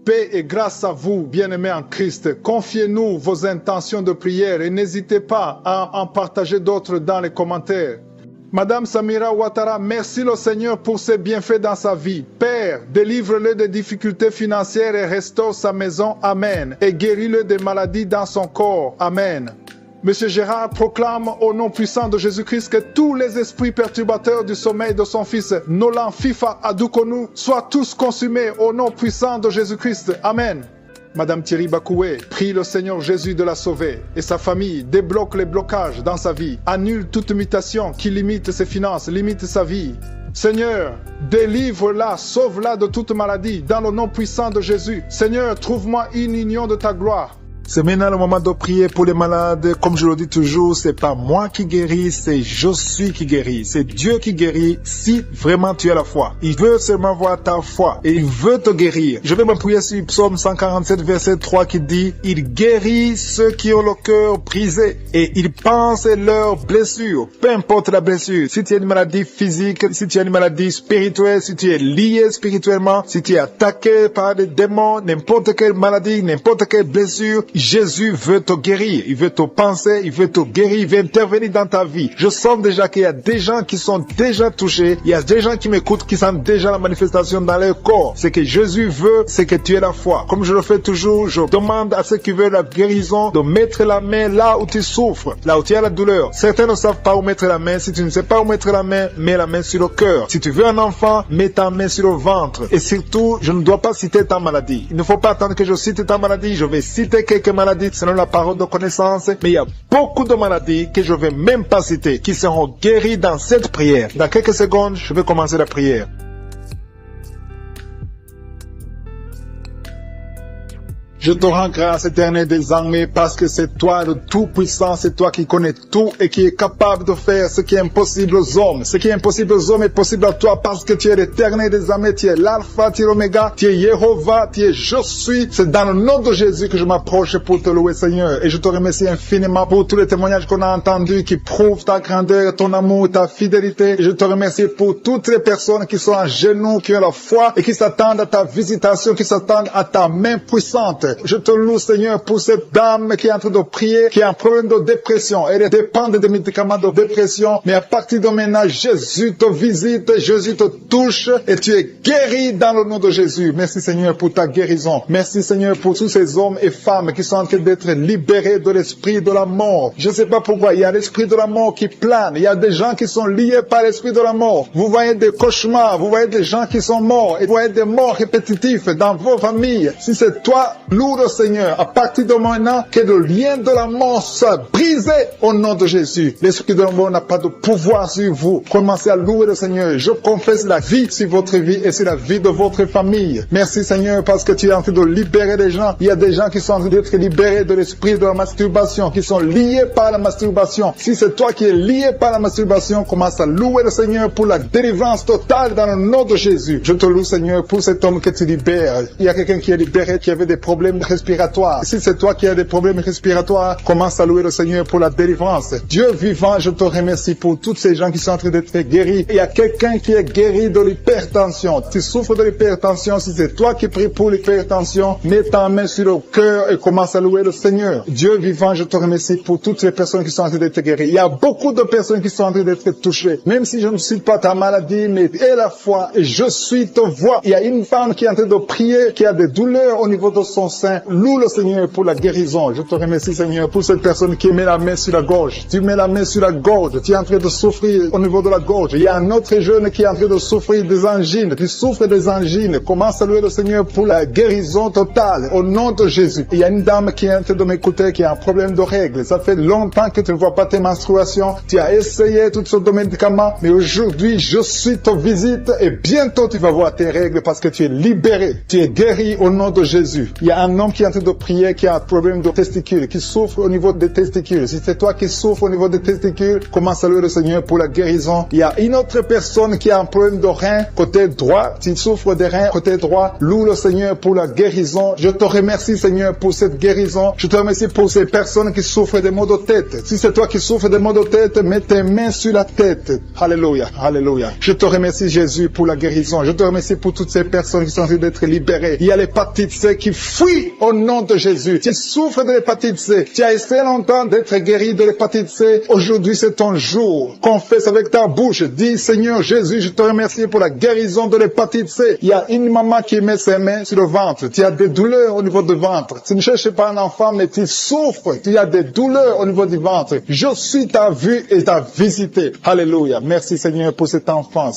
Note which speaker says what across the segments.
Speaker 1: paix et grâce à vous, bien-aimés en Christ. Confiez-nous vos intentions de prière et n'hésitez pas à en partager d'autres dans les commentaires. Madame Samira Ouattara, merci le Seigneur pour ses bienfaits dans sa vie. Père, délivre-le des difficultés financières et restaure sa maison. Amen. Et guéris-le des maladies dans son corps. Amen. Monsieur Gérard proclame au nom puissant de Jésus-Christ que tous les esprits perturbateurs du sommeil de son fils, Nolan Fifa Adoukonou, soient tous consumés au nom puissant de Jésus-Christ. Amen. Madame Thierry Bakoué, prie le Seigneur Jésus de la sauver et sa famille, débloque les blocages dans sa vie, annule toute mutation qui limite ses finances, limite sa vie. Seigneur, délivre-la, sauve-la de toute maladie dans le nom puissant de Jésus. Seigneur, trouve-moi une union de ta gloire.
Speaker 2: C'est maintenant le moment de prier pour les malades. Comme je le dis toujours, c'est pas moi qui guéris, c'est je suis qui guéris. C'est Dieu qui guérit si vraiment tu as la foi. Il veut seulement voir ta foi et il veut te guérir. Je vais m'appuyer sur Psaume 147 verset 3 qui dit « Il guérit ceux qui ont le cœur brisé et il pense leurs blessures. » Peu importe la blessure, si tu as une maladie physique, si tu as une maladie spirituelle, si tu es lié spirituellement, si tu es attaqué par des démons, n'importe quelle maladie, n'importe quelle blessure, Jésus veut te guérir, il veut te penser, il veut te guérir, il veut intervenir dans ta vie. Je sens déjà qu'il y a des gens qui sont déjà touchés, il y a des gens qui m'écoutent, qui sentent déjà la manifestation dans leur corps. Ce que Jésus veut, c'est que tu aies la foi. Comme je le fais toujours, je demande à ceux qui veulent la guérison de mettre la main là où tu souffres, là où tu as la douleur. Certains ne savent pas où mettre la main. Si tu ne sais pas où mettre la main, mets la main sur le cœur. Si tu veux un enfant, mets ta main sur le ventre. Et surtout, je ne dois pas citer ta maladie. Il ne faut pas attendre que je cite ta maladie. Je vais citer quelques maladies selon la parole de connaissance, mais il y a beaucoup de maladies que je ne vais même pas citer, qui seront guéries dans cette prière. Dans quelques secondes, je vais commencer la prière. Je te rends grâce, Éternel des armées, parce que c'est toi le Tout-Puissant, c'est toi qui connais tout et qui est capable de faire ce qui est impossible aux hommes. Ce qui est impossible aux hommes est possible à toi parce que tu es l'Éternel des armées, tu es l'Alpha, tu es l'Oméga, tu es Jéhovah, tu es Je suis. C'est dans le nom de Jésus que je m'approche pour te louer, Seigneur. Et je te remercie infiniment pour tous les témoignages qu'on a entendus qui prouvent ta grandeur, ton amour, ta fidélité. Et je te remercie pour toutes les personnes qui sont à genoux, qui ont la foi et qui s'attendent à ta visitation, qui s'attendent à ta main puissante. Je te loue, Seigneur, pour cette dame qui est en train de prier, qui a un problème de dépression. Elle dépend des médicaments de dépression, mais à partir de maintenant, Jésus te visite, Jésus te touche et tu es guéri dans le nom de Jésus. Merci, Seigneur, pour ta guérison. Merci, Seigneur, pour tous ces hommes et femmes qui sont en train d'être libérés de l'esprit de la mort. Je ne sais pas pourquoi, il y a l'esprit de la mort qui plane. Il y a des gens qui sont liés par l'esprit de la mort. Vous voyez des cauchemars, vous voyez des gens qui sont morts et vous voyez des morts répétitifs dans vos familles. Si c'est toi, loue le Seigneur, à partir de maintenant, que le lien de la mort soit brisé au nom de Jésus. L'esprit de la mort n'a pas de pouvoir sur vous. Commencez à louer le Seigneur. Je confesse la vie sur votre vie et sur la vie de votre famille. Merci, Seigneur, parce que tu es en train de libérer des gens. Il y a des gens qui sont en train d'être libérés de l'esprit de la masturbation, qui sont liés par la masturbation. Si c'est toi qui es lié par la masturbation, commence à louer le Seigneur pour la délivrance totale dans le nom de Jésus. Je te loue, Seigneur, pour cet homme que tu libères. Il y a quelqu'un qui est libéré, qui avait des problèmes respiratoires. Si c'est toi qui as des problèmes respiratoires, commence à louer le Seigneur pour la délivrance. Dieu vivant, je te remercie pour tous ces gens qui sont en train d'être guéris. Il y a quelqu'un qui est guéri de l'hypertension. Tu souffres de l'hypertension. Si c'est toi qui pries pour l'hypertension, mets ta main sur le cœur et commence à louer le Seigneur. Dieu vivant, je te remercie pour toutes les personnes qui sont en train d'être guéries. Il y a beaucoup de personnes qui sont en train d'être touchées. Même si je ne cite pas ta maladie, mais aie la foi et je suis te voix. Il y a une femme qui est en train de prier, qui a des douleurs au niveau de son sein. Loue le Seigneur pour la guérison. Je te remercie, Seigneur, pour cette personne qui met la main sur la gorge. Tu mets la main sur la gorge. Tu es en train de souffrir au niveau de la gorge. Il y a un autre jeune qui est en train de souffrir des angines. Tu souffres des angines. Commence à louer le Seigneur pour la guérison totale. Au nom de Jésus. Il y a une dame qui est en train de m'écouter, qui a un problème de règles. Ça fait longtemps que tu ne vois pas tes menstruations. Tu as essayé toutes sortes de médicaments. Mais aujourd'hui, je suis te visite et bientôt tu vas voir tes règles parce que tu es libéré. Tu es guéri au nom de Jésus. Il y a un homme qui est en train de prier, qui a un problème de testicules, qui souffre au niveau des testicules. Si c'est toi qui souffres au niveau des testicules, commence à louer le Seigneur pour la guérison. Il y a une autre personne qui a un problème de rein côté droit. Si tu souffres des reins côté droit, loue le Seigneur pour la guérison. Je te remercie, Seigneur, pour cette guérison. Je te remercie pour ces personnes qui souffrent des maux de tête. Si c'est toi qui souffres des maux de tête, mets tes mains sur la tête. Alléluia, alléluia. Je te remercie, Jésus, pour la guérison. Je te remercie pour toutes ces personnes qui sont en train d'être libérées. Il y a l'hépatite C qui fuit au nom de Jésus. Tu souffres de l'hépatite C. Tu as essayé longtemps d'être guéri de l'hépatite C. Aujourd'hui, c'est ton jour. Confesse avec ta bouche. Dis, Seigneur Jésus, je te remercie pour la guérison de l'hépatite C. Il y a une maman qui met ses mains sur le ventre. Tu as des douleurs au niveau du ventre. Tu ne cherches pas un enfant, mais tu souffres. Tu as des douleurs au niveau du ventre. Je suis ta vue et ta visité. Alléluia. Merci, Seigneur, pour cet enfant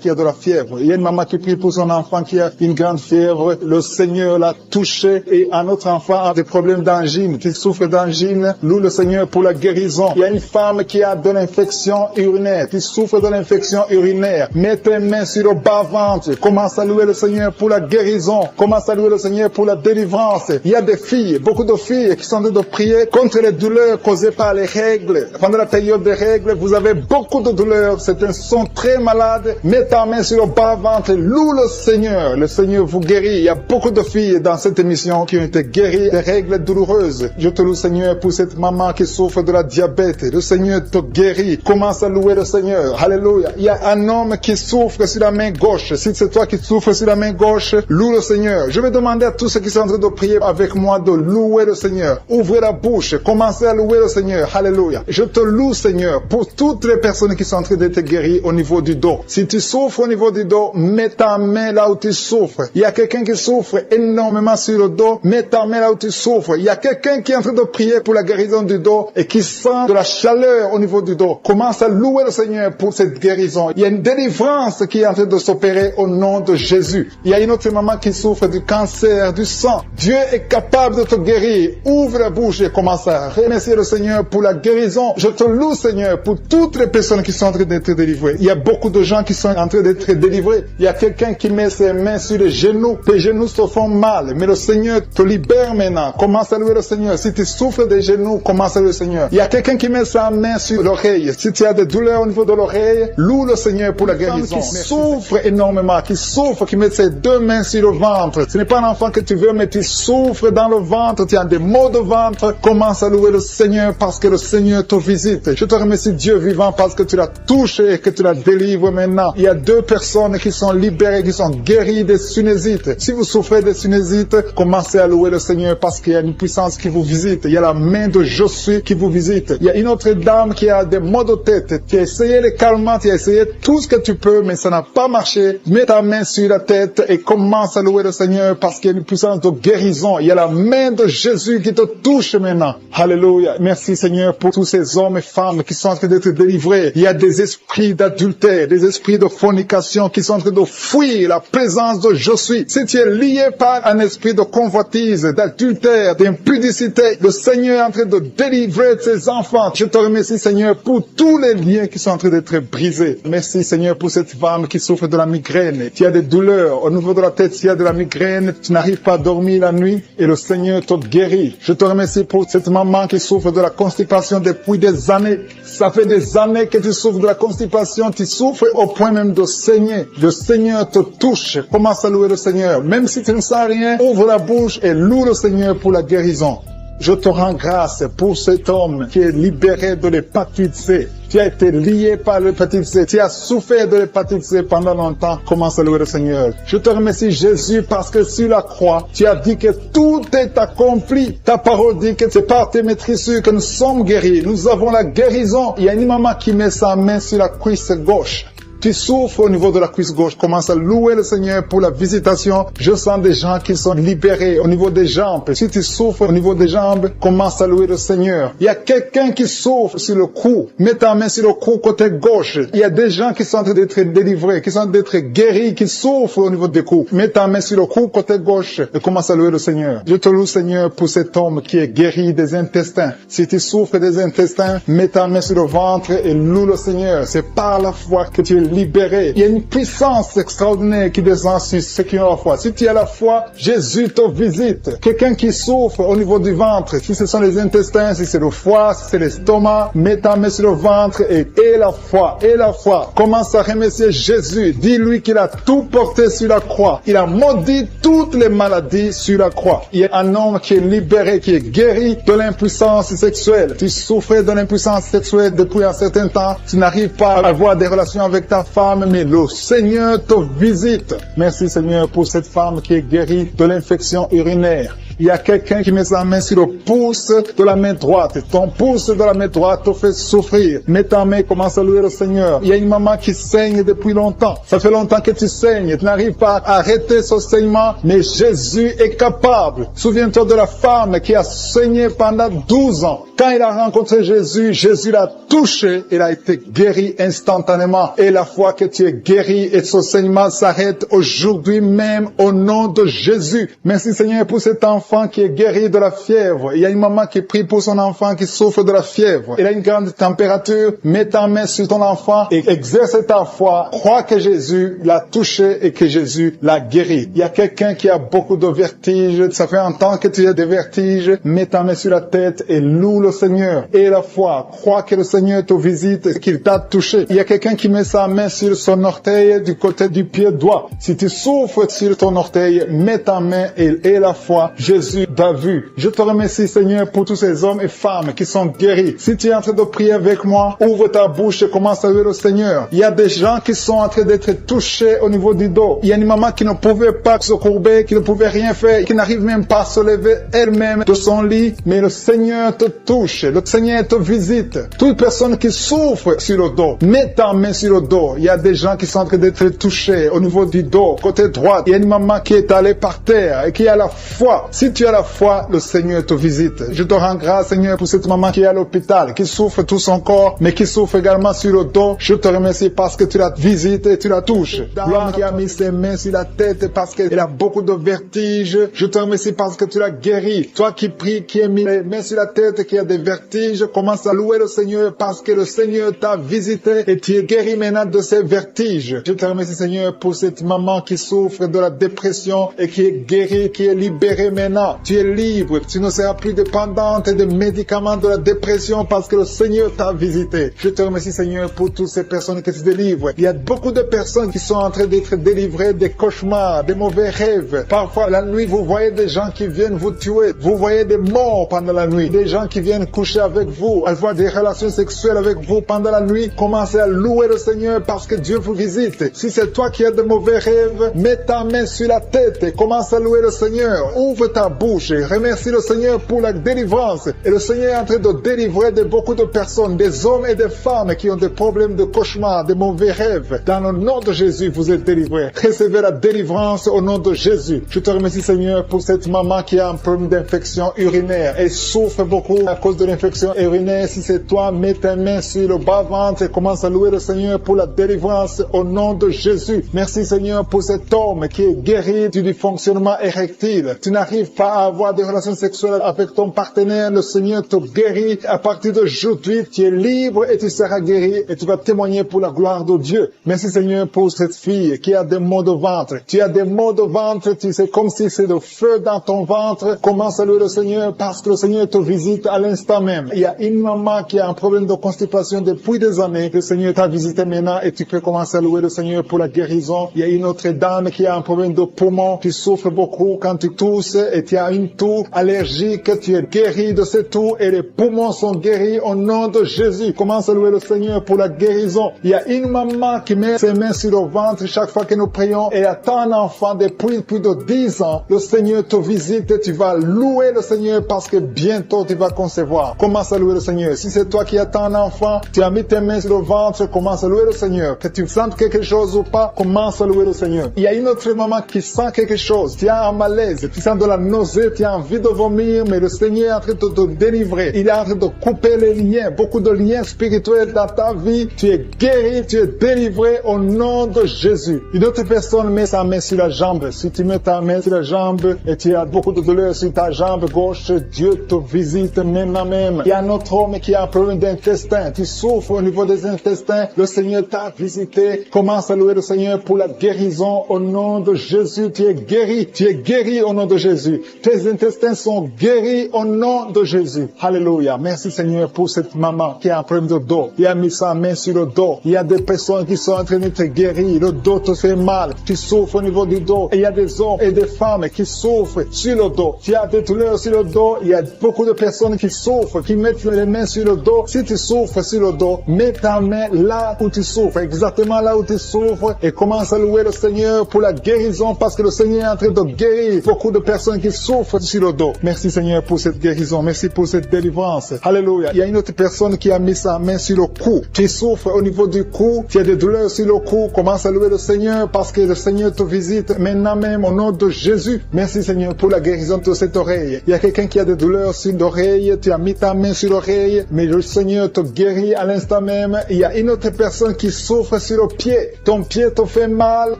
Speaker 2: qui a de la fièvre. Il y a une maman qui prie pour son enfant qui a une grande fièvre. Le Seigneur l'a touché et un autre enfant a des problèmes d'angine. Tu souffres d'angine. Loue le Seigneur pour la guérison. Il y a une femme qui a de l'infection urinaire. Tu souffres de l'infection urinaire. Mets tes mains sur le bas-ventre. Commence à louer le Seigneur pour la guérison. Commence à louer le Seigneur pour la délivrance. Il y a des filles, beaucoup de filles qui sont en train de prier contre les douleurs causées par les règles. Pendant la période des règles, vous avez beaucoup de douleurs. Certains sont très malades. Mets ta main sur le bas-ventre. Loue le Seigneur. Le Seigneur vous guérit. Il y a beaucoup de filles dans cette émission qui ont été guéries des règles douloureuses. Je te loue, Seigneur, pour cette maman qui souffre de la diabète. Le Seigneur te guérit. Commence à louer le Seigneur. Alléluia. Il y a un homme qui souffre sur la main gauche. Si c'est toi qui souffres sur la main gauche, loue le Seigneur. Je vais demander à tous ceux qui sont en train de prier avec moi de louer le Seigneur. Ouvrez la bouche. Commencez à louer le Seigneur. Alléluia. Je te loue, Seigneur, pour toutes les personnes qui sont en train d'être guéries au niveau du dos. Si tu souffres au niveau du dos, mets ta main là où tu souffres. Il y a quelqu'un qui souffre énormément sur le dos. Mets ta main là où tu souffres. Il y a quelqu'un qui est en train de prier pour la guérison du dos et qui sent de la chaleur au niveau du dos. Commence à louer le Seigneur pour cette guérison. Il y a une délivrance qui est en train de s'opérer au nom de Jésus. Il y a une autre maman qui souffre du cancer, du sang. Dieu est capable de te guérir. Ouvre la bouche et commence à remercier le Seigneur pour la guérison. Je te loue, Seigneur, pour toutes les personnes qui sont en train d'être délivrées. Il y a beaucoup de gens qui sont en train d'être délivrés. Il y a quelqu'un qui met ses mains sur les genoux. Tes genoux se font mal, mais le Seigneur te libère maintenant. Commence à louer le Seigneur. Si tu souffres des genoux, commence à louer le Seigneur. Il y a quelqu'un qui met sa main sur l'oreille. Si tu as des douleurs au niveau de l'oreille, loue le Seigneur pour la guérison. Qui souffre énormément, qui met ses deux mains sur le ventre. Ce n'est pas un enfant que tu veux, mais tu souffres dans le ventre, tu as des maux de ventre. Commence à louer le Seigneur parce que le Seigneur te visite. Je te remercie, Dieu vivant, parce que tu l'as touché et que tu la délivres maintenant. Il y a 2 personnes qui sont libérées, qui sont guéries des sinusites. Si vous souffrez des sinusites, commencez à louer le Seigneur parce qu'il y a une puissance qui vous visite. Il y a la main de Je suis qui vous visite. Il y a une autre dame qui a des maux de tête. Tu as essayé les calmants, tu as essayé tout ce que tu peux, mais ça n'a pas marché. Mets ta main sur la tête et commence à louer le Seigneur parce qu'il y a une puissance de guérison. Il y a la main de Jésus qui te touche maintenant. Alléluia. Merci, Seigneur, pour tous ces hommes et femmes qui sont en train d'être délivrés. Il y a des esprits d'adultère, des esprits de fornication qui sont en train de fuir la présence de Je suis. Si tu es lié par un esprit de convoitise, d'adultère, d'impudicité, le Seigneur est en train de délivrer ses enfants. Je te remercie, Seigneur, pour tous les liens qui sont en train d'être brisés. Merci, Seigneur, pour cette femme qui souffre de la migraine. Tu as des douleurs au niveau de la tête, tu as de la migraine, tu n'arrives pas à dormir la nuit et le Seigneur te guérit. Je te remercie pour cette maman qui souffre de la constipation depuis des années. Ça fait des années que tu souffres de la constipation, tu souffres au point même de saigner. Le Seigneur te touche. Commence à louer le Seigneur. Même si tu ne sens rien, ouvre la bouche et loue le Seigneur pour la guérison. Je te rends grâce pour cet homme qui est libéré de l'hépatite C. Tu as été lié par l'hépatite C. Tu as souffert de l'hépatite C pendant longtemps. Commence à louer le Seigneur. Je te remercie, Jésus, parce que sur la croix, tu as dit que tout est accompli. Ta parole dit que c'est par tes maîtrisures que nous sommes guéris. Nous avons la guérison. Il y a une maman qui met sa main sur la cuisse gauche. Tu souffres au niveau de la cuisse gauche, commence à louer le Seigneur pour la visitation. Je sens des gens qui sont libérés au niveau des jambes. Si tu souffres au niveau des jambes, commence à louer le Seigneur. Il y a quelqu'un qui souffre sur le cou. Mets ta main sur le cou côté gauche. Il y a des gens qui sont en train d'être délivrés, qui sont en train d'être guéris, qui souffrent au niveau des coups. Mets ta main sur le cou côté gauche et commence à louer le Seigneur. Je te loue, Seigneur, pour cet homme qui est guéri des intestins. Si tu souffres des intestins, mets ta main sur le ventre et loue le Seigneur. C'est par la foi que tu es libéré. Il y a une puissance extraordinaire qui descend sur ceux qui ont la foi. Si tu as la foi, Jésus te visite. Quelqu'un qui souffre au niveau du ventre, si ce sont les intestins, si c'est le foie, si c'est l'estomac, mets ta main sur le ventre et la foi, et la foi. Commence à remercier Jésus. Dis-lui qu'il a tout porté sur la croix. Il a maudit toutes les maladies sur la croix. Il y a un homme qui est libéré, qui est guéri de l'impuissance sexuelle. Tu souffrais de l'impuissance sexuelle depuis un certain temps. Tu n'arrives pas à avoir des relations avec ta femme, mais le Seigneur te visite. Merci Seigneur pour cette femme qui est guérie de l'infection urinaire. Il y a quelqu'un qui met sa main sur le pouce de la main droite. Ton pouce de la main droite te fait souffrir. Mets ta main, commence à louer le Seigneur. Il y a une maman qui saigne depuis longtemps. Ça fait longtemps que tu saignes. Tu n'arrives pas à arrêter ce saignement, mais Jésus est capable. Souviens-toi de la femme qui a saigné pendant 12 ans. Quand il a rencontré Jésus, Jésus l'a touché. Il a été guéri instantanément. Et la fois que tu es guéri et ce saignement s'arrête aujourd'hui même au nom de Jésus. Merci Seigneur pour cet enfant qui est guéri de la fièvre. Il y a une maman qui prie pour son enfant qui souffre de la fièvre. Il a une grande température. Mets ta main sur ton enfant et exerce ta foi. Crois que Jésus l'a touché et que Jésus l'a guéri. Il y a quelqu'un qui a beaucoup de vertiges. Ça fait un temps que tu as des vertiges. Mets ta main sur la tête et loue le Seigneur. Et la foi. Crois que le Seigneur te visite et qu'il t'a touché. Il y a quelqu'un qui met sa main sur son orteil du côté du pied droit. Si tu souffres sur ton orteil, mets ta main et la foi. Jésus t'a vu. Je te remercie Seigneur pour tous ces hommes et femmes qui sont guéris. Si tu es en train de prier avec moi, ouvre ta bouche et commence à louer le Seigneur. Il y a des gens qui sont en train d'être touchés au niveau du dos. Il y a une maman qui ne pouvait pas se courber, qui ne pouvait rien faire, qui n'arrive même pas à se lever elle-même de son lit, mais le Seigneur te touche. Le Seigneur te visite. Toute personne qui souffre sur le dos, mets ta main sur le dos. Il y a des gens qui sont en train d'être touchés au niveau du dos, côté droit. Il y a une maman qui est allée par terre et qui a la foi. Si tu as la foi, le Seigneur te visite. Je te rends grâce, Seigneur, pour cette maman qui est à l'hôpital, qui souffre tout son corps, mais qui souffre également sur le dos. Je te remercie parce que tu la visites et tu la touches. L'homme qui a mis ses mains sur la tête parce qu'elle a beaucoup de vertiges. Je te remercie parce que tu l'as guéri. Toi qui pries, qui a mis les mains sur la tête, qui a des vertiges, commence à louer le Seigneur parce que le Seigneur t'a visité et tu es guéri maintenant de ces vertiges. Je te remercie, Seigneur, pour cette maman qui souffre de la dépression et qui est guérie, qui est libérée maintenant. Tu es libre, tu ne seras plus dépendante des médicaments de la dépression parce que le Seigneur t'a visité. Je te remercie Seigneur pour toutes ces personnes qui se délivrent. Il y a beaucoup de personnes qui sont en train d'être délivrées des cauchemars, des mauvais rêves. Parfois la nuit vous voyez des gens qui viennent vous tuer, vous voyez des morts pendant la nuit, des gens qui viennent coucher avec vous, avoir des relations sexuelles avec vous pendant la nuit. Commencez à louer le Seigneur parce que Dieu vous visite. Si c'est toi qui as de mauvais rêves, mets ta main sur la tête et commence à louer le Seigneur. Ouvre ta bouche et remercie le Seigneur pour la délivrance. Et le Seigneur est en train de délivrer de beaucoup de personnes, des hommes et des femmes qui ont des problèmes de cauchemar, de mauvais rêves. Dans le nom de Jésus, vous êtes délivrés. Recevez la délivrance au nom de Jésus. Je te remercie Seigneur pour cette maman qui a un problème d'infection urinaire. Elle souffre beaucoup à cause de l'infection urinaire. Si c'est toi, mets ta main sur le bas-ventre et commence à louer le Seigneur pour la délivrance au nom de Jésus. Merci Seigneur pour cet homme qui est guéri du dysfonctionnement érectile. Tu n'arrives pas à avoir des relations sexuelles avec ton partenaire. Le Seigneur te guérit. À partir d'aujourd'hui, tu es libre et tu seras guéri et tu vas témoigner pour la gloire de Dieu. Merci Seigneur pour cette fille qui a des maux de ventre. Tu as des maux de ventre, tu sais, comme si c'est le feu dans ton ventre. Commence à louer le Seigneur parce que le Seigneur te visite à l'instant même. Il y a une maman qui a un problème de constipation depuis des années. Le Seigneur t'a visité maintenant et tu peux commencer à louer le Seigneur pour la guérison. Il y a une autre dame qui a un problème de poumon. Tu souffres beaucoup quand tu tousses et tu as une toux allergique. Tu es guéri de cette toux et les poumons sont guéris au nom de Jésus. Commence à louer le Seigneur pour la guérison. Il y a une maman qui met ses mains sur le ventre chaque fois que nous prions et attend un enfant depuis plus de 10 ans. Le Seigneur te visite et tu vas louer le Seigneur parce que bientôt tu vas concevoir. Commence à louer le Seigneur. Si c'est toi qui attends un enfant, tu as mis tes mains sur le ventre, commence à louer le Seigneur. Que tu sentes quelque chose ou pas, commence à louer le Seigneur. Il y a une autre maman qui sent quelque chose. Tu as un malaise, tu sens de la nausée, tu as envie de vomir, mais le Seigneur est en train de te délivrer. Il est en train de couper les liens, beaucoup de liens spirituels dans ta vie. Tu es guéri, tu es délivré au nom de Jésus. Une autre personne met sa main sur la jambe. Si tu mets ta main sur la jambe et tu as beaucoup de douleur sur ta jambe gauche, Dieu te visite maintenant même. Il y a un autre homme qui a un problème d'intestin. Tu souffres au niveau des intestins. Le Seigneur t'a visité. Commence à louer le Seigneur pour la guérison au nom de Jésus. Tu es guéri. Tu es guéri au nom de Jésus. Tes intestins sont guéris au nom de Jésus. Alléluia. Merci Seigneur pour cette maman qui a un problème de dos. Il a mis sa main sur le dos. Il y a des personnes qui sont en train de te guérir. Le dos te fait mal. Tu souffres au niveau du dos. Et il y a des hommes et des femmes qui souffrent sur le dos. Tu as des douleurs sur le dos. Il y a beaucoup de personnes qui souffrent, qui mettent les mains sur le dos. Si tu souffres sur le dos, mets ta main là où tu souffres, exactement là où tu souffres, et commence à louer le Seigneur pour la guérison, parce que le Seigneur est en train de guérir beaucoup de personnes qui souffrent sur le dos. Merci Seigneur pour cette guérison. Merci pour cette délivrance. Alléluia. Il y a une autre personne qui a mis sa main sur le cou. Tu souffres au niveau du cou. Tu as des douleurs sur le cou. Commence à louer le Seigneur parce que le Seigneur te visite maintenant même au nom de Jésus. Merci Seigneur pour la guérison de cette oreille. Il y a quelqu'un qui a des douleurs sur l'oreille. Tu as mis ta main sur l'oreille, mais le Seigneur te guérit à l'instant même. Il y a une autre personne qui souffre sur le pied. Ton pied te fait mal.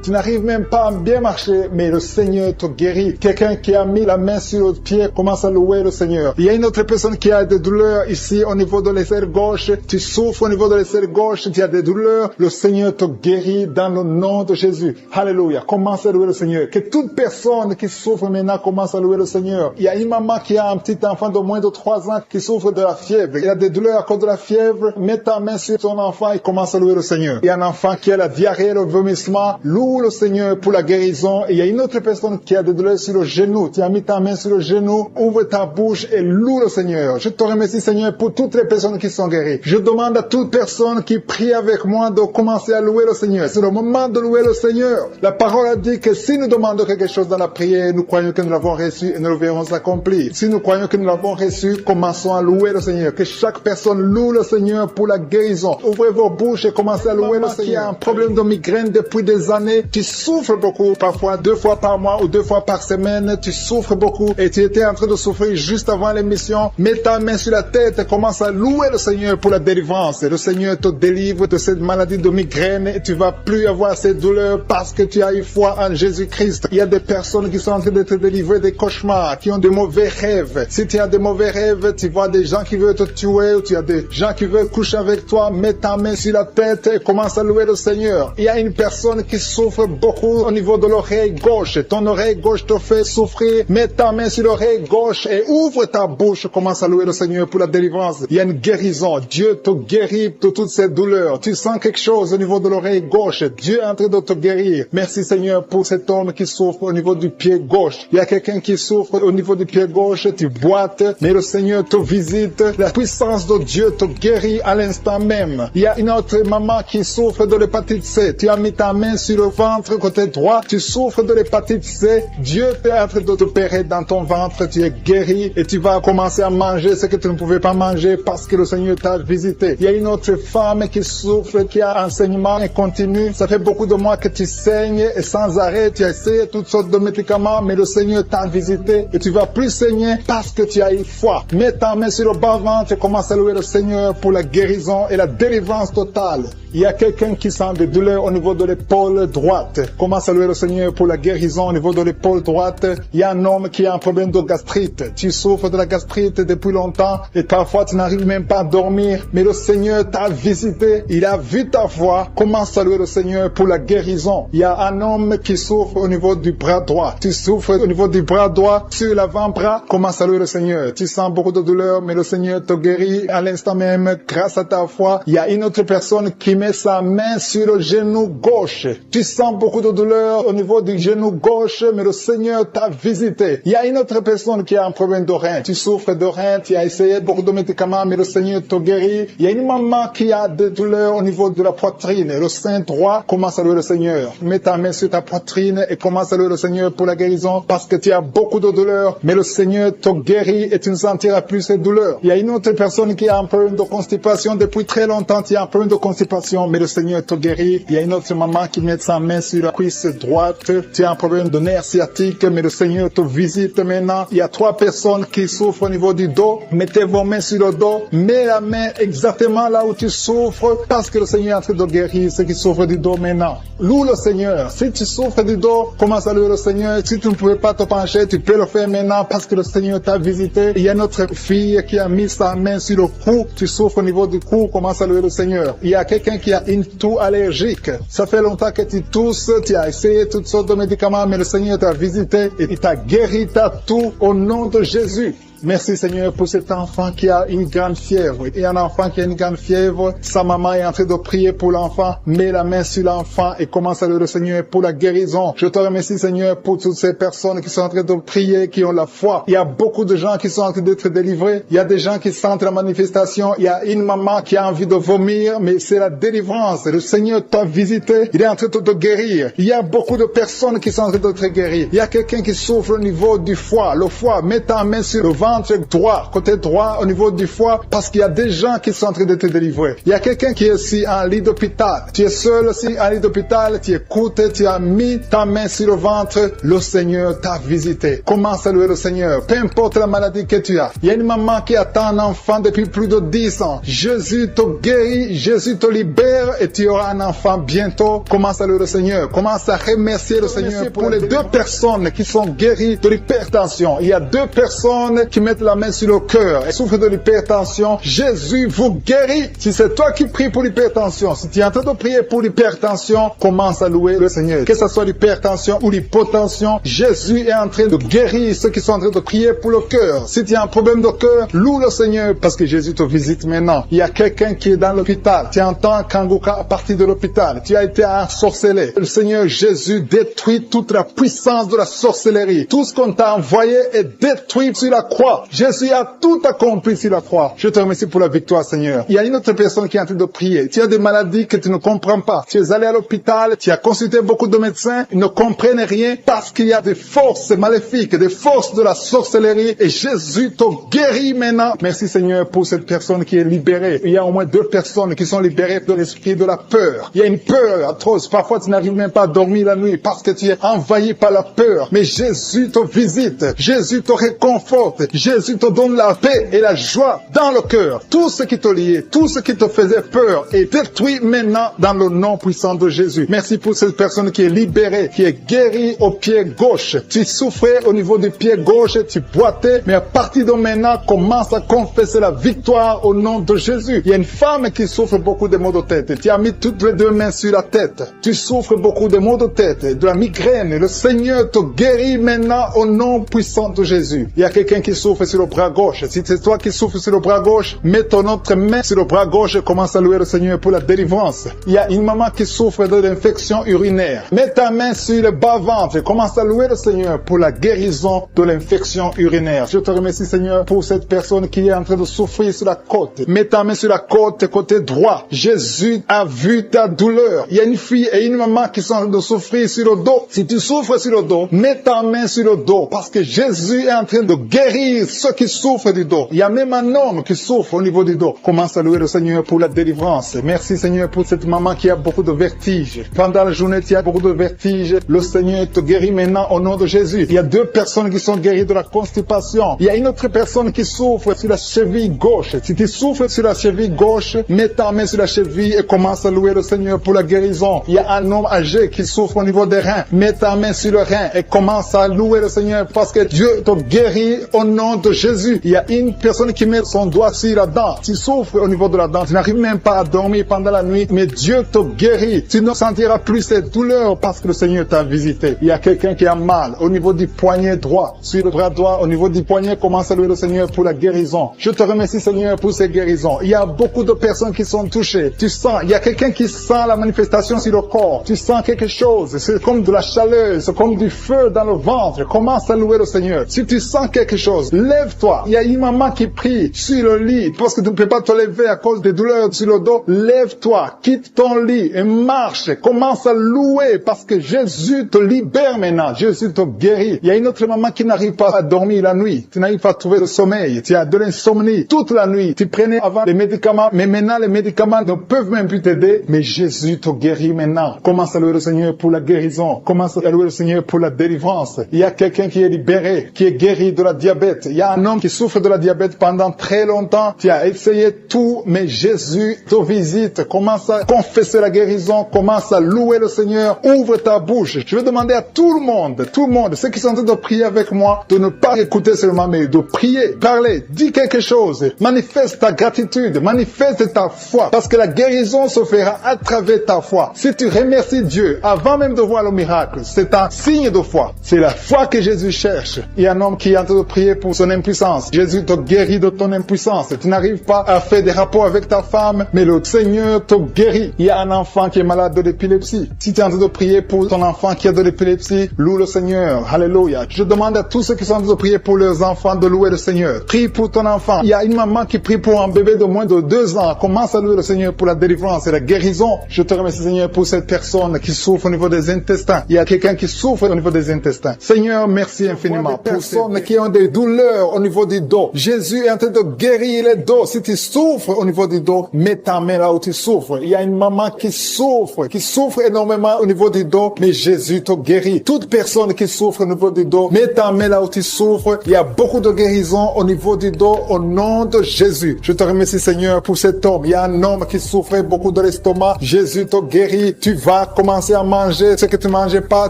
Speaker 2: Tu n'arrives même pas à bien marcher, mais le Seigneur te guérit. Quelqu'un qui a mis la main sur le pied commence à louer le Seigneur. Il y a une autre personne qui a des douleurs ici au niveau de l'aisselle gauche. Tu souffres au niveau de l'aisselle gauche. Tu as des douleurs. Le Seigneur te guérit dans le nom de Jésus. Alléluia. Commence à louer le Seigneur. Que toute personne qui souffre maintenant commence à louer le Seigneur. Il y a une maman qui a un petit enfant de moins de 3 ans qui souffre de la fièvre. Il a des douleurs à cause de la fièvre. Mets ta main sur ton enfant et commence à louer le Seigneur. Il y a un enfant qui a la diarrhée, le vomissement. Loue le Seigneur pour la guérison. Et il y a une autre personne qui a des douleurs sur le genou. Tu as mis ta main sur le genou. Ouvre ta bouche et loue le Seigneur. Je te remercie Seigneur pour toutes les personnes qui sont guéries. Je demande à toute personne qui prie avec moi de commencer à louer le Seigneur. C'est le moment de louer le Seigneur. La parole a dit que si nous demandons quelque chose dans la prière, nous croyons que nous l'avons reçu et nous le verrons s'accomplir. Si nous croyons que nous l'avons reçu, commençons à louer le Seigneur. Que chaque personne loue le Seigneur pour la guérison. Ouvrez vos bouches et commencez à louer le Seigneur. Qui a un problème de migraine depuis des années, tu souffres beaucoup, parfois 2 fois par mois ou 2 fois par semaine, tu souffres beaucoup et tu étais en train de souffrir juste avant l'émission. Mets ta main sur la tête et commence à louer le Seigneur pour la délivrance. Le Seigneur te délivre de cette maladie de migraine et tu vas plus avoir ces douleurs parce que tu as eu foi en Jésus-Christ. Il y a des personnes qui sont en train de te délivrer des cauchemars, qui ont de mauvais rêves. Si tu as de mauvais rêves, tu vois des gens qui veulent te tuer ou tu as des gens qui veulent coucher avec toi, mets ta main sur la tête et commence à louer le Seigneur. Il y a une personne qui souffre beaucoup au niveau de l'oreille gauche. Ton oreille gauche te fait souffrir. Mets ta main sur l'oreille gauche et ouvre ta bouche. Commence à louer le Seigneur pour la délivrance. Il y a une guérison. Dieu te guérit de toutes ces douleurs. Tu sens quelque chose au niveau de l'oreille gauche. Dieu est en train de te guérir. Merci Seigneur pour cet homme qui souffre au niveau du pied gauche. Il y a quelqu'un qui souffre au niveau du pied gauche. Tu boites, mais le Seigneur te visite. La puissance de Dieu te guérit à l'instant même. Il y a une autre maman qui souffre de l'hépatite C. Tu as mis ta main sur le ventre côté droit. Tu souffres de l'hépatite C. Dieu est en train de t'opérer dans ton ventre. Tu es guéri et tu vas commencer à manger ce que tu ne pouvais pas manger parce que le Seigneur t'a visité. Il y a une autre femme qui souffre, qui a un saignement incontinu. Ça fait beaucoup de mois que tu saignes et sans arrêt. Tu as essayé toutes sortes de médicaments, mais le Seigneur t'a visité et tu vas plus saigner parce que tu as eu foi. Mets ta main sur le bas-ventre et commence à louer le Seigneur pour la guérison et la délivrance totale. Il y a quelqu'un qui sent des douleurs au niveau de l'épaule droite. Commence à louer le Seigneur pour la guérison au niveau de l'épaule droite. Il y a un homme qui a un problème de gastrite. Tu souffres de la gastrite depuis longtemps et parfois tu n'arrives même pas à dormir. Mais le Seigneur t'a visité. Il a vu ta foi. Commence à louer le Seigneur pour la guérison. Il y a un homme qui souffre au niveau du bras droit. Tu souffres au niveau du bras droit, sur l'avant-bras. Commence à louer le Seigneur. Tu sens beaucoup de douleur, mais le Seigneur te guérit à l'instant même grâce à ta foi. Il y a une autre personne qui met sa main sur le genou gauche. Tu sens beaucoup de douleur au niveau du genou gauche, mais le Seigneur t'a visité. Il y a une autre personne qui a un problème de rein. Tu souffres de rein, tu as essayé beaucoup de médicaments, mais le Seigneur te guérit. Il y a une maman qui a des douleurs au niveau de la poitrine. Le sein droit, commence à louer le Seigneur. Mets ta main sur ta poitrine et commence à louer le Seigneur pour la guérison parce que tu as beaucoup de douleurs, mais le Seigneur te guérit et tu ne sentiras plus ces douleurs. Il y a une autre personne qui a un problème de constipation depuis très longtemps. Tu as un problème de constipation, mais le Seigneur te guérit. Il y a une autre maman qui met sa main sur la cuisse droite. Tu as un problème de nerf sciatique, mais le Seigneur te visite maintenant. Il y a 3 personne qui souffre au niveau du dos, mettez vos mains sur le dos, mets la main exactement là où tu souffres, parce que le Seigneur est en train de guérir ceux qui souffrent du dos maintenant. Loue le Seigneur. Si tu souffres du dos, commence à louer le Seigneur. Si tu ne pouvais pas te pencher, tu peux le faire maintenant parce que le Seigneur t'a visité. Il y a notre fille qui a mis sa main sur le cou. Tu souffres au niveau du cou, commence à louer le Seigneur. Il y a quelqu'un qui a une toux allergique. Ça fait longtemps que tu tousses, tu as essayé toutes sortes de médicaments, mais le Seigneur t'a visité et il t'a guéri ta toux au nom de Jésus. Merci Seigneur pour cet enfant qui a une grande fièvre. Il y a un enfant qui a une grande fièvre. Sa maman est en train de prier pour l'enfant. Mets la main sur l'enfant et commence à louer le Seigneur pour la guérison. Je te remercie Seigneur pour toutes ces personnes qui sont en train de prier, qui ont la foi. Il y a beaucoup de gens qui sont en train d'être délivrés. Il y a des gens qui sentent la manifestation. Il y a une maman qui a envie de vomir, mais c'est la délivrance. Le Seigneur t'a visité. Il est en train de te guérir. Il y a beaucoup de personnes qui sont en train de te guérir. Il y a quelqu'un qui souffre au niveau du foie. Le foie, mets ta main sur le ventre droit, côté droit au niveau du foie, parce qu'il y a des gens qui sont en train de te délivrer. Il y a quelqu'un qui est aussi en lit d'hôpital. Tu es seul aussi en lit d'hôpital, tu écoutes, tu as mis ta main sur le ventre, le Seigneur t'a visité. Commence à louer le Seigneur, peu importe la maladie que tu as. Il y a une maman qui attend un enfant depuis plus de 10 ans. Jésus te guérit, Jésus te libère et tu auras un enfant bientôt. Commence à louer le Seigneur. Commence à remercier le Seigneur pour les 2 personnes qui sont guéries de l'hypertension. Il y a 2 personnes qui mettent la main sur le cœur et souffrent de l'hypertension. Jésus vous guérit. Si c'est toi qui pries pour l'hypertension, si tu es en train de prier pour l'hypertension, commence à louer le Seigneur. Que ce soit l'hypertension ou l'hypotension, Jésus est en train de guérir ceux qui sont en train de prier pour le cœur. Si tu as un problème de cœur, loue le Seigneur parce que Jésus te visite maintenant. Il y a quelqu'un qui est dans l'hôpital. Tu entends Kanguka à partir de l'hôpital. Tu as été ensorcelé. Le Seigneur Jésus détruit toute la puissance de la sorcellerie. Tout ce qu'on t'a envoyé est détruit sur la croix. Jésus a tout accompli sur la croix. Je te remercie pour la victoire, Seigneur. Il y a une autre personne qui est en train de prier. Tu as des maladies que tu ne comprends pas. Tu es allé à l'hôpital, tu as consulté beaucoup de médecins, ils ne comprennent rien parce qu'il y a des forces maléfiques, des forces de la sorcellerie et Jésus te guérit maintenant. Merci, Seigneur, pour cette personne qui est libérée. Il y a au moins 2 personnes qui sont libérées de l'esprit de la peur. Il y a une peur atroce. Parfois, tu n'arrives même pas à dormir la nuit parce que tu es envahi par la peur. Mais Jésus te visite. Jésus te réconforte. Jésus te donne la paix et la joie dans le cœur. Tout ce qui te liait, tout ce qui te faisait peur est détruit maintenant dans le nom puissant de Jésus. Merci pour cette personne qui est libérée, qui est guérie au pied gauche. Tu souffrais au niveau du pied gauche, tu boitais, mais à partir de maintenant, commence à confesser la victoire au nom de Jésus. Il y a une femme qui souffre beaucoup de maux de tête. Tu as mis toutes les 2 mains sur la tête. Tu souffres beaucoup de maux de tête, de la migraine. Le Seigneur te guérit maintenant au nom puissant de Jésus. Il y a quelqu'un qui souffre sur le bras gauche. Si c'est toi qui souffres sur le bras gauche, mets ton autre main sur le bras gauche et commence à louer le Seigneur pour la délivrance. Il y a une maman qui souffre de l'infection urinaire. Mets ta main sur le bas-ventre et commence à louer le Seigneur pour la guérison de l'infection urinaire. Je te remercie, Seigneur, pour cette personne qui est en train de souffrir sur la côte. Mets ta main sur la côte, côté droit. Jésus a vu ta douleur. Il y a une fille et une maman qui sont en train de souffrir sur le dos. Si tu souffres sur le dos, mets ta main sur le dos parce que Jésus est en train de guérir ceux qui souffrent du dos. Il y a même un homme qui souffre au niveau du dos. Commence à louer le Seigneur pour la délivrance. Merci, Seigneur, pour cette maman qui a beaucoup de vertiges. Pendant la journée, tu as beaucoup de vertiges. Le Seigneur te guérit maintenant au nom de Jésus. Il y a 2 personnes qui sont guéries de la constipation. Il y a une autre personne qui souffre sur la cheville gauche. Si tu souffres sur la cheville gauche, mets ta main sur la cheville et commence à louer le Seigneur pour la guérison. Il y a un homme âgé qui souffre au niveau des reins. Mets ta main sur le rein et commence à louer le Seigneur parce que Dieu te guérit au nom de Jésus. Il y a une personne qui met son doigt sur la dent. Tu souffres au niveau de la dent. Tu n'arrives même pas à dormir pendant la nuit, mais Dieu te guérit. Tu ne sentiras plus cette douleur parce que le Seigneur t'a visité. Il y a quelqu'un qui a mal au niveau du poignet droit, sur le bras droit, au niveau du poignet. Commence à louer le Seigneur pour la guérison. Je te remercie, Seigneur, pour ces guérisons. Il y a beaucoup de personnes qui sont touchées. Tu sens, il y a quelqu'un qui sent la manifestation sur le corps. Tu sens quelque chose. C'est comme de la chaleur, c'est comme du feu dans le ventre. Commence à louer le Seigneur. Si tu sens quelque chose, lève-toi. Il y a une maman qui prie sur le lit parce que tu ne peux pas te lever à cause des douleurs sur le dos. Lève-toi, quitte ton lit et marche. Commence à louer parce que Jésus te libère maintenant. Jésus te guérit. Il y a une autre maman qui n'arrive pas à dormir la nuit. Tu n'arrives pas à trouver le sommeil. Tu as de l'insomnie toute la nuit. Tu prenais avant les médicaments, mais maintenant les médicaments ne peuvent même plus t'aider. Mais Jésus te guérit maintenant. Commence à louer le Seigneur pour la guérison. Commence à louer le Seigneur pour la délivrance. Il y a quelqu'un qui est libéré, qui est guéri de la diabète. diabète. Il y a un homme qui souffre de la diabète pendant très longtemps. Tu as essayé tout, mais Jésus te visite. Commence à confesser la guérison. Commence à louer le Seigneur. Ouvre ta bouche. Je vais demander à tout le monde, ceux qui sont en train de prier avec moi, de ne pas écouter seulement, mais de prier, parler, dis quelque chose. Manifeste ta gratitude. Manifeste ta foi. Parce que la guérison se fera à travers ta foi. Si tu remercies Dieu avant même de voir le miracle, c'est un signe de foi. C'est la foi que Jésus cherche. Il y a un homme qui est en train de prier pour son impuissance. Jésus te guérit de ton impuissance. Tu n'arrives pas à faire des rapports avec ta femme, mais le Seigneur te guérit. Il y a un enfant qui est malade de l'épilepsie. Si tu es en train de prier pour ton enfant qui a de l'épilepsie, loue le Seigneur. Alléluia. Je demande à tous ceux qui sont en train de prier pour leurs enfants de louer le Seigneur. Prie pour ton enfant. Il y a une maman qui prie pour un bébé de moins de 2 ans. Commence à louer le Seigneur pour la délivrance et la guérison. Je te remercie, Seigneur, pour cette personne qui souffre au niveau des intestins. Il y a quelqu'un qui souffre au niveau des intestins. Seigneur, merci infiniment pour ces personnes qui ont des douleurs au niveau du dos. Jésus est en train de guérir les dos. Si tu souffres au niveau du dos, mets ta main là où tu souffres. Il y a une maman qui souffre énormément au niveau du dos, mais Jésus te guérit. Toute personne qui souffre au niveau du dos, mets ta main là où tu souffres. Il y a beaucoup de guérison au niveau du dos au nom de Jésus. Je te remercie, Seigneur, pour cet homme. Il y a un homme qui souffrait beaucoup de l'estomac. Jésus te guérit. Tu vas commencer à manger ce que tu mangeais pas.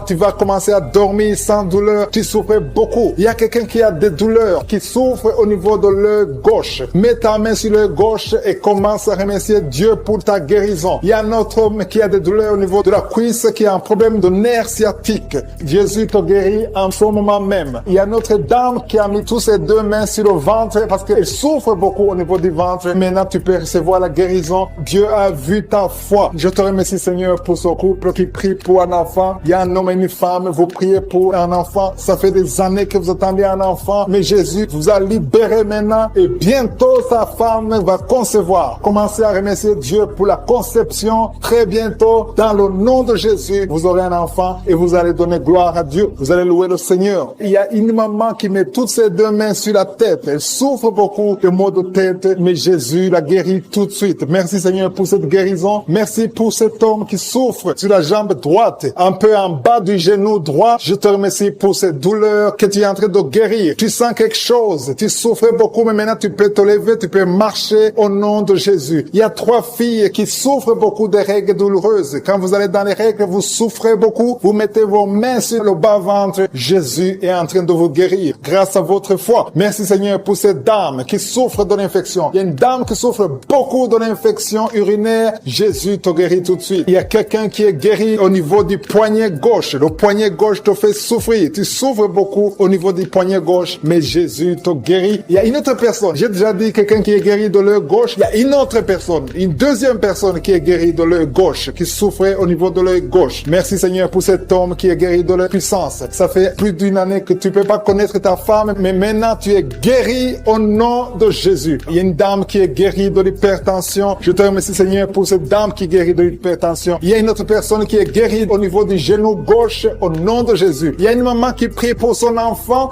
Speaker 2: Tu vas commencer à dormir sans douleur. Tu souffrais beaucoup. Il y a quelqu'un qui a des douleurs, qui souffre au niveau de l'œil gauche. Mets ta main sur l'œil gauche et commence à remercier Dieu pour ta guérison. Il y a un autre homme qui a des douleurs au niveau de la cuisse, qui a un problème de nerf sciatique. Jésus te guérit en ce moment même. Il y a une autre dame qui a mis toutes ses 2 mains sur le ventre parce qu'elle souffre beaucoup au niveau du ventre. Maintenant, tu peux recevoir la guérison. Dieu a vu ta foi. Je te remercie, Seigneur, pour ce couple qui prie pour un enfant. Il y a un homme et une femme. Vous priez pour un enfant. Ça fait des années que vous attendez un enfant. Mais Jésus vous a libéré maintenant. Et bientôt, sa femme va concevoir. Commencez à remercier Dieu pour la conception. Très bientôt, dans le nom de Jésus, vous aurez un enfant et vous allez donner gloire à Dieu. Vous allez louer le Seigneur. Il y a une maman qui met toutes ses 2 mains sur la tête. Elle souffre beaucoup de maux de tête, mais Jésus la guérit tout de suite. Merci, Seigneur, pour cette guérison. Merci pour cet homme qui souffre sur la jambe droite, un peu en bas du genou droit. Je te remercie pour cette douleur que tu es en train de guérir. Tu sens quelque chose. Tu souffrais beaucoup, mais maintenant tu peux te lever, tu peux marcher au nom de Jésus. Il y a 3 filles qui souffrent beaucoup des règles douloureuses. Quand vous allez dans les règles, vous souffrez beaucoup. Vous mettez vos mains sur le bas-ventre. Jésus est en train de vous guérir grâce à votre foi. Merci, Seigneur, pour cette dame qui souffre de l'infection. Il y a une dame qui souffre beaucoup de l'infection urinaire. Jésus te guérit tout de suite. Il y a quelqu'un qui est guéri au niveau du poignet gauche. Le poignet gauche te fait souffrir. Tu souffres beaucoup au niveau du poignet gauche, mais Jésus te guérit. Il y a une autre personne. J'ai déjà dit quelqu'un qui est guéri de l'œil gauche. Il y a une autre personne, une deuxième personne qui est guérie de l'œil gauche, qui souffrait au niveau de l'œil gauche. Merci, Seigneur, pour cet homme qui est guéri de l'impuissance. Ça fait plus d'1 année que tu peux pas connaître ta femme, mais maintenant tu es guéri au nom de Jésus. Il y a une dame qui est guérie de l'hypertension. Je te remercie, Seigneur, pour cette dame qui est guérie de l'hypertension. Il y a une autre personne qui est guérie au niveau du genou gauche au nom de Jésus. Il y a une maman qui prie pour son enfant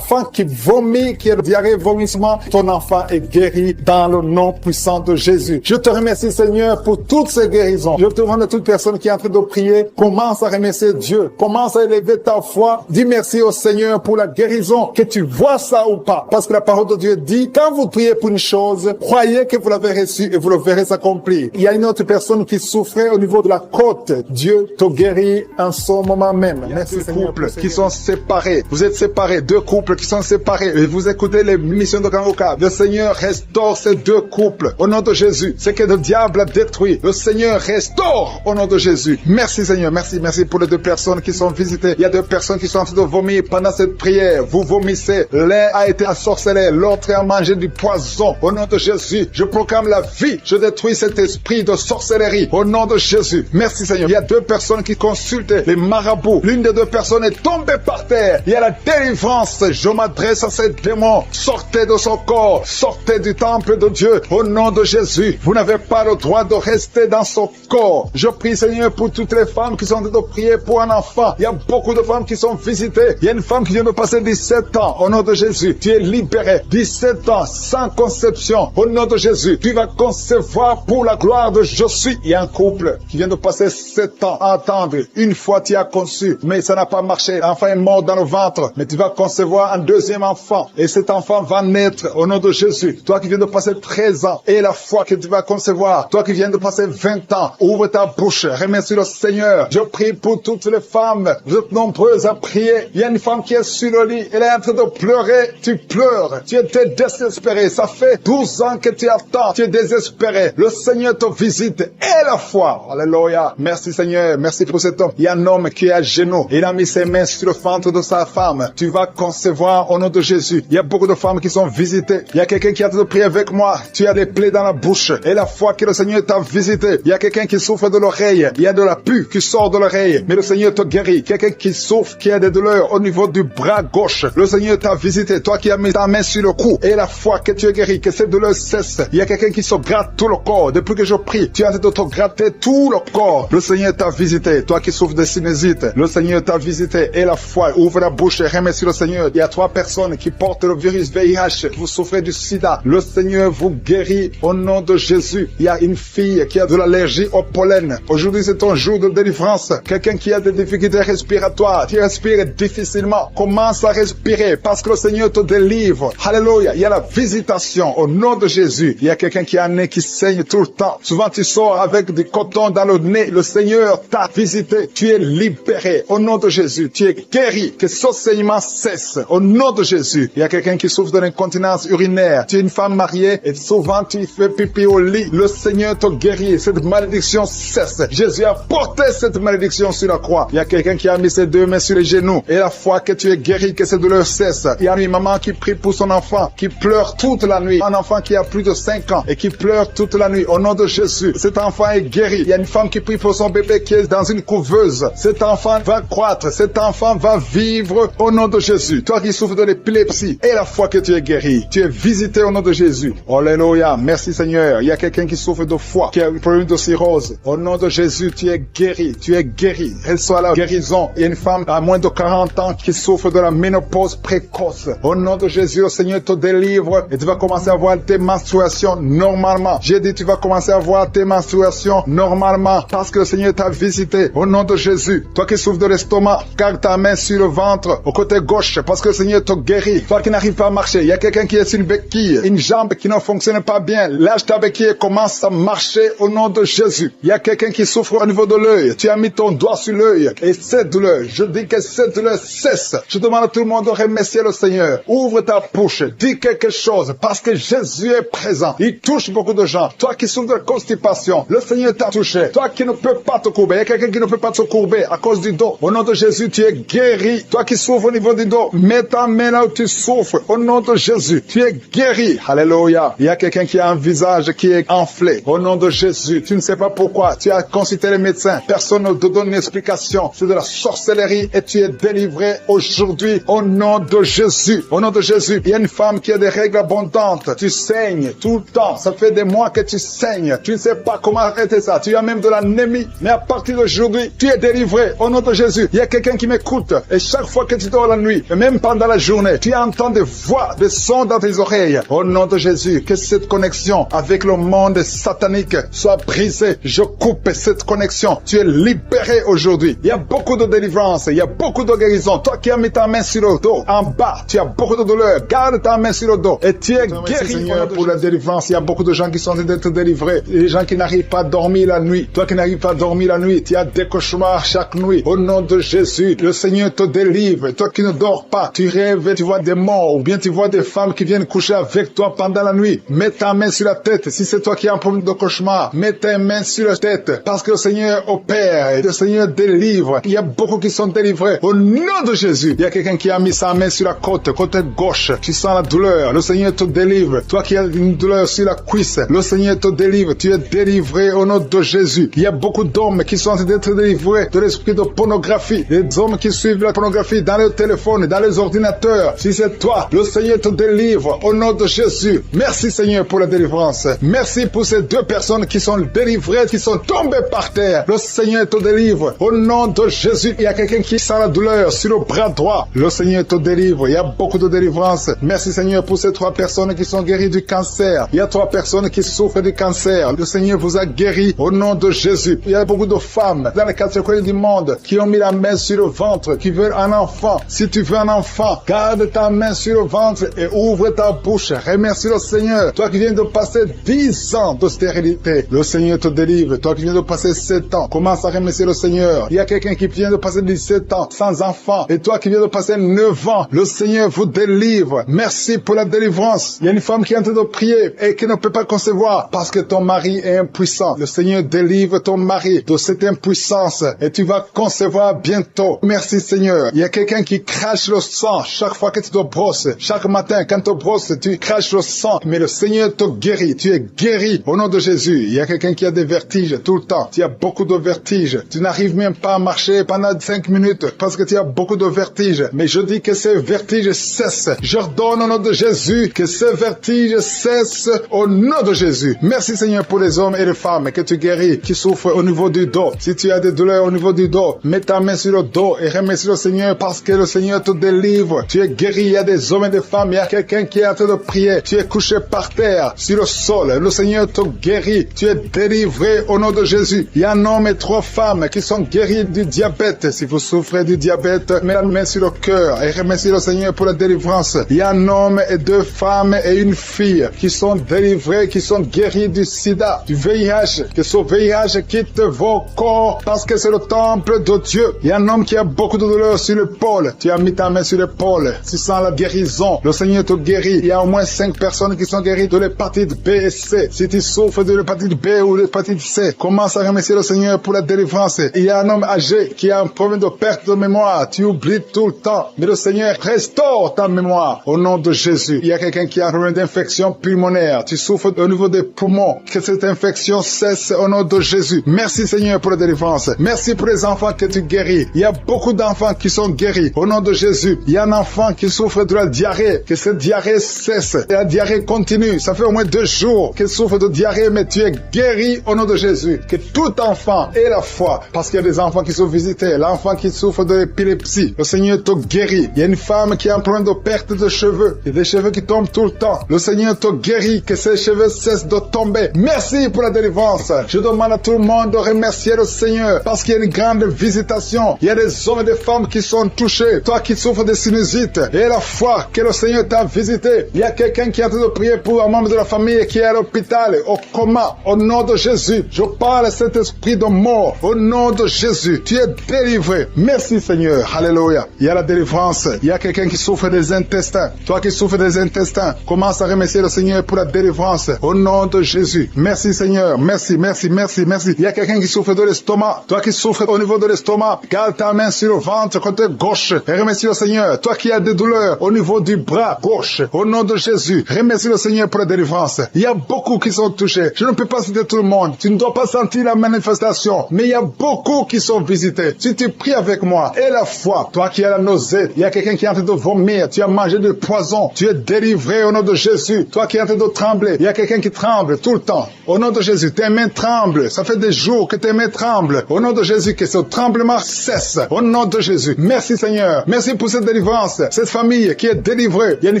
Speaker 2: qui vomit, qui a diarrhée, vomissement. Ton enfant est guéri dans le nom puissant de Jésus. Je te remercie, Seigneur, pour toutes ces guérisons. Je te demande à toute personne qui est en train de prier, commence à remercier Dieu. Commence à élever ta foi. Dis merci au Seigneur pour la guérison, que tu vois ça ou pas. Parce que la parole de Dieu dit, quand vous priez pour une chose, croyez que vous l'avez reçue et vous le verrez s'accomplir. Il y a une autre personne qui souffrait au niveau de la côte. Dieu te guérit en ce moment même. Merci, Seigneur.
Speaker 1: Couples qui sont séparés. Vous êtes séparés. 2 couples qui sont séparés. Et vous écoutez les missions de Kangoka. Le Seigneur restaure ces 2 couples. Au nom de Jésus. Ce que le diable a détruit. Le Seigneur restaure au nom de Jésus. Merci, Seigneur. Merci pour les 2 personnes qui sont visitées. Il y a 2 personnes qui sont en train de vomir pendant cette prière. Vous vomissez. L'un a été ensorcelé. L'autre a mangé du poison. Au nom de Jésus. Je proclame la vie. Je détruis cet esprit de sorcellerie. Au nom de Jésus. Merci, Seigneur. Il y a 2 personnes qui consultent les marabouts. L'une des 2 personnes est tombée par terre. Il y a la délivrance. Je m'adresse à ces démons. Sortez de son corps. Sortez du temple de Dieu. Au nom de Jésus. Vous n'avez pas le droit de rester dans son corps. Je prie, Seigneur, pour toutes les femmes qui sont en train de prier pour un enfant. Il y a beaucoup de femmes qui sont visitées. Il y a une femme qui vient de passer 17 ans. Au nom de Jésus. Tu es libéré. 17 ans sans conception. Au nom de Jésus. Tu vas concevoir pour la gloire de je suis. Il y a un couple qui vient de passer 7 ans à attendre. Une fois tu as conçu, mais ça n'a pas marché. L'enfant est mort dans le ventre. Mais tu vas concevoir un 2e
Speaker 2: enfant. Et cet enfant va naître au nom de Jésus. Toi qui viens de passer 13 ans et la foi que tu vas concevoir. Toi qui viens de passer 20 ans, ouvre ta bouche, remercie le Seigneur. Je prie pour toutes les femmes. Vous êtes nombreuses à prier. Il y a une femme qui est sur le lit. Elle est en train de pleurer. Tu pleures. Tu étais désespéré. Ça fait 12 ans que tu attends. Tu es désespéré. Le Seigneur te visite. Et la foi. Alléluia. Merci Seigneur. Merci pour cet homme. Il y a un homme qui est à genoux. Il a mis ses mains sur le ventre de sa femme. Tu vas concevoir au nom de Jésus. Il y a beaucoup de femmes qui sont visitées. Il y a quelqu'un qui a de prier avec moi. Tu as des plaies dans la bouche. Et la foi que le Seigneur t'a visité. Il y a quelqu'un qui souffre de l'oreille. Il y a de la pus qui sort de l'oreille. Mais le Seigneur te guérit. Quelqu'un qui souffre, qui a des douleurs au niveau du bras gauche. Le Seigneur t'a visité. Toi qui as mis ta main sur le cou. Et la foi que tu es guéri. Que cette douleur cesse. Il y a quelqu'un qui se gratte tout le corps. Depuis que je prie, tu es en train de te gratter tout le corps. Le Seigneur t'a visité. Toi qui souffres de sinusite. Le Seigneur t'a visité. Et la foi. Ouvre la bouche et remercie le Seigneur. Il y a 3 personnes qui portent le virus VIH. Vous souffrez du sida. Le Seigneur vous guérit au nom de Jésus. Il y a une fille qui a de l'allergie au pollen. Aujourd'hui, c'est un jour de délivrance. Quelqu'un qui a des difficultés respiratoires, qui respire difficilement, commence à respirer parce que le Seigneur te délivre. Alléluia. Il y a la visitation au nom de Jésus. Il y a quelqu'un qui a un nez qui saigne tout le temps. Souvent, tu sors avec du coton dans le nez. Le Seigneur t'a visité. Tu es libéré au nom de Jésus. Tu es guéri. Que ce saignement cesse au nom de Jésus. Il y a quelqu'un qui souffre de l'incontinence urinaire. Tu es une femme mariée et souvent tu fais pipi au lit. Le Seigneur te guérit. Cette malédiction cesse. Jésus a porté cette malédiction sur la croix. Il y a quelqu'un qui a mis ses 2 mains sur les genoux. Et la foi que tu es guéri, que cette douleur cesse. Il y a une maman qui prie pour son enfant, qui pleure toute la nuit. Un enfant qui a plus de 5 ans et qui pleure toute la nuit. Au nom de Jésus, cet enfant est guéri. Il y a une femme qui prie pour son bébé qui est dans une couveuse. Cet enfant va croître. Cet enfant va vivre au nom de Jésus. Toi qui souffres de l'épilepsie et la foi que tu es guéri. Tu es visité au nom de Jésus. Alléluia. Merci Seigneur. Il y a quelqu'un qui souffre de foie, qui a un problème de cirrhose. Au nom de Jésus, tu es guéri. Tu es guéri. Elle soit la guérison. Il y a une femme à moins de 40 ans qui souffre de la ménopause précoce. Au nom de Jésus, le Seigneur te délivre et tu vas commencer à voir tes menstruations normalement. J'ai dit tu vas commencer à voir tes menstruations normalement parce que le Seigneur t'a visité. Au nom de Jésus. Toi qui souffres de l'estomac, garde ta main sur le ventre au côté gauche parce que le Seigneur te guérit. Toi qui n'arrives pas à marcher, il y a quelqu'un qui est sur une béquille, une jambe qui ne fonctionne pas bien. Lâche ta béquille et commence à marcher au nom de Jésus. Il y a quelqu'un qui souffre au niveau de l'œil. Tu as mis ton doigt sur l'œil et cette douleur, je dis que cette douleur cesse. Je demande à tout le monde de remercier le Seigneur. Ouvre ta bouche, dis quelque chose parce que Jésus est présent. Il touche beaucoup de gens. Toi qui souffres de constipation, le Seigneur t'a touché. Toi qui ne peux pas te courber, il y a quelqu'un qui ne peut pas te courber à cause du dos. Au nom de Jésus, tu es guéri. Toi qui souffres au niveau du dos, mets ta main là où tu souffres. Au nom de Jésus, tu es guéri. Alléluia. Il y a quelqu'un qui a un visage qui est enflé. Au nom de Jésus, tu ne sais pas pourquoi. Tu as consulté les médecins. Personne ne te donne une explication. C'est de la sorcellerie et tu es délivré aujourd'hui au nom de Jésus. Au nom de Jésus, il y a une femme qui a des règles abondantes. Tu saignes tout le temps. Ça fait des mois que tu saignes. Tu ne sais pas comment arrêter ça. Tu as même de l'anémie. Mais à partir d'aujourd'hui, tu es délivré au nom de Jésus. Il y a quelqu'un qui m'écoute. Et chaque fois que tu dors la nuit, et même pendant la journée, tu entends des voix, des sons dans tes oreilles. Au nom de Jésus, que cette connexion avec le monde satanique soit brisée. Je coupe cette connexion. Tu es libéré aujourd'hui. Il y a beaucoup de délivrance. Il y a beaucoup de guérison. Toi qui as mis ta main sur le dos, en bas, tu as beaucoup de douleur. Garde ta main sur le dos. Et tu es guéri, Seigneur, pour la délivrance. Il y a beaucoup de gens qui sont en train d'être délivrés. Les gens qui n'arrivent pas à dormir la nuit. Toi qui n'arrives pas à dormir la nuit, tu as des cauchemars chaque nuit. Au nom de Jésus, le Seigneur te délivre. Toi qui ne dors pas, tu rêves, tu vois des morts, ou bien tu vois des femmes qui viennent coucher avec toi pendant la nuit. Mets ta main sur la tête. Si c'est toi qui as un problème de cauchemar, mets ta main sur la tête. Parce que le Seigneur opère et le Seigneur délivre. Il y a beaucoup qui sont délivrés. Au nom de Jésus, il y a quelqu'un qui a mis sa main sur la côte, côté gauche. Tu sens la douleur. Le Seigneur te délivre. Toi qui as une douleur sur la cuisse, le Seigneur te délivre. Tu es délivré au nom de Jésus. Il y a beaucoup d'hommes qui sont en train d'être délivrés de l'esprit de pornographie. Les hommes qui suivent la pornographie dans les téléphones, dans les ordinateurs. Si c'est toi, le Seigneur te délivre au nom de Jésus. Merci Seigneur pour la délivrance. Merci pour ces 2 personnes qui sont délivrées, qui sont tombées par terre. Le Seigneur te délivre au nom de Jésus. Il y a quelqu'un qui sent la douleur sur le bras droit. Le Seigneur te délivre. Il y a beaucoup de délivrance. Merci Seigneur pour ces 3 personnes qui sont guéries du cancer. Il y a 3 personnes qui souffrent du cancer. Le Seigneur vous a guéri au nom de Jésus. Il y a beaucoup de femmes dans les 4 coins du monde qui ont mis la main sur le ventre, qui veulent un enfant. Si tu veux un enfant, garde Garde ta main sur le ventre et ouvre ta bouche. Remercie le Seigneur. Toi qui viens de passer 10 ans de stérilité, le Seigneur te délivre. Toi qui viens de passer 7 ans, commence à remercier le Seigneur. Il y a quelqu'un qui vient de passer 17 ans sans enfant. Et toi qui viens de passer 9 ans, le Seigneur vous délivre. Merci pour la délivrance. Il y a une femme qui est en train de prier et qui ne peut pas concevoir parce que ton mari est impuissant. Le Seigneur délivre ton mari de cette impuissance et tu vas concevoir bientôt. Merci Seigneur. Il y a quelqu'un qui crache le sang chaque fois que tu te brosses. Chaque matin, quand tu te brosses, tu craches le sang. Mais le Seigneur te guérit. Tu es guéri au nom de Jésus. Il y a quelqu'un qui a des vertiges tout le temps. Tu as beaucoup de vertiges. Tu n'arrives même pas à marcher pendant 5 minutes parce que tu as beaucoup de vertiges. Mais je dis que ces vertiges cessent. J'ordonne au nom de Jésus que ces vertiges cessent au nom de Jésus. Merci Seigneur pour les hommes et les femmes que tu guéris, qui souffrent au niveau du dos. Si tu as des douleurs au niveau du dos, mets ta main sur le dos et remercie le Seigneur parce que le Seigneur te délivre. Tu es guéri. Il y a des hommes et des femmes. Il y a quelqu'un qui est en train de prier. Tu es couché par terre, sur le sol. Le Seigneur te guérit. Tu es délivré au nom de Jésus. Il y a un homme et 3 femmes qui sont guéris du diabète. Si vous souffrez du diabète, mets la main sur le cœur et remercie le Seigneur pour la délivrance. Il y a un homme et 2 femmes et une fille qui sont délivrés, qui sont guéris du sida, du VIH. Que ce VIH quitte vos corps parce que c'est le temple de Dieu. Il y a un homme qui a beaucoup de douleur sur l'épaule. Tu as mis ta main sur l'épaule. Tu sens la guérison. Le Seigneur te guérit. Il y a au moins 5 personnes qui sont guéries de l'hépatite B et C. Si tu souffres de l'hépatite B ou de l'hépatite C, commence à remercier le Seigneur pour la délivrance. Il y a un homme âgé qui a un problème de perte de mémoire. Tu oublies tout le temps. Mais le Seigneur restaure ta mémoire au nom de Jésus. Il y a quelqu'un qui a un problème d'infection pulmonaire. Tu souffres au niveau des poumons. Que cette infection cesse au nom de Jésus. Merci Seigneur pour la délivrance. Merci pour les enfants que tu guéris. Il y a beaucoup d'enfants qui sont guéris au nom de Jésus. Il y a un enfant qui souffre de la diarrhée. Que cette diarrhée cesse. Et la diarrhée continue. Ça fait au moins 2 jours qu'il souffre de diarrhée, mais tu es guéri au nom de Jésus. Que tout enfant ait la foi. Parce qu'il y a des enfants qui sont visités. L'enfant qui souffre de l'épilepsie. Le Seigneur te guérit. Il y a une femme qui a un problème de perte de cheveux. Il y a des cheveux qui tombent tout le temps. Le Seigneur te guérit. Que ces cheveux cessent de tomber. Merci pour la délivrance. Je demande à tout le monde de remercier le Seigneur. Parce qu'il y a une grande visitation. Il y a des hommes et des femmes qui sont touchés. Toi qui souffres de sinusite. Et la foi que le Seigneur t'a visité. Il y a quelqu'un qui est en train de prier pour un membre de la famille qui est à l'hôpital, au coma. Au nom de Jésus. Je parle à cet esprit de mort. Au nom de Jésus. Tu es délivré. Merci Seigneur. Alléluia. Il y a la délivrance. Il y a quelqu'un qui souffre des intestins. Toi qui souffres des intestins, commence à remercier le Seigneur pour la délivrance. Au nom de Jésus. Merci Seigneur. Merci, merci, merci, merci. Il y a quelqu'un qui souffre de l'estomac. Toi qui souffres au niveau de l'estomac, garde ta main sur le ventre côté gauche et remercie le Seigneur. Toi qui as des douleurs au niveau du bras gauche, au nom de Jésus, remercie le Seigneur pour la délivrance. Il y a beaucoup qui sont touchés. Je ne peux pas citer tout le monde. Tu ne dois pas sentir la manifestation, mais il y a beaucoup qui sont visités. Si tu pries avec moi, et la foi, toi qui as la nausée, il y a quelqu'un qui est en train de vomir, tu as mangé du poison, tu es délivré au nom de Jésus. Toi qui es en train de trembler, il y a quelqu'un qui tremble tout le temps. Au nom de Jésus, tes mains tremblent. Ça fait des jours que tes mains tremblent. Au nom de Jésus, que ce tremblement cesse. Au nom de Jésus. Merci Seigneur. Merci pour cette délivrance. Cette famille qui est délivrée. Il y a une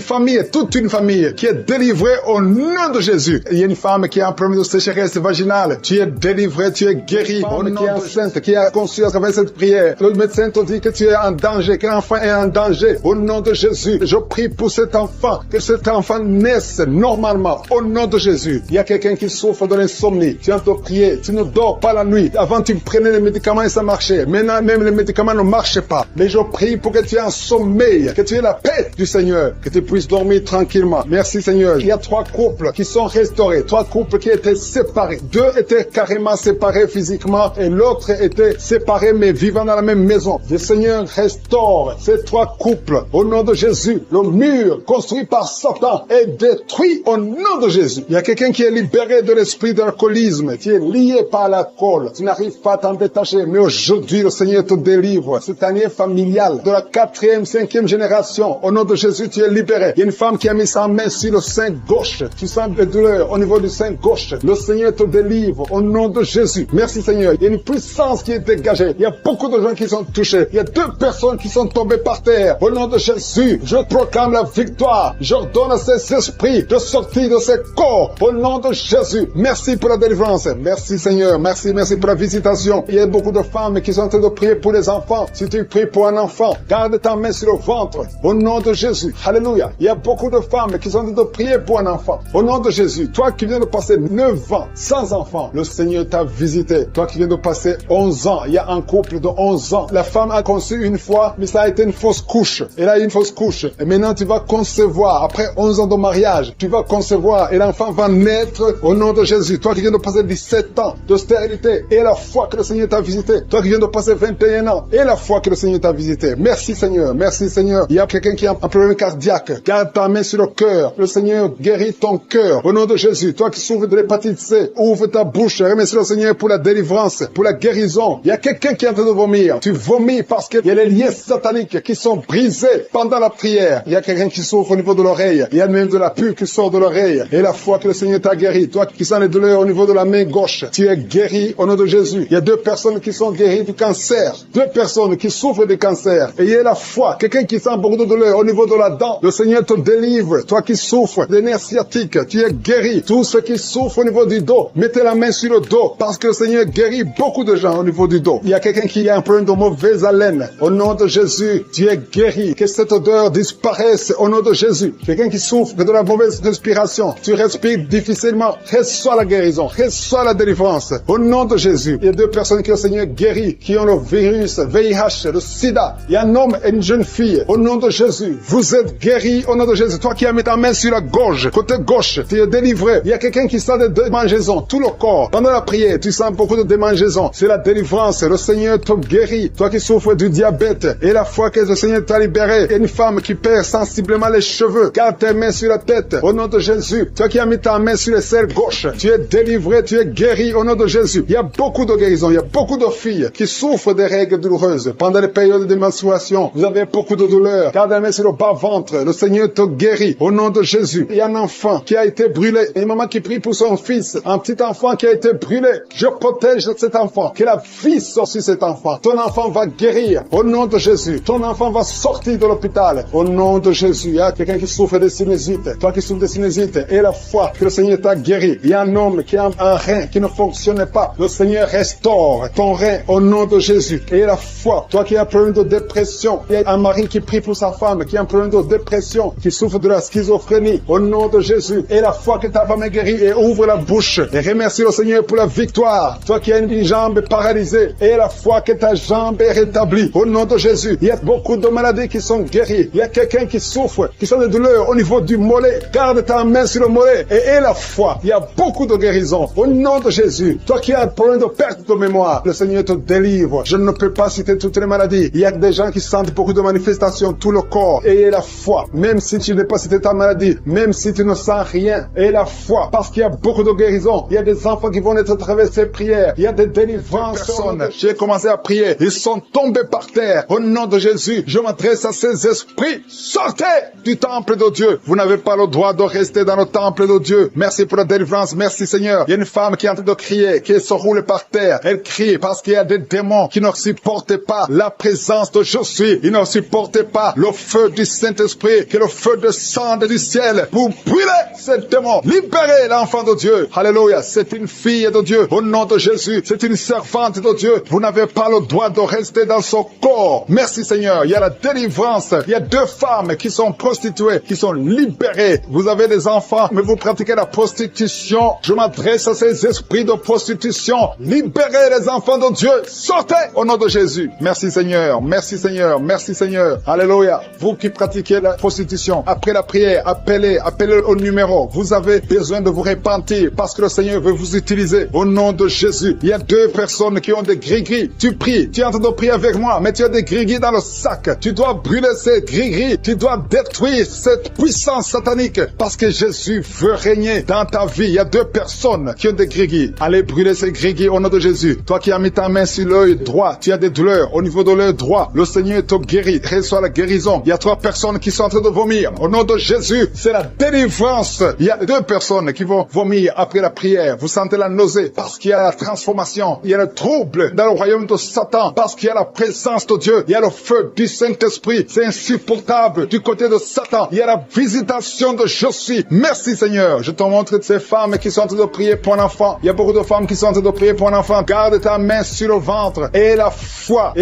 Speaker 2: famille, toute une famille qui est délivrée au nom de Jésus. Il y a une femme qui a un problème de sécheresse vaginale. Tu es délivré, tu es guéri. Au nom qui est enceinte, qui a conçu à travers cette prière. Le médecin te dit que tu es en danger, que l'enfant est en danger. Au nom de Jésus, je prie pour cet enfant, que cet enfant naisse normalement. Au nom de Jésus. Il y a quelqu'un qui souffre de l'insomnie. Tu es en train de prier, tu ne dors pas la nuit. Avant, tu prenais les médicaments et ça marchait. Maintenant, même les médicaments ne marchent pas. Mais je prie pour que tu aies un sommeil, que tu aies la paix du Seigneur, que tu puisses dormir tranquillement. Merci Seigneur. Il y a 3 couples qui sont restaurés, 3 couples qui étaient séparés. 2 étaient carrément séparés physiquement et l'autre était séparé mais vivant dans la même maison. Le Seigneur restaure ces 3 couples. Au nom de Jésus, le mur construit par Satan est détruit au nom de Jésus. Il y a quelqu'un qui est libéré de l'esprit d'alcoolisme. Tu es lié par l'alcool. Tu n'arrives pas à t'en détacher. Mais aujourd'hui, le Seigneur te délivre. Cette année familiale de la 4e, 5e génération. Au nom de Jésus, tu es libéré. Il y a une femme qui a mis sa main sur le sein gauche. Tu sens des douleurs au niveau du sein gauche. Le Seigneur te délivre au nom de Jésus. Merci Seigneur. Il y a une puissance qui est dégagée. Il y a beaucoup de gens qui sont touchés. Il y a 2 personnes qui sont tombées par terre. Au nom de Jésus, je proclame la victoire. J'ordonne à ces esprits de sortir de ces corps. Au nom de Jésus. Merci pour la délivrance. Merci Seigneur. Merci, merci pour la visitation. Il y a beaucoup de femmes qui sont en train de prier pour les enfants. Si tu pries pour un enfant, garde ta main sur le ventre. délivre. Au nom de Jésus. Alléluia. Il y a beaucoup de femmes qui sont en train de prier pour un enfant. Au nom de Jésus. Toi qui viens de passer 9 ans sans enfant, le Seigneur t'a visité. Toi qui viens de passer 11 ans, il y a un couple de 11 ans. La femme a conçu une fois, mais ça a été une fausse couche. Elle a eu une fausse couche. Et maintenant tu vas concevoir. Après 11 ans de mariage, tu vas concevoir et l'enfant va naître au nom de Jésus. Toi qui viens de passer 17 ans de stérilité et la foi que le Seigneur t'a visité. Toi qui viens de passer 21 ans et la foi que le Seigneur t'a visité. Merci Seigneur. Merci Seigneur. Il y a quelqu'un qui a un problème cardiaque. Garde ta main sur le cœur. Le Seigneur guérit ton cœur. Au nom de Jésus. Toi qui souffres de l'hépatite C, ouvre ta bouche. Remercie le Seigneur pour la délivrance, pour la guérison. Il y a quelqu'un qui est en train de vomir. Tu vomis parce qu'il y a les liens sataniques qui sont brisés pendant la prière. Il y a quelqu'un qui souffre au niveau de l'oreille. Il y a même de la pus qui sort de l'oreille. Et la foi que le Seigneur t'a guéri. Toi qui sens les douleurs au niveau de la main gauche, tu es guéri au nom de Jésus. Il y a 2 personnes qui sont guéries du cancer. 2 personnes qui souffrent du cancer. Et il y a la foi. Quelqu'un qui sent beaucoup de douleur au niveau de la dent. Le Seigneur te délivre. Toi qui souffres des nerfs sciatiques, tu es guéri. Tous ceux qui souffrent au niveau du dos, mettez la main sur le dos parce que le Seigneur guérit beaucoup de gens au niveau du dos. Il y a quelqu'un qui a un problème de mauvaise haleine. Au nom de Jésus, tu es guéri. Que cette odeur disparaisse au nom de Jésus. Quelqu'un qui souffre de la mauvaise respiration, tu respires difficilement, reçois la guérison, reçois la délivrance. Au nom de Jésus, il y a 2 personnes que le Seigneur guérit, qui ont le virus, VIH, le sida. Il y a un homme et une jeune fille. Au nom de Jésus, vous êtes guéris au nom de Jésus. Toi qui as mis ta main sur la gorge, côté gauche, tu es délivré. Il y a quelqu'un qui sent des démangeaisons, tout le corps. Pendant la prière, tu sens beaucoup de démangeaisons. C'est la délivrance. Le Seigneur te guérit. Toi qui souffres du diabète et la foi que le Seigneur t'a libéré. Il y a une femme qui perd sensiblement les cheveux. Garde tes mains sur la tête. Au nom de Jésus. Toi qui as mis ta main sur l'aisselle gauche, tu es délivré, tu es guéri au nom de Jésus. Il y a beaucoup de guérisons. Il y a beaucoup de filles qui souffrent des règles douloureuses. Pendant les périodes de menstruation, vous avez beaucoup de douleurs. Garde la main sur le bas-ventre. Le Seigneur te guérit au nom de Jésus. Il y a un enfant qui a été brûlé. Une maman qui prie pour son fils. Un petit enfant qui a été brûlé. Je protège cet enfant. Que la vie sorte sur cet enfant. Ton enfant va guérir au nom de Jésus. Ton enfant va sortir de l'hôpital au nom de Jésus. Il y a quelqu'un qui souffre de sinusite. Toi qui souffres de sinusite et la foi que le Seigneur t'a guéri. Il y a un homme qui a un rein qui ne fonctionnait pas. Le Seigneur restaure ton rein au nom de Jésus. Et la foi. Toi qui as un problème de dépression. Il y a un mari qui prie pour sa femme qui a un problème de dépression, qui souffre de la schizophrénie au nom de Jésus. Et la foi que ta femme est guérie et ouvre la bouche et remercie le Seigneur pour la victoire. Toi qui as une jambe paralysée et la foi que ta jambe est rétablie au nom de Jésus. Il y a beaucoup de maladies qui sont guéries. Il y a quelqu'un qui souffre, qui sent des douleurs au niveau du mollet. Garde ta main sur le mollet et la foi. Il y a beaucoup de guérisons au nom de Jésus. Toi qui as un problème de perte de mémoire, le Seigneur te délivre. Je ne peux pas citer toutes les maladies. Il y a des gens qui sentent beaucoup de manifestations, tout le corps. Et la foi, même si tu n'es pas cité ta maladie, même si tu ne sens rien, et la foi, parce qu'il y a beaucoup de guérisons. Il y a des enfants qui vont être à travers ces prières. Il y a des délivrances. J'ai commencé à prier. Ils sont tombés par terre. Au nom de Jésus, je m'adresse à ces esprits. Sortez du temple de Dieu. Vous n'avez pas le droit de rester dans le temple de Dieu. Merci pour la délivrance. Merci Seigneur. Il y a une femme qui est en train de crier, qui se roule par terre. Elle crie parce qu'il y a des démons qui ne supportent pas la présence de Je suis. Ils ne supportent pas le feu du Saint-Esprit, que le feu descende du ciel pour brûler ces démons. Libérez l'enfant de Dieu. Alléluia. C'est une fille de Dieu. Au nom de Jésus. C'est une servante de Dieu. Vous n'avez pas le droit de rester dans son corps. Merci Seigneur. Il y a la délivrance. Il y a 2 femmes qui sont prostituées, qui sont libérées. Vous avez des enfants, mais vous pratiquez la prostitution. Je m'adresse à ces esprits de prostitution. Libérez les enfants de Dieu. Sortez au nom de Jésus. Merci Seigneur. Merci Seigneur. Merci Seigneur. Alléluia. Vous qui pratiquez la prostitution, après la prière, appelez au numéro. Vous avez besoin de vous repentir parce que le Seigneur veut vous utiliser. Au nom de Jésus. Il y a 2 personnes qui ont des gris-gris. Tu pries. Tu es en train de prier avec moi, mais tu as des gris-gris dans le sac. Tu dois brûler ces gris-gris. Tu dois détruire cette puissance satanique parce que Jésus veut régner dans ta vie. Il y a 2 personnes qui ont des gris-gris. Allez brûler ces gris-gris au nom de Jésus. Toi qui as mis ta main sur l'œil droit, tu as des douleurs au niveau de l'œil droit. Le Seigneur te guérit. Reçois la guérison. Il y a 3 personnes qui sont en train de vomir. Au nom de Jésus, c'est la délivrance. Il y a 2 personnes qui vont vomir après la prière. Vous sentez la nausée parce qu'il y a la transformation. Il y a le trouble dans le royaume de Satan parce qu'il y a la présence de Dieu. Il y a le feu du Saint-Esprit. C'est insupportable du côté de Satan. Il y a la visitation de Je suis. Merci Seigneur. Je te montre ces femmes qui sont en train de prier pour un enfant. Il y a beaucoup de femmes qui sont en train de prier pour un enfant. Garde ta main sur le ventre et la foi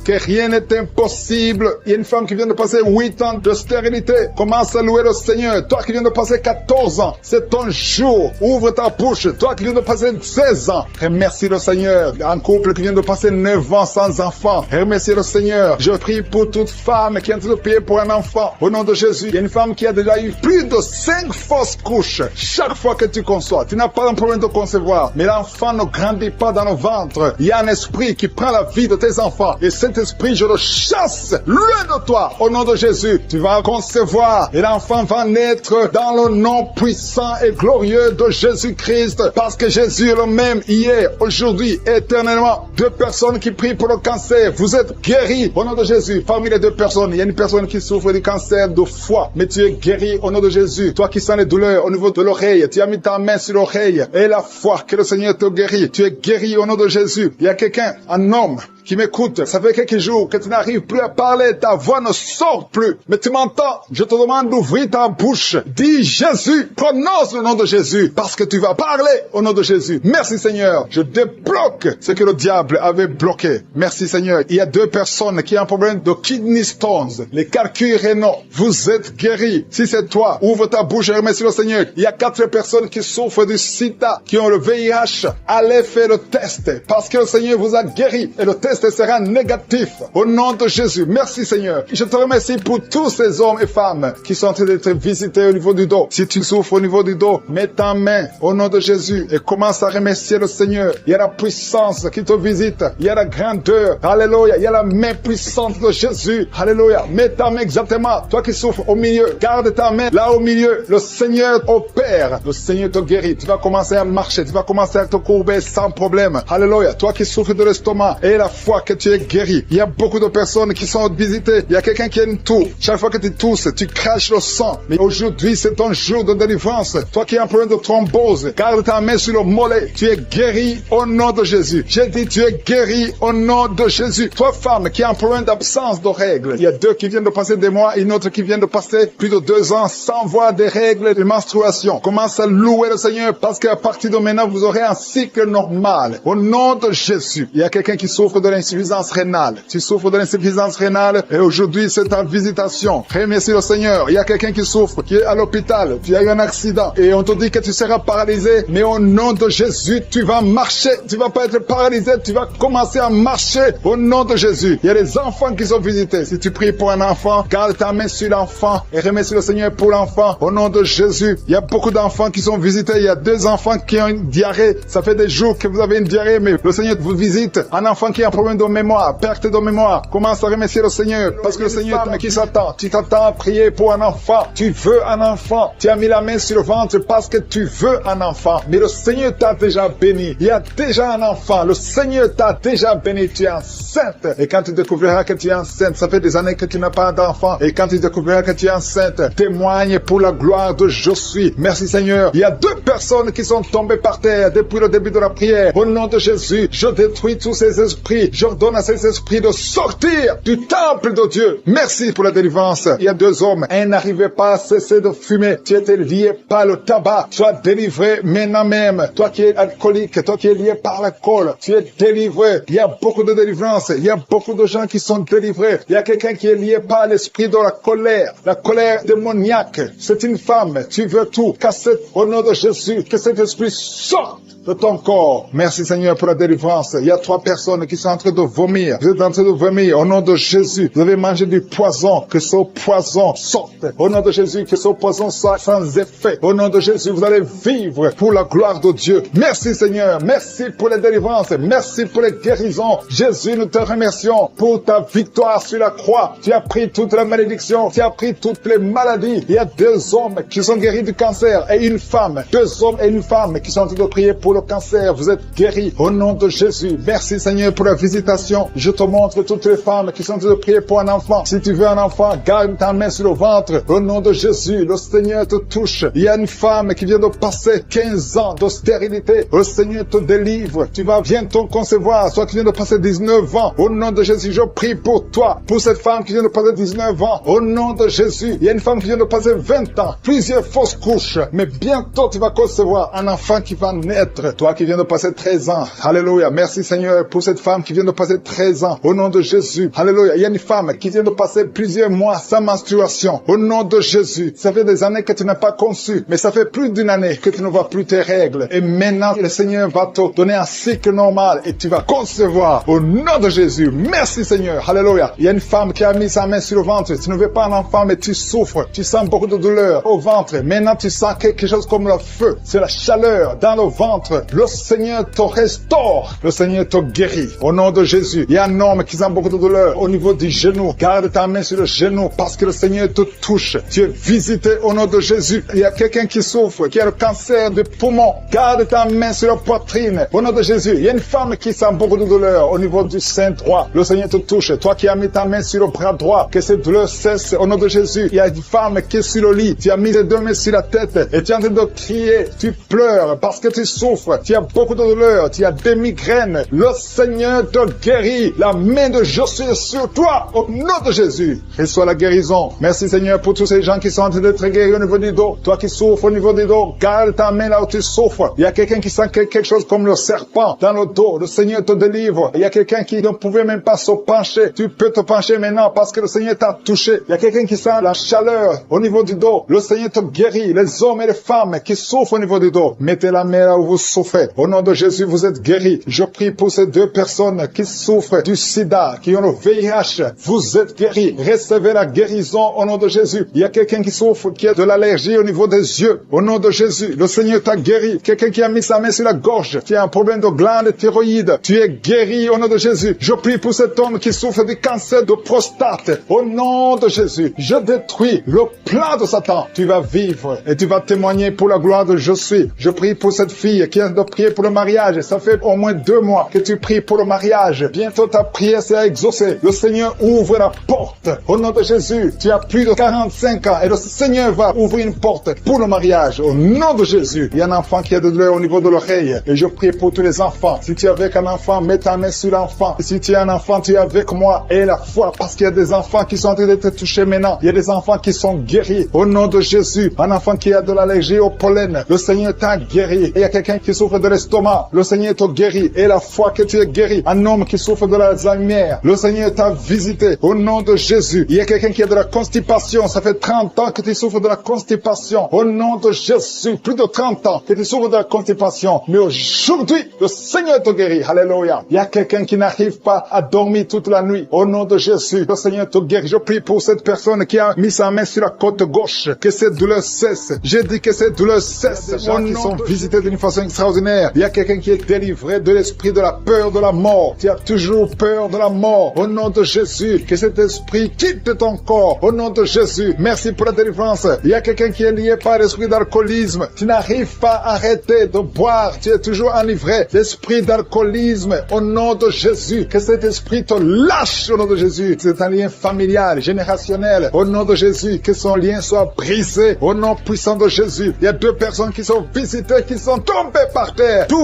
Speaker 2: que rien n'est impossible. Il y a une femme qui vient de passer 8 ans de stérilité. Commence à louer le Seigneur. Toi qui viens de passer 14 ans, c'est ton jour. Ouvre ta bouche. Toi qui viens de passer 16 ans, remercie le Seigneur. Un couple qui vient de passer 9 ans sans enfant, remercie le Seigneur. Je prie pour toute femme qui est en train de prier pour un enfant. Au nom de Jésus, il y a une femme qui a déjà eu plus de 5 fausses couches. Chaque fois que tu conçois, tu n'as pas un problème de concevoir, mais l'enfant ne grandit pas dans le ventre. Il y a un esprit qui prend la vie de tes enfants. Et cet esprit, je le chasse loin de toi. Au nom de Jésus, tu vas concevoir et l'enfant va naître dans le nom puissant et glorieux de Jésus-Christ. Parce que Jésus est le même hier, aujourd'hui, éternellement. 2 personnes qui prient pour le cancer, vous êtes guéris au nom de Jésus. Parmi les 2 personnes, il y a une personne qui souffre du cancer de foie, mais tu es guéri au nom de Jésus. Toi qui sens les douleurs au niveau de l'oreille, tu as mis ta main sur l'oreille et la foi que le Seigneur te guérit. Tu es guéri au nom de Jésus. Il y a quelqu'un, un homme, qui m'écoute, ça fait quelques jours que tu n'arrives plus à parler, ta voix ne sort plus, mais tu m'entends, je te demande d'ouvrir ta bouche, dis Jésus, prononce le nom de Jésus, parce que tu vas parler au nom de Jésus. Merci Seigneur, je débloque ce que le diable avait bloqué. Merci Seigneur. Il y a 2 personnes qui ont un problème de kidney stones, les calculs rénaux, vous êtes guéris. Si c'est toi, ouvre ta bouche et remercie le Seigneur. Il y a 4 personnes qui souffrent du sida, qui ont le VIH, allez faire le test, parce que le Seigneur vous a guéri, et le test sera négatif au nom de Jésus. Merci Seigneur. Je te remercie pour tous ces hommes et femmes qui sont en train d'être visités au niveau du dos. Si tu souffres au niveau du dos, mets ta main au nom de Jésus et commence à remercier le Seigneur. Il y a la puissance qui te visite. Il y a la grandeur. Alléluia. Il y a la main puissante de Jésus. Alléluia. Mets ta main exactement. Toi qui souffres au milieu, garde ta main là au milieu. Le Seigneur opère. Le Seigneur te guérit. Tu vas commencer à marcher. Tu vas commencer à te courber sans problème. Alléluia. Toi qui souffres de l'estomac et la fois que tu es guéri. Il y a beaucoup de personnes qui sont visitées. Il y a quelqu'un qui a une toux. Chaque fois que tu tousses, tu craches le sang. Mais aujourd'hui, c'est ton jour de délivrance. Toi qui as un problème de thrombose, garde ta main sur le mollet. Tu es guéri au nom de Jésus. J'ai dit, tu es guéri au nom de Jésus. Toi, femme, qui a un problème d'absence de règles. Il y a 2 qui viennent de passer des mois et une autre qui vient de passer plus de 2 ans sans voir des règles de menstruation. Commence à louer le Seigneur parce qu'à partir de maintenant, vous aurez un cycle normal. Au nom de Jésus. Il y a quelqu'un qui souffre de l'insuffisance rénale. Tu souffres de l'insuffisance rénale et aujourd'hui c'est ta visitation. Remercie le Seigneur. Il y a quelqu'un qui souffre, qui est à l'hôpital. Tu as eu un accident et on te dit que tu seras paralysé. Mais au nom de Jésus, tu vas marcher. Tu vas pas être paralysé. Tu vas commencer à marcher au nom de Jésus. Il y a des enfants qui sont visités. Si tu pries pour un enfant, garde ta main sur l'enfant et remercie le Seigneur pour l'enfant. Au nom de Jésus, il y a beaucoup d'enfants qui sont visités. Il y a 2 enfants qui ont une diarrhée. Ça fait des jours que vous avez une diarrhée, mais le Seigneur vous visite. Un enfant qui a un problème de mémoire, perte de mémoire, commence à remercier le Seigneur, parce que le Seigneur qui s'attend. Tu t'attends à prier pour un enfant. Tu veux un enfant. Tu as mis la main sur le ventre parce que tu veux un enfant. Mais le Seigneur t'a déjà béni. Il y a déjà un enfant. Le Seigneur t'a déjà béni. Tu es enceinte. Et quand tu découvriras que tu es enceinte, ça fait des années que tu n'as pas d'enfant. Et quand tu découvriras que tu es enceinte, témoigne pour la gloire de Je suis. Merci Seigneur. Il y a 2 personnes qui sont tombées par terre depuis le début de la prière. Au nom de Jésus, je détruis tous ces esprits. J'ordonne à ces esprits de sortir du temple de Dieu. Merci pour la délivrance. Il y a 2 hommes. Un n'arrivait pas à cesser de fumer. Tu étais lié par le tabac. Sois délivré maintenant même. Toi qui es alcoolique, toi qui es lié par l'alcool, tu es délivré. Il y a beaucoup de délivrance. Il y a beaucoup de gens qui sont délivrés. Il y a quelqu'un qui est lié par l'esprit de la colère démoniaque. C'est une femme. Tu veux tout casser au nom de Jésus. Que cet esprit sorte de ton corps. Merci Seigneur pour la délivrance. Il y a 3 personnes qui sont en train de vomir. Vous êtes en train de vomir au nom de Jésus. Vous avez mangé du poison. Que ce poison sorte. Au nom de Jésus, que ce poison soit sans effet. Au nom de Jésus, vous allez vivre pour la gloire de Dieu. Merci Seigneur. Merci pour les délivrances. Merci pour les guérisons. Jésus, nous te remercions pour ta victoire sur la croix. Tu as pris toute la malédiction. Tu as pris toutes les maladies. Il y a 2 hommes qui sont guéris du cancer et une femme. 2 hommes et une femme qui sont en train de prier pour le cancer. Vous êtes guéris au nom de Jésus. Merci Seigneur pour la visitation. Je te montre toutes les femmes qui sont en train de prier pour un enfant. Si tu veux un enfant, garde ta main sur le ventre. Au nom de Jésus, le Seigneur te touche. Il y a une femme qui vient de passer 15 ans de stérilité. Le Seigneur te délivre. Tu vas bientôt concevoir. Soit tu viens de passer 19 ans. Au nom de Jésus, je prie pour toi. Pour cette femme qui vient de passer 19 ans. Au nom de Jésus. Il y a une femme qui vient de passer 20 ans. Plusieurs fausses couches. Mais bientôt tu vas concevoir un enfant qui va naître. ventre, toi qui viens de passer 13 ans. Alléluia. Merci Seigneur pour cette femme qui vient de passer 13 ans. Au nom de Jésus. Alléluia. Il y a une femme qui vient de passer plusieurs mois sans menstruation. Au nom de Jésus. Ça fait des années que tu n'as pas conçu, mais ça fait plus d'une année que tu ne vois plus tes règles. Et maintenant, le Seigneur va te donner un cycle normal et tu vas concevoir. Au nom de Jésus. Merci Seigneur. Alléluia. Il y a une femme qui a mis sa main sur le ventre. Tu ne veux pas un enfant, mais tu souffres. Tu sens beaucoup de douleur au ventre. Maintenant, tu sens quelque chose comme le feu. C'est la chaleur dans le ventre. Le Seigneur te restaure. Le Seigneur te guérit. Au nom de Jésus. Il y a un homme qui sent beaucoup de douleur au niveau du genou. Garde ta main sur le genou parce que le Seigneur te touche. Tu es visité au nom de Jésus. Il y a quelqu'un qui souffre, qui a le cancer de poumon. Garde ta main sur la poitrine. Au nom de Jésus. Il y a une femme qui sent beaucoup de douleur au niveau du sein droit. Le Seigneur te touche. Toi qui as mis ta main sur le bras droit, que cette douleur cesse au nom de Jésus. Il y a une femme qui est sur le lit. Tu as mis tes deux mains sur la tête et tu es en train de crier. Tu pleures parce que tu souffres. Tu as beaucoup de douleur. Tu as des migraines. Le Seigneur te guérit. La main de Josué est sur toi au nom de Jésus. Reçois la guérison. Merci Seigneur pour tous ces gens qui sont en train d'être guéris au niveau du dos. Toi qui souffres au niveau du dos, garde ta main là où tu souffres. Il y a quelqu'un qui sent quelque chose comme le serpent dans le dos. Le Seigneur te délivre. Il y a quelqu'un qui ne pouvait même pas se pencher. Tu peux te pencher maintenant parce que le Seigneur t'a touché. Il y a quelqu'un qui sent la chaleur au niveau du dos. Le Seigneur te guérit. Les hommes et les femmes qui souffrent au niveau du dos, mettez la main là où vous souffrez. Au nom de Jésus, vous êtes guéris. Je prie pour ces deux personnes qui souffrent du sida, qui ont le VIH. Vous êtes guéris. Recevez la guérison au nom de Jésus. Il y a quelqu'un qui souffre, qui a de l'allergie au niveau des yeux. Au nom de Jésus, le Seigneur t'a guéri. Quelqu'un qui a mis sa main sur la gorge, qui a un problème de glande thyroïde. Tu es guéri au nom de Jésus. Je prie pour cet homme qui souffre du cancer de prostate. Au nom de Jésus, je détruis le plan de Satan. Tu vas vivre et tu vas témoigner pour la gloire de Je suis. Je prie pour cette fille qui a de prier pour le mariage. Ça fait au moins 2 mois que tu pries pour le mariage. Bientôt ta prière sera exaucée. Le Seigneur ouvre la porte. Au nom de Jésus, tu as plus de 45 ans et le Seigneur va ouvrir une porte pour le mariage. Au nom de Jésus, il y a un enfant qui a de douleur au niveau de l'oreille. Et je prie pour tous les enfants. Si tu es avec un enfant, mets ta main sur l'enfant. Si tu es un enfant, tu es avec moi. Et la foi, parce qu'il y a des enfants qui sont en train d'être touchés maintenant. Il y a des enfants qui sont guéris. Au nom de Jésus, un enfant qui a de l'allergie au pollen, le Seigneur t'a guéri. Et il y a quelqu'un qui souffre de l'estomac, le Seigneur t'a guéri. Et la foi que tu es guéri. Un homme qui souffre de l'Alzheimer, le Seigneur t'a visité. Au nom de Jésus, il y a quelqu'un qui a de la constipation. Ça fait 30 ans que tu souffres de la constipation. Au nom de Jésus, plus de 30 ans que tu souffres de la constipation. Mais aujourd'hui, le Seigneur te guérit. Alléluia. Il y a quelqu'un qui n'arrive pas à dormir toute la nuit. Au nom de Jésus, le Seigneur te guérit. Je prie pour cette personne qui a mis sa main sur la côte gauche. Que cette douleur cesse. J'ai dit que cette douleur cesse. Des gens qui sont visités d'une façon extraordinaire. Il y a quelqu'un qui est délivré de l'esprit de la peur de la mort. Tu as toujours peur de la mort. Au nom de Jésus, que cet esprit quitte ton corps. Au nom de Jésus, merci pour la délivrance. Il y a quelqu'un qui est lié par l'esprit d'alcoolisme. Tu n'arrives pas à arrêter de boire. Tu es toujours enivré. L'esprit d'alcoolisme, au nom de Jésus, que cet esprit te lâche au nom de Jésus. C'est un lien familial, générationnel. Au nom de Jésus, que son lien soit brisé. Au nom puissant de Jésus. Il y a 2 personnes qui sont visitées, qui sont tombées par terre. 2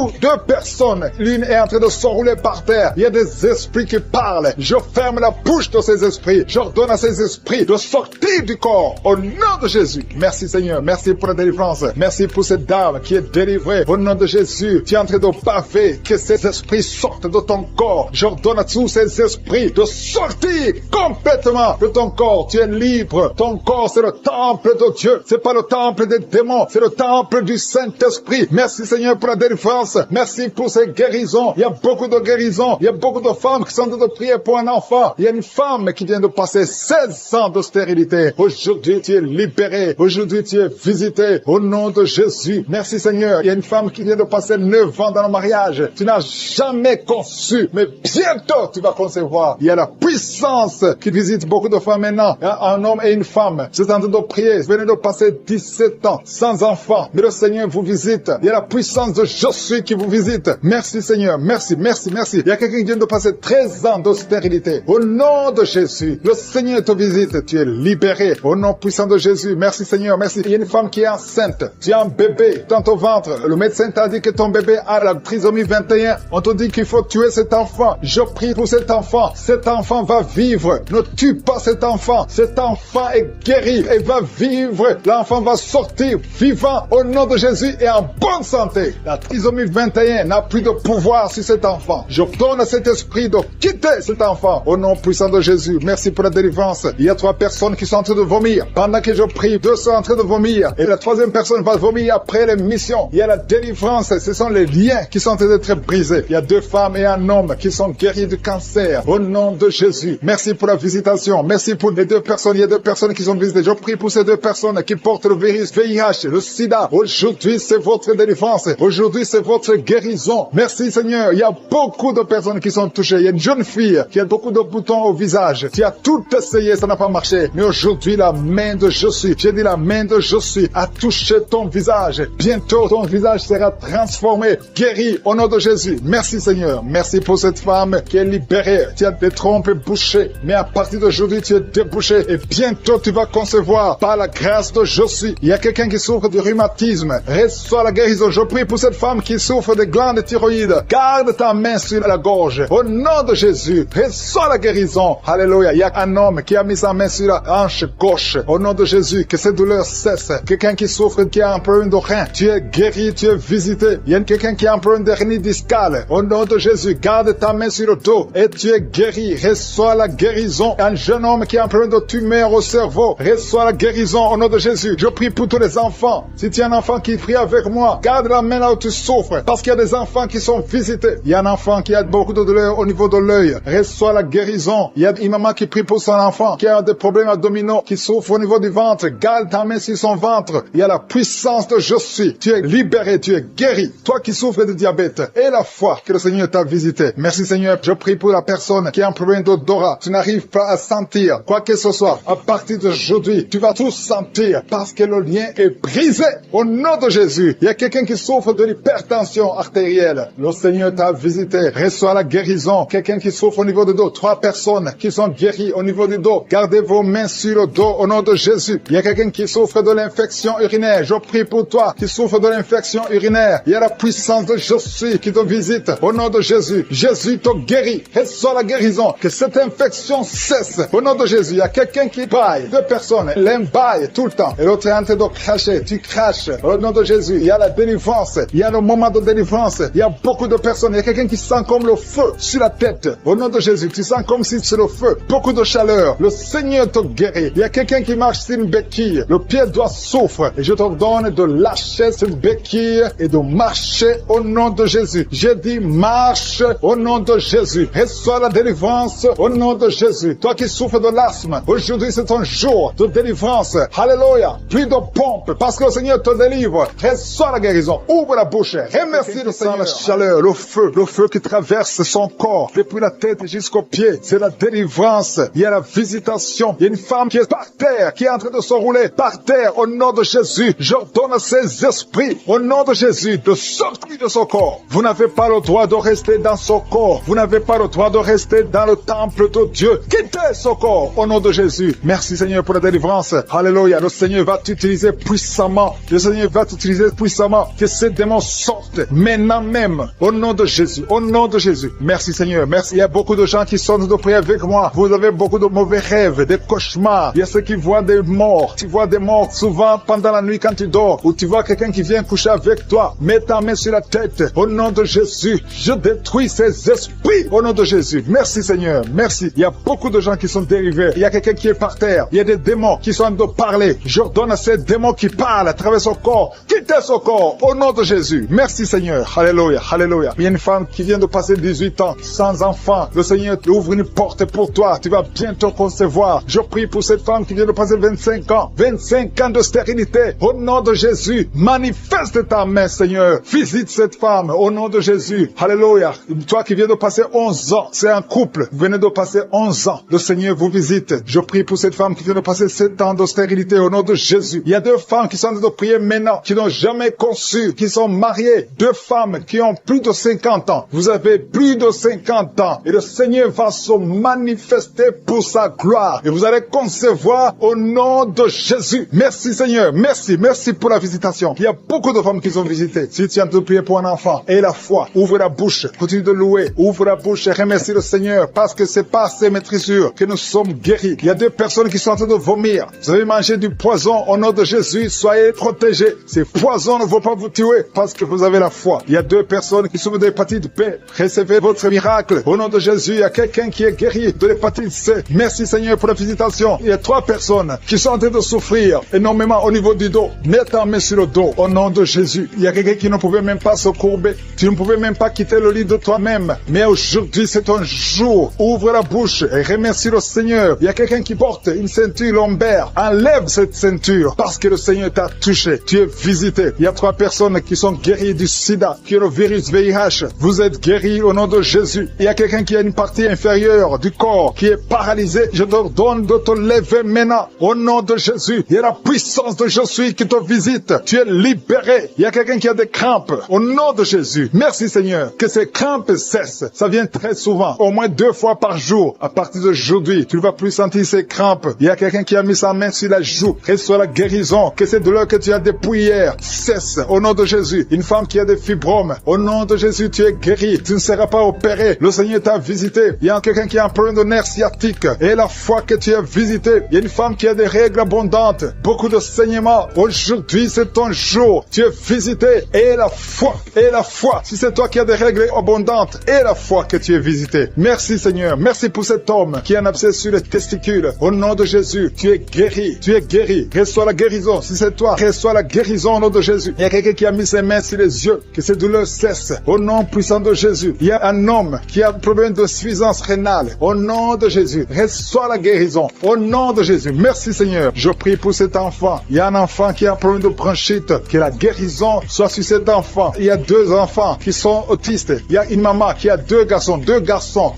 Speaker 2: personnes. L'une est en train de s'enrouler par terre. Il y a des esprits qui parlent. Je ferme la bouche de ces esprits. J'ordonne à ces esprits de sortir du corps. Au nom de Jésus. Merci Seigneur. Merci pour la délivrance. Merci pour cette dame qui est délivrée. Au nom de Jésus. Tu es en train de baver. Que ces esprits sortent de ton corps. J'ordonne à tous ces esprits de sortir complètement de ton corps. Tu es libre. Ton corps, c'est le temple de Dieu. C'est pas le temple des démons. C'est le temple du Saint-Esprit. Merci Seigneur pour la délivrance. Merci pour ces guérisons. Il y a beaucoup de guérisons. Il y a beaucoup de femmes qui sont en train de prier pour un enfant. Il y a une femme qui vient de passer 16 ans de stérilité. Aujourd'hui, tu es libéré. Aujourd'hui, tu es visité. Au nom de Jésus. Merci Seigneur. Il y a une femme qui vient de passer 9 ans dans le mariage. Tu n'as jamais conçu, mais bientôt tu vas concevoir. Il y a la puissance qui visite beaucoup de femmes maintenant. Un homme et une femme. C'est en train de prier. Vous venez de passer 17 ans sans enfant. Mais le Seigneur vous visite. Il y a la puissance de Je suis qui vous visite. Merci Seigneur. Merci, merci, merci. Il y a quelqu'un qui vient de passer 13 ans de stérilité. Au nom de Jésus, le Seigneur te visite. Tu es libéré. Au nom puissant de Jésus. Merci Seigneur. Merci. Il y a une femme qui est enceinte. Tu as un bébé dans ton ventre. Le médecin t'a dit que ton bébé a la trisomie 21. On te dit qu'il faut tuer cet enfant. Je prie pour cet enfant. Cet enfant va vivre. Ne tue pas cet enfant. Cet enfant est guéri et va vivre. L'enfant va sortir vivant au nom de Jésus et en bonne santé. brisé. La trisomie 21 n'a plus de pouvoir sur cet enfant. J'ordonne à cet esprit de quitter cet enfant. Au nom puissant de Jésus, merci pour la délivrance. Il y a 3 personnes qui sont en train de vomir. Pendant que je prie, 2 sont en train de vomir. Et la 3e personne va vomir après l'émission. Il y a la délivrance. Ce sont les liens qui sont en train d'être brisés. Il y a 2 femmes et un homme qui sont guéris du cancer. Au nom de Jésus, merci pour la visitation. Merci pour les 2 personnes. Il y a 2 personnes qui sont visitées. Je prie pour ces 2 personnes qui portent le virus VIH, le sida. Aujourd'hui, c'est votre délivrance. Aujourd'hui, c'est votre guérison. Merci Seigneur. Il y a beaucoup de personnes qui sont touchées. Il y a une jeune fille qui a beaucoup de boutons au visage. Tu as tout essayé, ça n'a pas marché. Mais aujourd'hui, la main de je suis, j'ai dit la main de je suis, a touché ton visage. Bientôt, ton visage sera transformé, guéri au nom de Jésus. Merci Seigneur. Merci pour cette femme qui est libérée. Tu as des trompes bouchées. Mais à partir d'aujourd'hui, tu es débouché. Et bientôt, tu vas concevoir par la grâce de je suis. Il y a quelqu'un qui souffre de rhumatisme. Reçois la guérison. Je prie pour cette femme qui souffre de glandes thyroïdes. Garde ta main sur la gorge. Au nom de Jésus, reçois la guérison. Alléluia. Il y a un homme qui a mis sa main sur la hanche gauche. Au nom de Jésus, que cette douleur cesse. Quelqu'un qui souffre, qui a un problème de rein. Tu es guéri, tu es visité. Il y a quelqu'un qui a un problème de hernie discale. Au nom de Jésus, garde ta main sur le dos et tu es guéri. Reçois la guérison. Un jeune homme qui a un problème de tumeur au cerveau. Reçois la guérison au nom de Jésus. Je prie pour tous les enfants. Si tu as un enfant qui prie avec moi, garde la main là où tu souffres. Parce qu'il y a des enfants qui sont visités. Il y a un enfant qui a beaucoup de douleur au niveau de l'œil. Reçois la guérison. Il y a une maman qui prie pour son enfant qui a des problèmes abdominaux, qui souffre au niveau du ventre. Garde ta main sur son ventre. Il y a la puissance de je suis. Tu es libéré, tu es guéri. Toi qui souffres de diabète et la foi que le Seigneur t'a visité. Merci Seigneur. Je prie pour la personne qui a un problème d'odorat. Tu n'arrives pas à sentir quoi que ce soit. À partir d'aujourd'hui, tu vas tout sentir parce que le lien est brisé au nom de Jésus. Il y a quelqu'un qui souffre de l'hypertension artérielle. Le Seigneur t'a visité. Reçois la guérison. Quelqu'un qui souffre au niveau du dos. 3 personnes qui sont guéries au niveau du dos. Gardez vos mains sur le dos au nom de Jésus. Il y a quelqu'un qui souffre de l'infection urinaire. Je prie pour toi qui souffre de l'infection urinaire. Il y a la puissance de je suis qui te visite au nom de Jésus. Jésus te guérit. Reçois la guérison. Que cette infection cesse au nom de Jésus. Il y a quelqu'un qui baille. 2 personnes. L'un baille tout le temps. Et l'autre est en train de cracher. Tu craches au nom de Jésus. Il y a la délivrance. Il y a le moment de délivrance. Il y a beaucoup de personnes. Il y a quelqu'un qui sent comme le feu sur la tête. Au nom de Jésus. Tu sens comme si c'est le feu. Beaucoup de chaleur. Le Seigneur te guérit. Il y a quelqu'un qui marche sur une béquille. Le pied doit souffrir. Et je te donne de lâcher cette béquille et de marcher au nom de Jésus. J'ai dit marche au nom de Jésus. Reçois la délivrance au nom de Jésus. Toi qui souffres de l'asthme, aujourd'hui c'est ton jour de délivrance. Alléluia. Plus de pompe parce que le Seigneur te délivre. Reçois la guérison. Ouvre la bouche. Remercie le Seigneur. La chaleur, le feu qui traverse son corps depuis la tête jusqu'aux pieds. C'est la délivrance. Il y a la visitation. Il y a une femme qui est par terre, qui est en train de se rouler par terre au nom de Jésus. J'ordonne à ces esprits au nom de Jésus de sortir de son corps. Vous n'avez pas le droit de rester dans son corps. Vous n'avez pas le droit de rester dans le temple de Dieu. Quittez son corps au nom de Jésus. Merci Seigneur pour la délivrance. Alléluia. Le Seigneur va t'utiliser puissamment. Le Seigneur va t'utiliser puissamment. Que ces démons sortent maintenant même au nom de Jésus. Au nom de Jésus. Merci Seigneur. Merci. Il y a beaucoup de gens qui sont de prier avec moi. Vous avez beaucoup de mauvais rêves, des cauchemars. Il y a ceux qui voient des morts. Tu vois des morts souvent pendant la nuit quand tu dors. Ou tu vois quelqu'un qui vient coucher avec toi. Mets ta main sur la tête. Au nom de Jésus. Je détruis ces esprits. Au nom de Jésus. Merci Seigneur. Merci. Il y a beaucoup de gens qui sont dérivés. Il y a quelqu'un qui est par terre. Il y a des démons qui sont en train de parler. J'ordonne à ces démons qui parlent à travers son corps. Quittez son corps. Au nom de Jésus. Merci Seigneur. Alléluia. Alléluia. Il y a une femme qui vient de passer 18 ans sans enfant. Le Seigneur ouvre une porte pour toi. Tu vas bientôt concevoir. Je prie pour cette femme qui vient de passer 25 ans. 25 ans de stérilité. Au nom de Jésus. Manifeste ta main Seigneur. Visite cette femme. Au nom de Jésus. Alléluia. Toi qui viens de passer 11 ans. C'est un couple. Vous venez de passer 11 ans. Le Seigneur vous visite. Je prie pour cette femme qui vient de passer 7 ans de stérilité. Au nom de Jésus. Il y a 2 femmes qui sont en train de prier maintenant. Qui n'ont jamais conçu. Qui sont mariées. 2 femmes qui ont plus de 50 ans. Vous avez plus de 50 ans. Et le Seigneur va se manifester pour sa gloire. Et vous allez concevoir au nom de Jésus. Merci Seigneur. Merci. Merci pour la visitation. Il y a beaucoup de femmes qui sont visitées. Si tu es en train de prier pour un enfant, et la foi, ouvre la bouche. Continue de louer. Ouvre la bouche et remercie le Seigneur. Parce que c'est par ces maîtrisures que nous sommes guéris. Il y a 2 personnes qui sont en train de vomir. Vous avez mangé du poison au nom de Jésus. Soyez protégés. Ces poisons ne vont pas vous tuer. jouer parce que vous avez la foi. Il y a 2 personnes qui souffrent de l'hépatite B. Recevez votre miracle. Au nom de Jésus, il y a quelqu'un qui est guéri de l'hépatite C. Merci Seigneur pour la visitation. Il y a 3 personnes qui sont en train de souffrir énormément au niveau du dos. Mets ta main sur le dos. Au nom de Jésus. Il y a quelqu'un qui ne pouvait même pas se courber. Tu ne pouvais même pas quitter le lit de toi-même. Mais aujourd'hui, c'est ton jour. Ouvre la bouche et remercie le Seigneur. Il y a quelqu'un qui porte une ceinture lombaire. Enlève cette ceinture parce que le Seigneur t'a touché. Tu es visité. Il y a 3 personnes qui sont guéries du sida, qui ont le virus VIH. Vous êtes guéris au nom de Jésus. Il y a quelqu'un qui a une partie inférieure du corps qui est paralysée. Je te donne de te lever maintenant au nom de Jésus. Il y a la puissance de je suis qui te visite. Tu es libéré. Il y a quelqu'un qui a des crampes au nom de Jésus. Merci Seigneur. Que ces crampes cessent. Ça vient très souvent, au moins 2 fois par jour. À partir d'aujourd'hui, tu ne vas plus sentir ces crampes. Il y a quelqu'un qui a mis sa main sur la joue. Reçois la guérison. Que ces douleurs que tu as depuis hier cessent au nom de Jésus. Une femme qui a des fibromes, au nom de Jésus, tu es guéri. Tu ne seras pas opéré. Le Seigneur t'a visité. Il y a quelqu'un qui a un problème de nerf sciatique. Et la fois que tu es visité, il y a une femme qui a des règles abondantes. Beaucoup de saignements. Aujourd'hui, c'est ton jour. Tu es visité. Et la foi. Et la foi. Si c'est toi qui as des règles abondantes, et la foi que tu es visité. Merci Seigneur. Merci pour cet homme qui a un abcès sur les testicules. Au nom de Jésus, tu es guéri. Tu es guéri. Reçois la guérison. Si c'est toi, reçois la guérison au nom de Jésus. Il y a quelqu'un qui a mis ses mains sur les yeux. Que ces douleurs cessent. Au nom puissant de Jésus. Il y a un homme qui a un problème de suffisance rénale. Au nom de Jésus. Reçois la guérison. Au nom de Jésus. Merci Seigneur. Je prie pour cet enfant. Il y a un enfant qui a un problème de bronchite. Que la guérison soit sur cet enfant. Il y a 2 enfants qui sont autistes. Il y a une maman qui a 2 garçons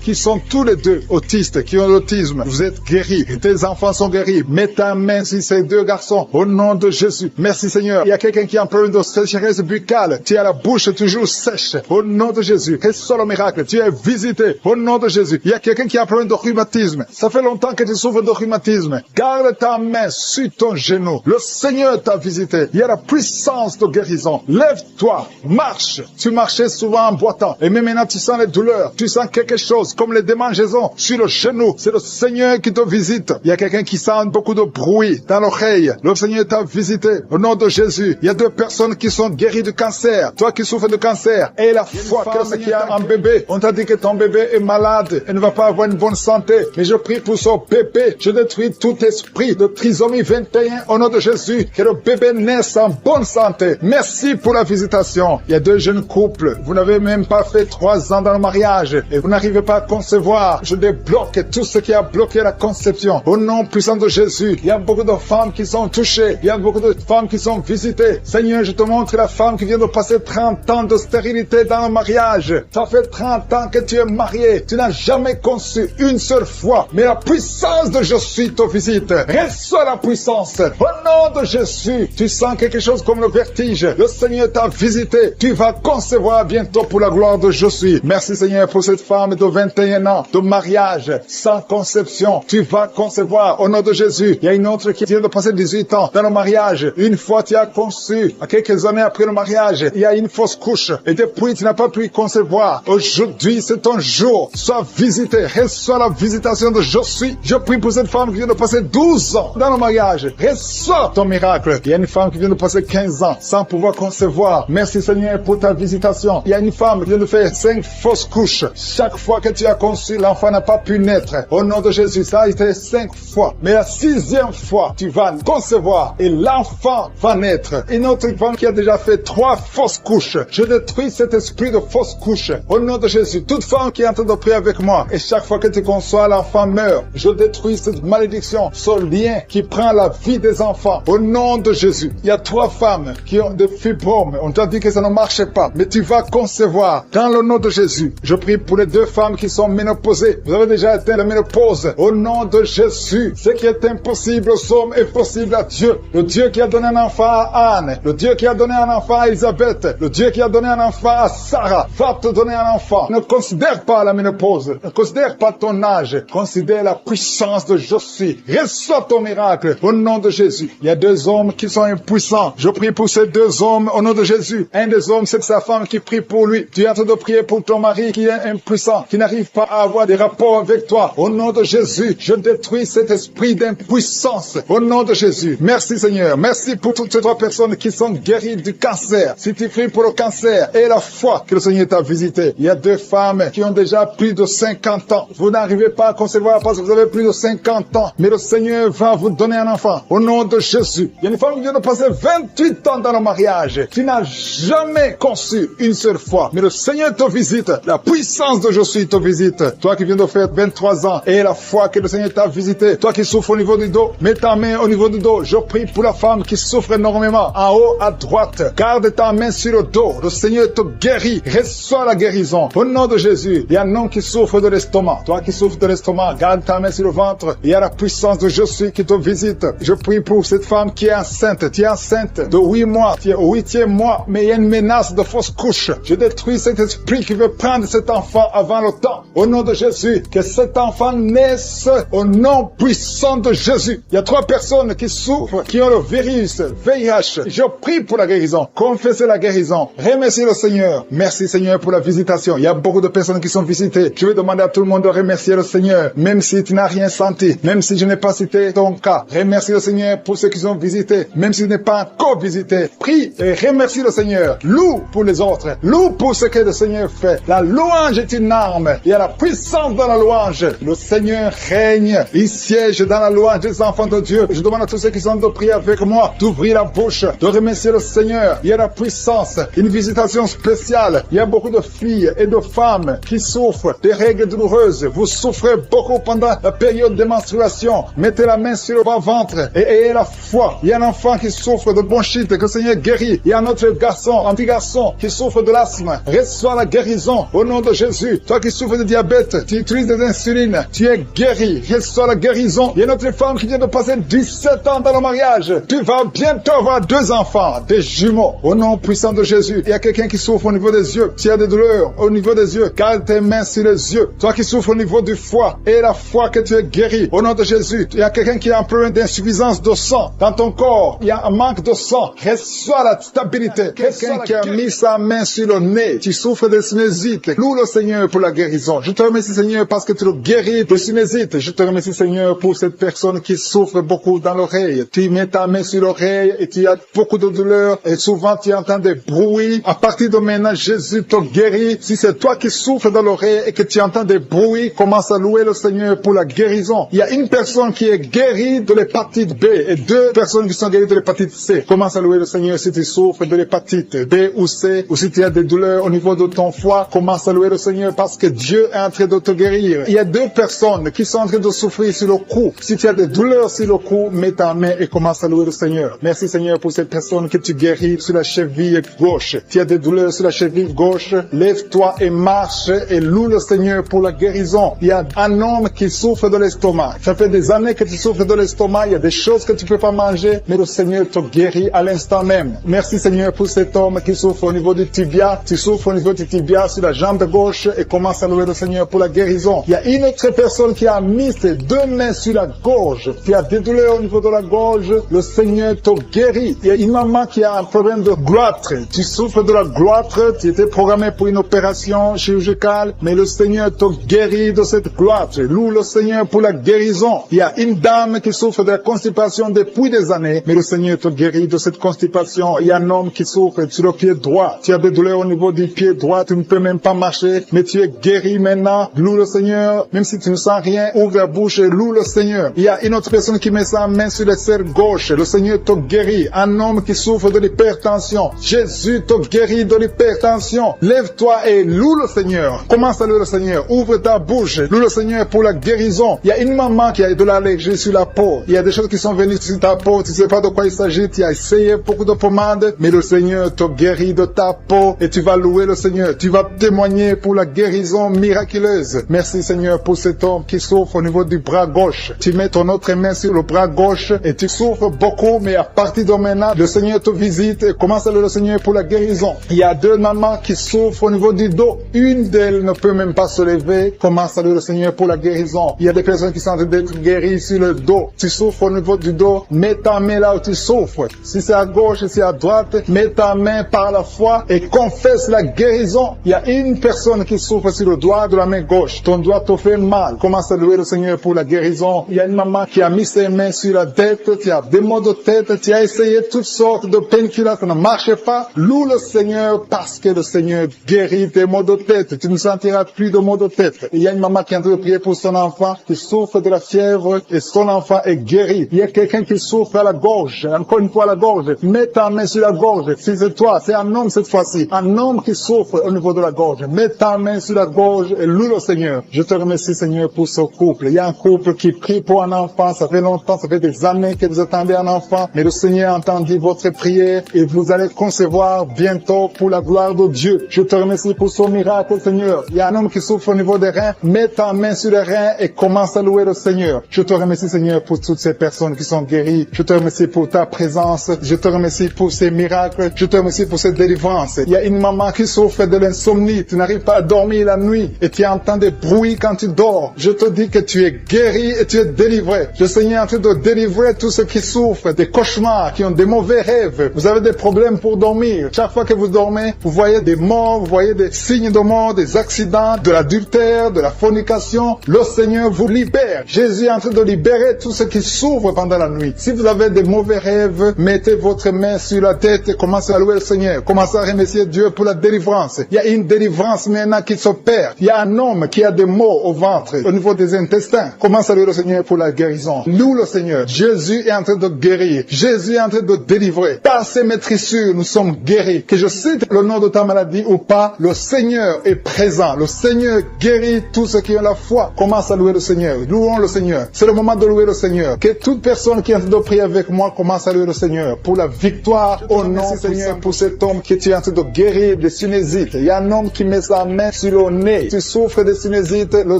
Speaker 2: qui sont tous les 2 autistes, qui ont l'autisme. Vous êtes guéris. Tes enfants sont guéris. Mets ta main sur ces 2 garçons. Au nom de Jésus. Merci Seigneur. Il y a quelqu'un qui a un problème de sécheresse buccale. Tu as la bouche toujours sèche. Au nom de Jésus. Reçois le miracle. Tu es visité. Au nom de Jésus. Il y a quelqu'un qui a un problème de rhumatisme. Ça fait longtemps que tu souffres de rhumatisme. Garde ta main sur ton genou. Le Seigneur t'a visité. Il y a la puissance de guérison. Lève-toi. Marche. Tu marchais souvent en boitant. Et même maintenant tu sens les douleurs. Tu sens quelque chose comme les démangeaisons sur le genou. C'est le Seigneur qui te visite. Il y a quelqu'un qui sent beaucoup de bruit dans l'oreille. Le Seigneur t'a visité. Au nom de Jésus. Il y a 2 personnes qui sont guéries du cancer. Toi qui souffres de cancer. Et la foi que le Seigneur qui a un bébé. On t'a dit que ton bébé est malade et ne va pas avoir une bonne santé. Mais je prie pour son bébé. Je détruis tout esprit de trisomie 21 au nom de Jésus. Que le bébé naisse en bonne santé. Merci pour la visitation. Il y a 2 jeunes couples. Vous n'avez même pas fait 3 ans dans le mariage et vous n'arrivez pas à concevoir. Je débloque tout ce qui a bloqué la conception. Au nom puissant de Jésus. Il y a beaucoup de femmes qui sont touchées. Il y a beaucoup de femmes qui sont visitées. Seigneur, je te montre la femme qui vient de passer 30 ans de stérilité dans le mariage. Ça fait 30 ans que tu es marié. Tu n'as jamais conçu une seule fois. Mais la puissance de je suis te visite. Reçois la puissance. Au nom de Jésus. Tu sens quelque chose comme le vertige. Le Seigneur t'a visité. Tu vas concevoir bientôt pour la gloire de je suis. Merci Seigneur pour cette femme de 21 ans de mariage sans conception. Tu vas concevoir au nom de Jésus. Il y a une autre qui vient de passer 18 ans dans le mariage. Une fois tu as conçu, à quelques années après le mariage, il y a une fausse couche et depuis tu n'as pas pu concevoir. Aujourd'hui c'est ton jour. Sois visité. Reçois la visitation de je suis. Je prie pour cette femme qui vient de passer 12 ans dans le mariage. Reçois ton miracle. Il y a une femme qui vient de passer 15 ans sans pouvoir concevoir. Merci Seigneur pour ta visitation. Il y a une femme qui vient de faire 5 fausses couches. Chaque fois que tu as conçu, l'enfant n'a pas pu naître. Au nom de Jésus, ça a été 5 fois. Mais la 6e fois, tu vas concevoir et l'enfant va naître. Une autre femme qui a déjà fait 3 fausses couches. Je détruis cet esprit de fausses couches. Au nom de Jésus, toute femme qui est en train de prier avec moi, et chaque fois que tu conçois, l'enfant meurt. Je détruis cette malédiction, ce lien qui prend la vie des enfants. Au nom de Jésus, il y a 3 femmes qui ont des fibromes. On t'a dit que ça ne marchait pas, mais tu vas concevoir. Dans le nom de Jésus, je prie pour les 2 femmes qui sont ménopausées. Vous avez déjà atteint la ménopause. Au nom de Jésus, ce qui est impossible aux hommes est possible à Dieu. Le Dieu qui a donné un enfant à Anne, le Dieu qui a donné un enfant à Elisabeth, le Dieu qui a donné un enfant à Sarah, va te donner un enfant. Ne considère pas la ménopause, ne considère pas ton âge, considère la puissance de je suis. Reçois ton miracle au nom de Jésus. Il y a 2 hommes qui sont impuissants. Je prie pour ces 2 hommes au nom de Jésus. Un des hommes, c'est sa femme qui prie pour lui. Tu es en train de prier pour ton mari qui est impuissant, qui n'arrive pas à avoir des rapports avec toi. Au nom de Jésus, je détruis cet esprit d'impuissance. Au nom de Jésus. Merci Seigneur. Merci pour toutes ces 3 personnes qui sont guéries du cancer. cancer, si tu pries pour le cancer, et la foi que le Seigneur t'a visité. Il y a 2 femmes qui ont déjà plus de 50 ans. Vous n'arrivez pas à concevoir parce que vous avez plus de 50 ans. Mais le Seigneur va vous donner un enfant. Au nom de Jésus. Il y a une femme qui vient de passer 28 ans dans le mariage. Tu n'as jamais conçu une seule fois. Mais le Seigneur te visite. La puissance de Jésus te visite. Toi qui viens de faire 23 ans et la foi que le Seigneur t'a visité. Toi qui souffres au niveau du dos, mets ta main au niveau du dos. Je prie pour la femme qui souffre énormément. En haut à droite. Garde ta main sur le dos. Le Seigneur te guérit. Reçois la guérison. Au nom de Jésus. Il y a un homme qui souffre de l'estomac. Toi qui souffres de l'estomac, garde ta main sur le ventre. Il y a la puissance de Jésus qui te visite. Je prie pour cette femme qui est enceinte. Tu es enceinte de 8 mois. Tu es au 8e mois. Mais il y a une menace de fausse couche. Je détruis cet esprit qui veut prendre cet enfant avant le temps. Au nom de Jésus. Que cet enfant naisse au nom puissant de Jésus. Il y a 3 personnes qui souffrent, qui ont le virus VIH. Je prie pour la guérison. Confessez la guérison. Remerciez le Seigneur. Merci Seigneur pour la visitation. Il y a beaucoup de personnes qui sont visitées. Je vais demander à tout le monde de remercier le Seigneur. Même si tu n'as rien senti. Même si je n'ai pas cité ton cas. Remercie le Seigneur pour ceux qui sont visités. Même si tu n'es pas encore visité. Prie et remercie le Seigneur. Loue pour les autres. Loue pour ce que le Seigneur fait. La louange est une arme. Il y a la puissance dans la louange. Le Seigneur règne. Il siège dans la louange des enfants de Dieu. Je demande à tous ceux qui sont de prier avec moi d'ouvrir la bouche, de remercier le Seigneur. Il y a la puissance. Une visitation spéciale. Il y a beaucoup de filles et de femmes qui souffrent des règles douloureuses. Vous souffrez beaucoup pendant la période de menstruation. Mettez la main sur le bas-ventre et ayez la foi. Il y a un enfant qui souffre de bronchite, que le Seigneur guérit. Il y a un autre garçon, un petit garçon qui souffre de l'asthme. Reçois la guérison au nom de Jésus. Toi qui souffres de diabète, tu utilises des insulines, tu es guéri. Reçois la guérison. Il y a une autre femme qui vient de passer 17 ans dans le mariage. Tu vas bientôt avoir 2 enfants, des jumeaux. Au nom puissant de Jésus. Il y a quelqu'un qui souffre au niveau des yeux. Tu as des douleurs au niveau des yeux. Garde tes mains sur les yeux. Toi qui souffres au niveau du foie, et la foi que tu es guéri. Au nom de Jésus. Il y a quelqu'un qui a un problème d'insuffisance de sang dans ton corps. Il y a un manque de sang. Reçois la stabilité. Quelqu'un qui a mis sa main sur le nez. Tu souffres de sinusite. Loue le Seigneur pour la guérison. Je te remercie Seigneur parce que tu le guéris de sinusite. Je te remercie Seigneur pour cette personne qui souffre beaucoup dans l'oreille. Tu mets ta main sur l'oreille et tu as beaucoup de douleur et souvent tu entends des bruits. À partir de maintenant, Jésus te guérit. Si c'est toi qui souffres dans l'oreille et que tu entends des bruits, commence à louer le Seigneur pour la guérison. Il y a une personne qui est guérie de l'hépatite B et 2 personnes qui sont guéries de l'hépatite C. Commence à louer le Seigneur si tu souffres de l'hépatite B ou C, ou si tu as des douleurs au niveau de ton foie. Commence à louer le Seigneur parce que Dieu est en train de te guérir. Il y a 2 personnes qui sont en train de souffrir sur le cou. Si tu as des douleurs sur le cou, mets ta main et commence à louer le Seigneur. Merci Seigneur pour cette personne que tu guéris sur la cheville gauche. Tu as des douleurs sur la cheville gauche. Lève-toi et marche et loue le Seigneur pour la guérison. Il y a un homme qui souffre de l'estomac. Ça fait des années que tu souffres de l'estomac. Il y a des choses que tu peux pas manger, mais le Seigneur te guérit à l'instant même. Merci Seigneur pour cet homme qui souffre au niveau du tibia. Tu souffres au niveau du tibia sur la jambe gauche et commence à louer le Seigneur pour la guérison. Il y a une autre personne qui a mis ses 2 mains sur la gorge. Tu as des douleurs au niveau de la gorge. Le Seigneur te guérit. Il y a une maman qui a un problème de gloître. Tu souffres de la gloître. Tu étais programmé pour une opération chirurgicale, mais le Seigneur te guérit de cette gloître. Loue le Seigneur pour la guérison. Il y a une dame qui souffre de la constipation depuis des années, mais le Seigneur te guérit de cette constipation. Il y a un homme qui souffre sur le pied droit. Tu as des douleurs au niveau du pied droit. Tu ne peux même pas marcher, mais tu es guéri maintenant. Loue le Seigneur. Même si tu ne sens rien, ouvre la bouche et loue le Seigneur. Il y a une autre personne qui met sa main sur le serre gauche. Le Seigneur te guérit. Un homme qui souffre de l'hypertension. Jésus te guérit de l'hypertension. Lève-toi et loue le Seigneur. Commence à louer le Seigneur. Ouvre ta bouche. Loue le Seigneur pour la guérison. Il y a une maman qui a de l'allergie sur la peau. Il y a des choses qui sont venues sur ta peau. Tu ne sais pas de quoi il s'agit. Tu as essayé beaucoup de pommades, mais le Seigneur te guérit de ta peau et tu vas louer le Seigneur. Tu vas témoigner pour la guérison miraculeuse. Merci Seigneur pour cet homme qui souffre au niveau du bras gauche. Tu mets ton autre main sur le bras gauche et tu souffres beaucoup, mais à partir de maintenant, le Seigneur te visite et commence à louer le Seigneur pour la guérison. Il y a 2 mamans qui souffrent au niveau du dos. Une d'elles ne peut même pas se lever. Commence à louer le Seigneur pour la guérison. Il y a des personnes qui sont en train d'être guéries sur le dos. Tu souffres au niveau du dos. Mets ta main là où tu souffres. Si c'est à gauche, si c'est à droite, mets ta main par la foi et confesse la guérison. Il y a une personne qui souffre sur le doigt de la main gauche. Ton doigt te fait mal. Commence à louer le Seigneur pour la guérison. Il y a une maman qui a mis ses mains sur la tête. Tu as des maux de tête. Tu as essayé toutes sortes de painkillers ça ne marche pas, loue le Seigneur parce que le Seigneur guérit tes maux de tête. Tu ne sentiras plus de maux de tête. Il y a une maman qui est en train de prier pour son enfant qui souffre de la fièvre et son enfant est guéri. Il y a quelqu'un qui souffre à la gorge, encore une fois à la gorge. Mets ta main sur la gorge. Si c'est toi, c'est un homme cette fois-ci. Un homme qui souffre au niveau de la gorge. Mets ta main sur la gorge et loue le Seigneur. Je te remercie Seigneur pour ce couple. Il y a un couple qui prie pour un enfant. Ça fait longtemps, ça fait des années que vous attendez un enfant. Mais le Seigneur a entendu votre prière et vous allez concevoir bientôt pour la gloire de Dieu. Je te remercie pour ce miracle Seigneur. Il y a un homme qui souffre au niveau des reins. Mets ta main sur les reins et commence à louer le Seigneur. Je te remercie Seigneur pour toutes ces personnes qui sont guéries. Je te remercie pour ta présence. Je te remercie pour ces miracles. Je te remercie pour cette délivrance. Il y a une maman qui souffre de l'insomnie. Tu n'arrives pas à dormir la nuit et tu entends des bruits quand tu dors. Je te dis que tu es guéri et tu es délivré. Le Seigneur est en train de délivrer tous ceux qui souffrent des cauchemars, qui ont des mauvais rêves. Vous avez des problèmes pour dormir. Chaque fois que vous dormez, vous voyez des morts, vous voyez des signes de mort, des accidents, de l'adultère, de la fornication. Le Seigneur vous libère. Jésus est en train de libérer tous ceux qui souffrent pendant la nuit. Si vous avez des mauvais rêves, mettez votre main sur la tête et commencez à louer le Seigneur. Commencez à remercier Dieu pour la délivrance. Il y a une délivrance maintenant qui s'opère. Il y a un homme qui a des maux au ventre, au niveau des intestins. Commence à louer le Seigneur pour la guérison. Loue le Seigneur. Jésus est en train de guérir. Jésus est en train de délivrer. Par ses maîtrissures, nous sommes guéris. Que je cite le nom de ta maladie ou pas, le Seigneur est présent. Le Seigneur guérit tous ceux qui ont la foi. Commence à louer le Seigneur. Louons le Seigneur. C'est le moment de louer le Seigneur. Que toute personne qui est en train de prier avec moi commence à louer le Seigneur pour la victoire au nom du Seigneur, pour cet homme qui est en train de guérir des sinusites. Il y a un homme qui met sa main sur le nez. Tu souffres de sinusites, le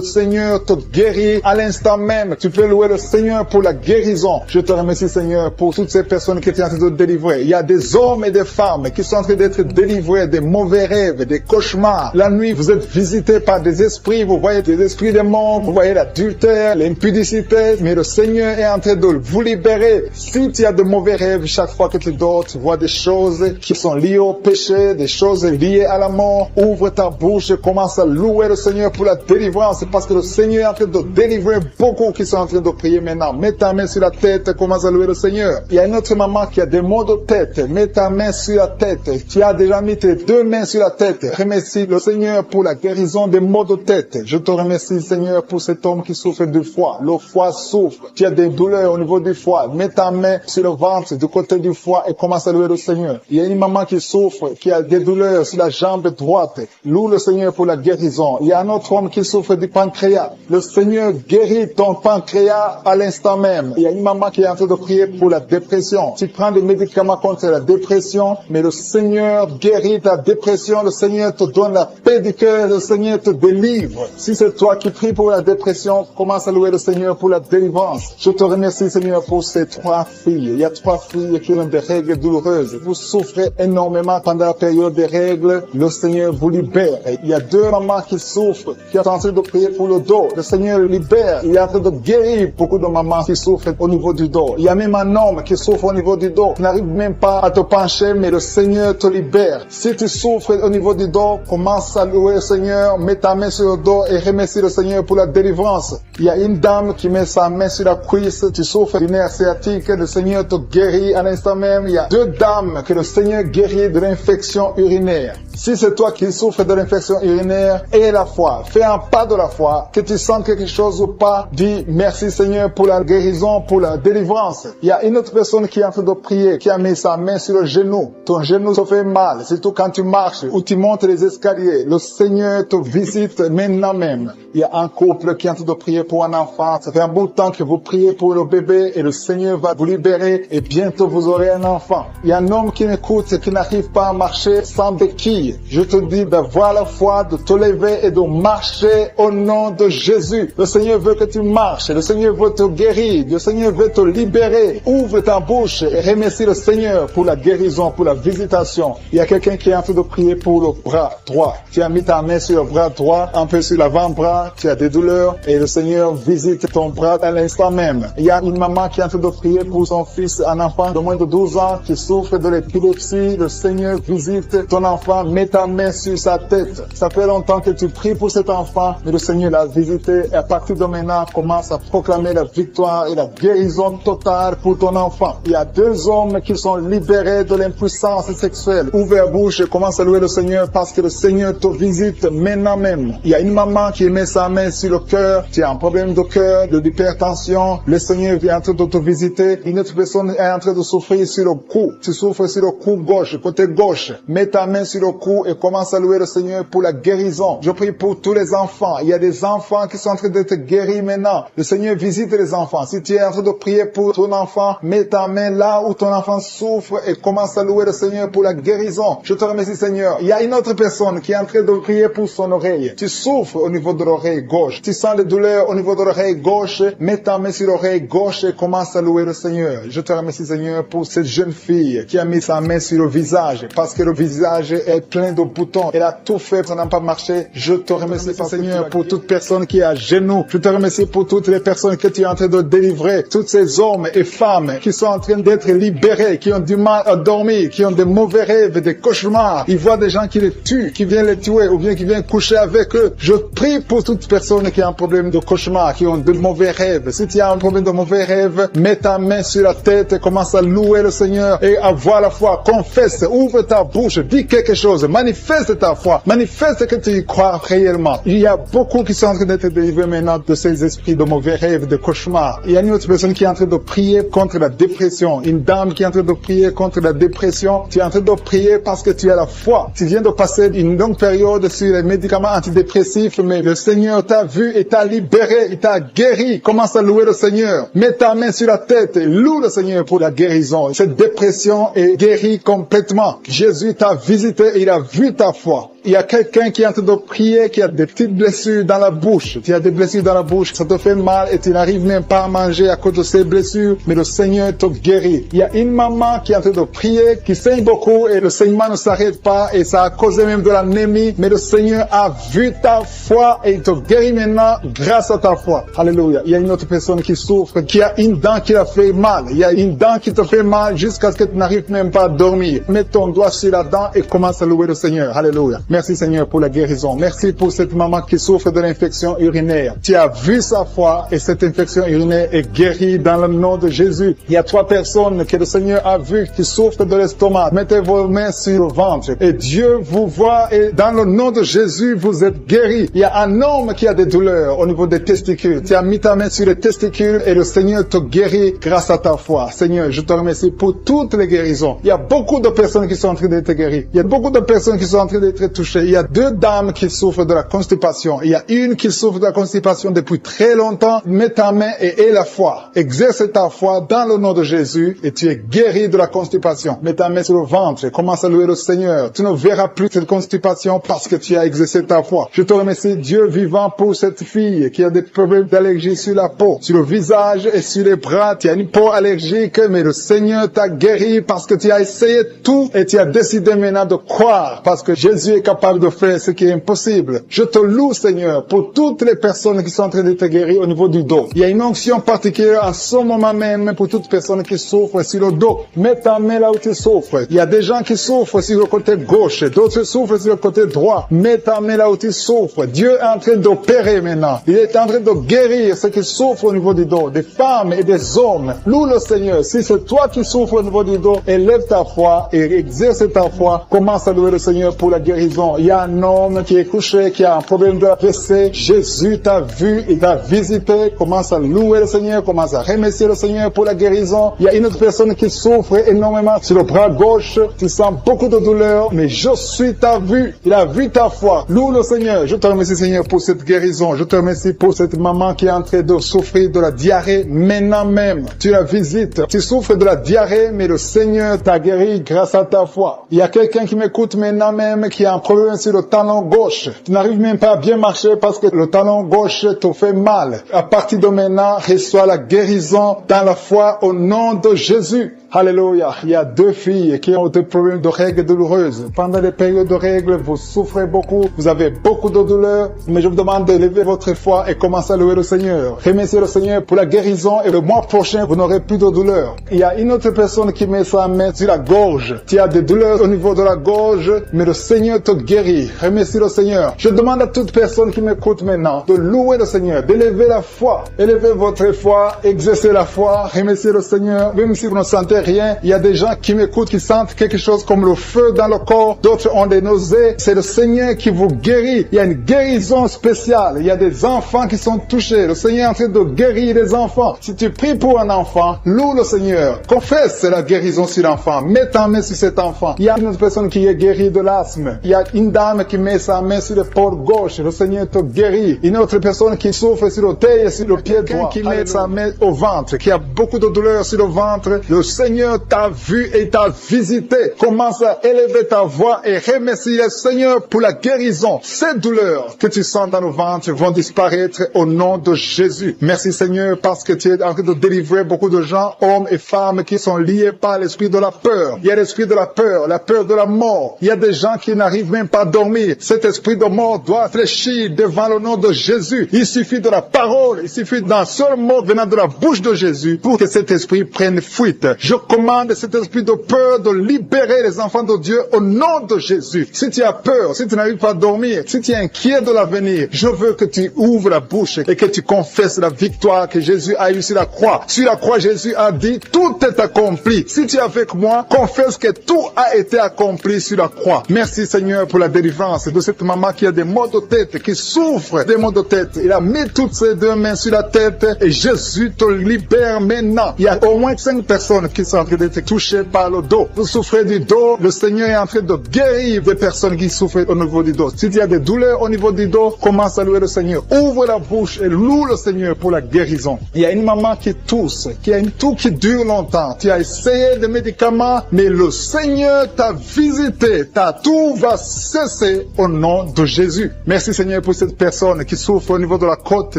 Speaker 2: Seigneur te guérit à l'instant même. Tu peux louer le Seigneur pour la guérison. Je te remercie Seigneur pour toutes ces personnes qui sont en train de délivrer. Il y a des hommes et des femmes qui sont en train d'être délivrés des mauvais rêves, des cauchemars. La nuit, vous êtes visités par des esprits, vous voyez des esprits des morts, vous voyez l'adultère, l'impudicité, mais le Seigneur est en train de vous libérer. Si tu as de mauvais rêves, chaque fois que tu dors, tu vois des choses qui sont liées au péché, des choses liées à la mort, ouvre ta bouche et commence à louer le Seigneur pour la délivrance, parce que le Seigneur est en train de délivrer beaucoup qui sont en train de prier maintenant. Mets ta main sur la tête et commence à louer le Seigneur. Il y a une autre maman qui a des maux de tête. Mets ta main sur la tête. Tu as déjà mis tes deux mains sur la tête. Remercie le Seigneur pour la guérison des maux de tête. Je te remercie Seigneur pour cet homme qui souffre du foie. Le foie souffre. Tu as des douleurs au niveau du foie. Mets ta main sur le ventre du côté du foie et commence à louer le Seigneur. Il y a une maman qui souffre, qui a des douleurs sur la jambe droite. Loue le Seigneur pour la guérison. Il y a un autre homme qui souffre du pancréas. Le Seigneur guérit ton pancréas à l'instant même. Il y a une maman qui est en train de prier pour la dépression. Tu prends des médicaments contre la dépression, mais le Seigneur guérit ta dépression. Le Seigneur te donne la paix du cœur. Le Seigneur te délivre. Si c'est toi qui pries pour la dépression, commence à louer le Seigneur pour la délivrance. Je te remercie Seigneur pour ces 3 filles. Il y a 3 filles qui ont des règles douloureuses. Vous souffrez énormément pendant la période des règles. Le Seigneur vous libère. Il y a 2 mamans qui souffrent, qui sont en train de prier pour le dos. Le Seigneur libère. Il est en train de guérir beaucoup de mamans qui souffrent au niveau du dos. Il y a même un homme qui souffre au niveau du dos. Tu n'arrives même pas à te pencher, mais le Seigneur te libère. Si tu souffres au niveau du dos, commence à louer le Seigneur, mets ta main sur le dos et remercie le Seigneur pour la délivrance. Il y a une dame qui met sa main sur la cuisse. Tu souffres du nerf sciatique, le Seigneur te guérit à l'instant même. Il y a 2 dames que le Seigneur guérit de l'infection urinaire. Si c'est toi qui souffres de l'infection urinaire, aie la foi. Fais un pas de la foi. Que tu sens quelque chose ou pas, dis merci Seigneur pour la guérison, pour la délivrance. Il y a une autre personne qui est en train de prier, qui a mis sa main sur le genou. Ton genou se fait mal, surtout quand tu marches ou tu montes les escaliers. Le Seigneur te visite maintenant même. Il y a un couple qui est en train de prier pour un enfant. Ça fait un bout de temps que vous priez pour le bébé et le Seigneur va vous libérer et bientôt vous aurez un enfant. Il y a un homme qui m'écoute et qui n'arrive pas à marcher sans béquille. Je te dis d'avoir la foi, de te lever et de marcher au nom de Jésus. Le Seigneur veut que tu marches. Le Seigneur veut te guérir. Le Seigneur veut te libérer. Ouvre ta bouche et remercie le Seigneur pour la guérison, pour la visitation. Il y a quelqu'un qui est en train de prier pour le bras droit. Tu as mis ta main sur le bras droit, un peu sur l'avant-bras. Tu as des douleurs et le Seigneur visite ton bras à l'instant même. Il y a une maman qui est en train de prier pour son fils, un enfant de moins de 12 ans qui souffre de l'épilepsie. Le Seigneur visite ton enfant. Mets ta main sur sa tête. Ça fait longtemps que tu pries pour cet enfant, mais le Seigneur l'a visité et à partir de maintenant, commence à proclamer la victoire et la guérison totale pour ton enfant. Il y a 2 hommes qui sont libérés libéré de l'impuissance sexuelle. Ouvre la bouche et commence à louer le Seigneur parce que le Seigneur te visite maintenant même. Il y a une maman qui met sa main sur le cœur. Tu as un problème de cœur, de l'hypertension. Le Seigneur vient en train de te visiter. Une autre personne est en train de souffrir sur le cou. Tu souffres sur le cou gauche, côté gauche. Mets ta main sur le cou et commence à louer le Seigneur pour la guérison. Je prie pour tous les enfants. Il y a des enfants qui sont en train d'être guéris maintenant. Le Seigneur visite les enfants. Si tu es en train de prier pour ton enfant, mets ta main là où ton enfant souffre et commence à louer le Seigneur pour la guérison. Je te remercie, Seigneur. Il y a une autre personne qui est en train de prier pour son oreille. Tu souffres au niveau de l'oreille gauche. Tu sens les douleurs au niveau de l'oreille gauche. Mets ta main sur l'oreille gauche et commence à louer le Seigneur. Je te remercie, Seigneur, pour cette jeune fille qui a mis sa main sur le visage parce que le visage est plein de boutons. Elle a tout fait, ça n'a pas marché. Je te remercie, Seigneur, pour toute personne qui est à genoux. Je te remercie pour toutes les personnes que tu es en train de délivrer. Tous ces hommes et femmes qui sont en train d'être libérés, qui ont du mal à dormir, qui ont des mauvais rêves, des cauchemars. Ils voient des gens qui les tuent, qui viennent les tuer ou bien qui viennent coucher avec eux. Je prie pour toute personne qui a un problème de cauchemar, qui ont de mauvais rêves. Si tu as un problème de mauvais rêves, mets ta main sur la tête et commence à louer le Seigneur et avoir la foi. Confesse, ouvre ta bouche, dis quelque chose, manifeste ta foi, manifeste que tu y crois réellement. Il y a beaucoup qui sont en train d'être délivrés maintenant de ces esprits de mauvais rêves, de cauchemars. Il y a une autre personne qui est en train de prier contre la dépression. Une dame qui est en train de prier contre la dépression. Tu es en train de prier parce que tu as la foi. Tu viens de passer une longue période sur les médicaments antidépressifs, mais le Seigneur t'a vu et t'a libéré, il t'a guéri. Commence à louer le Seigneur. Mets ta main sur la tête et loue le Seigneur pour la guérison. Cette dépression est guérie complètement. Jésus t'a visité et il a vu ta foi. Il y a quelqu'un qui est en train de prier, qui a des petites blessures dans la bouche. Tu as des blessures dans la bouche, ça te fait mal et tu n'arrives même pas à manger à cause de ces blessures, mais le Seigneur te guérit. Il y a une maman qui est en train de prier, qui saigne beaucoup et le saignement ne s'arrête pas et ça a causé même de l'anémie, mais le Seigneur a vu ta foi et il te guérit maintenant grâce à ta foi. Alléluia. Il y a une autre personne qui souffre, qui a une dent qui a fait mal. Il y a une dent qui te fait mal jusqu'à ce que tu n'arrives même pas à dormir. Mets ton doigt sur la dent et commence à louer le Seigneur. Alléluia. Merci Seigneur pour la guérison. Merci pour cette maman qui souffre de l'infection urinaire. Tu as vu sa foi et cette infection urinaire est guérie dans le nom de Jésus. Il y a 3 personnes que le Seigneur a vu qui souffrent de l'estomac. Mettez vos mains sur le ventre et Dieu vous voit et dans le nom de Jésus vous êtes guéris. Il y a un homme qui a des douleurs au niveau des testicules. Tu as mis ta main sur les testicules et le Seigneur te guérit grâce à ta foi. Seigneur, je te remercie pour toutes les guérisons. Il y a beaucoup de personnes qui sont en train d'être guéries. Il y a beaucoup de personnes qui sont en train d'être touchées. Il y a 2 dames qui souffrent de la constipation. Il y a une qui souffre de la constipation depuis très longtemps. Mets ta main et aie la foi. Exerce ta foi dans le nom de Jésus et tu es guéri de la constipation. Mets ta main sur le ventre et commence à louer le Seigneur. Tu ne verras plus cette constipation parce que tu as exercé ta foi. Je te remercie, Dieu vivant, pour cette fille qui a des problèmes d'allergie sur la peau, sur le visage et sur les bras. Tu as une peau allergique, mais le Seigneur t'a guéri parce que tu as essayé tout et tu as décidé maintenant de croire parce que Jésus est capable de faire ce qui est impossible. Je te loue, Seigneur, pour toutes les personnes qui sont en train d'être guéries au niveau du dos. Il y a une onction particulière en ce moment même pour toutes personnes qui souffrent sur le dos. Mets ta main là où tu souffres. Il y a des gens qui souffrent sur le côté gauche, d'autres souffrent sur le côté droit. Mets ta main là où tu souffres. Dieu est en train d'opérer maintenant. Il est en train de guérir ceux qui souffrent au niveau du dos, des femmes et des hommes. Loue le Seigneur. Si c'est toi qui souffres au niveau du dos, élève ta foi et exerce ta foi. Commence à louer le Seigneur pour la guérison. Il y a un homme qui est couché, qui a un problème de AVC. Jésus t'a vu, il t'a visité. Commence à louer le Seigneur, commence à remercier le Seigneur pour la guérison. Il y a une autre personne qui souffre énormément sur le bras gauche. Tu sens beaucoup de douleur, mais je suis ta vue. Il a vu ta foi. Loue le Seigneur. Je te remercie, Seigneur, pour cette guérison. Je te remercie pour cette maman qui est en train de souffrir de la diarrhée maintenant même. Tu la visites. Tu souffres de la diarrhée, mais le Seigneur t'a guéri grâce à ta foi. Il y a quelqu'un qui m'écoute maintenant même qui a un problème sur le talon gauche. Tu n'arrives même pas à bien marcher parce que le talon gauche te fait mal. À partir de maintenant, reçois la guérison dans la foi au nom de Jésus. Alléluia. Il y a 2 filles qui ont des problèmes de règles douloureuses. Pendant les périodes de règles, vous souffrez beaucoup, vous avez beaucoup de douleurs, mais je vous demande de lever votre foi et commencer à louer le Seigneur. Remerciez le Seigneur pour la guérison et le mois prochain, vous n'aurez plus de douleurs. Il y a une autre personne qui met sa main sur la gorge. Tu as des douleurs au niveau de la gorge, mais le Seigneur te guérit. Remercie le Seigneur. Je demande à toute personne qui m'écoute maintenant de louer le Seigneur, d'élever la foi. Élevez votre foi, exercez la foi, remerciez le Seigneur, même si vous ne sentez sais rien. Il y a des gens qui m'écoutent, qui sentent quelque chose comme le feu dans le corps. D'autres ont des nausées. C'est le Seigneur qui vous guérit. Il y a une guérison spéciale. Il y a des enfants qui sont touchés. Le Seigneur est en train de guérir les enfants. Si tu pries pour un enfant, loue le Seigneur. Confesse la guérison sur l'enfant. Mets ta main sur cet enfant. Il y a une autre personne qui est guérie de l'asthme. Il y a une dame qui met sa main sur l'épaule gauche. Le Seigneur te guérit. Une autre personne qui souffre sur l'orteil et sur le pied droit. Qui met sa main au ventre, qui a beaucoup de douleur sur le ventre. Le Seigneur t'a vu et t'a visité. Commence à élever ta voix et remercie le Seigneur pour la guérison. Ces douleurs que tu sens dans le ventre vont disparaître au nom de Jésus. Merci Seigneur parce que tu es en train de délivrer beaucoup de gens, hommes et femmes qui sont liés par l'esprit de la peur. Il y a l'esprit de la peur de la mort. Il y a des gens qui n'arrivent même pas à dormir. Cet esprit de mort doit fléchir devant le nom de Jésus. Il suffit de la parole, il suffit d'un seul mot venant de la bouche de Jésus pour que cet esprit prenne fuite. Je commande cet esprit de peur de libérer les enfants de Dieu au nom de Jésus. Si tu as peur, si tu n'arrives pas à dormir, si tu es inquiet de l'avenir, je veux que tu ouvres la bouche et que tu confesses la victoire que Jésus a eue sur la croix. Sur la croix, Jésus a dit, tout est accompli. Si tu es avec moi, confesse que tout a été accompli sur la croix. Merci Seigneur pour la délivrance de cette maman qui a des maux de tête, qui souffre des maux de tête. Il a mis toutes ses deux mains sur la tête et Jésus te libère maintenant. Il y a au moins 5 personnes qui sont en train d'être touchées par le dos. Vous souffrez du dos, le Seigneur est en train de guérir des personnes qui souffrent au niveau du dos. Si tu as des douleurs au niveau du dos, commence à louer le Seigneur. Ouvre la bouche et loue le Seigneur pour la guérison. Il y a une maman qui tousse, qui a une toux qui dure longtemps. Tu as essayé des médicaments, mais le Seigneur t'a visité. Ta toux va cesser au nom de Jésus. Merci Seigneur pour cette personne qui souffre au niveau de la côte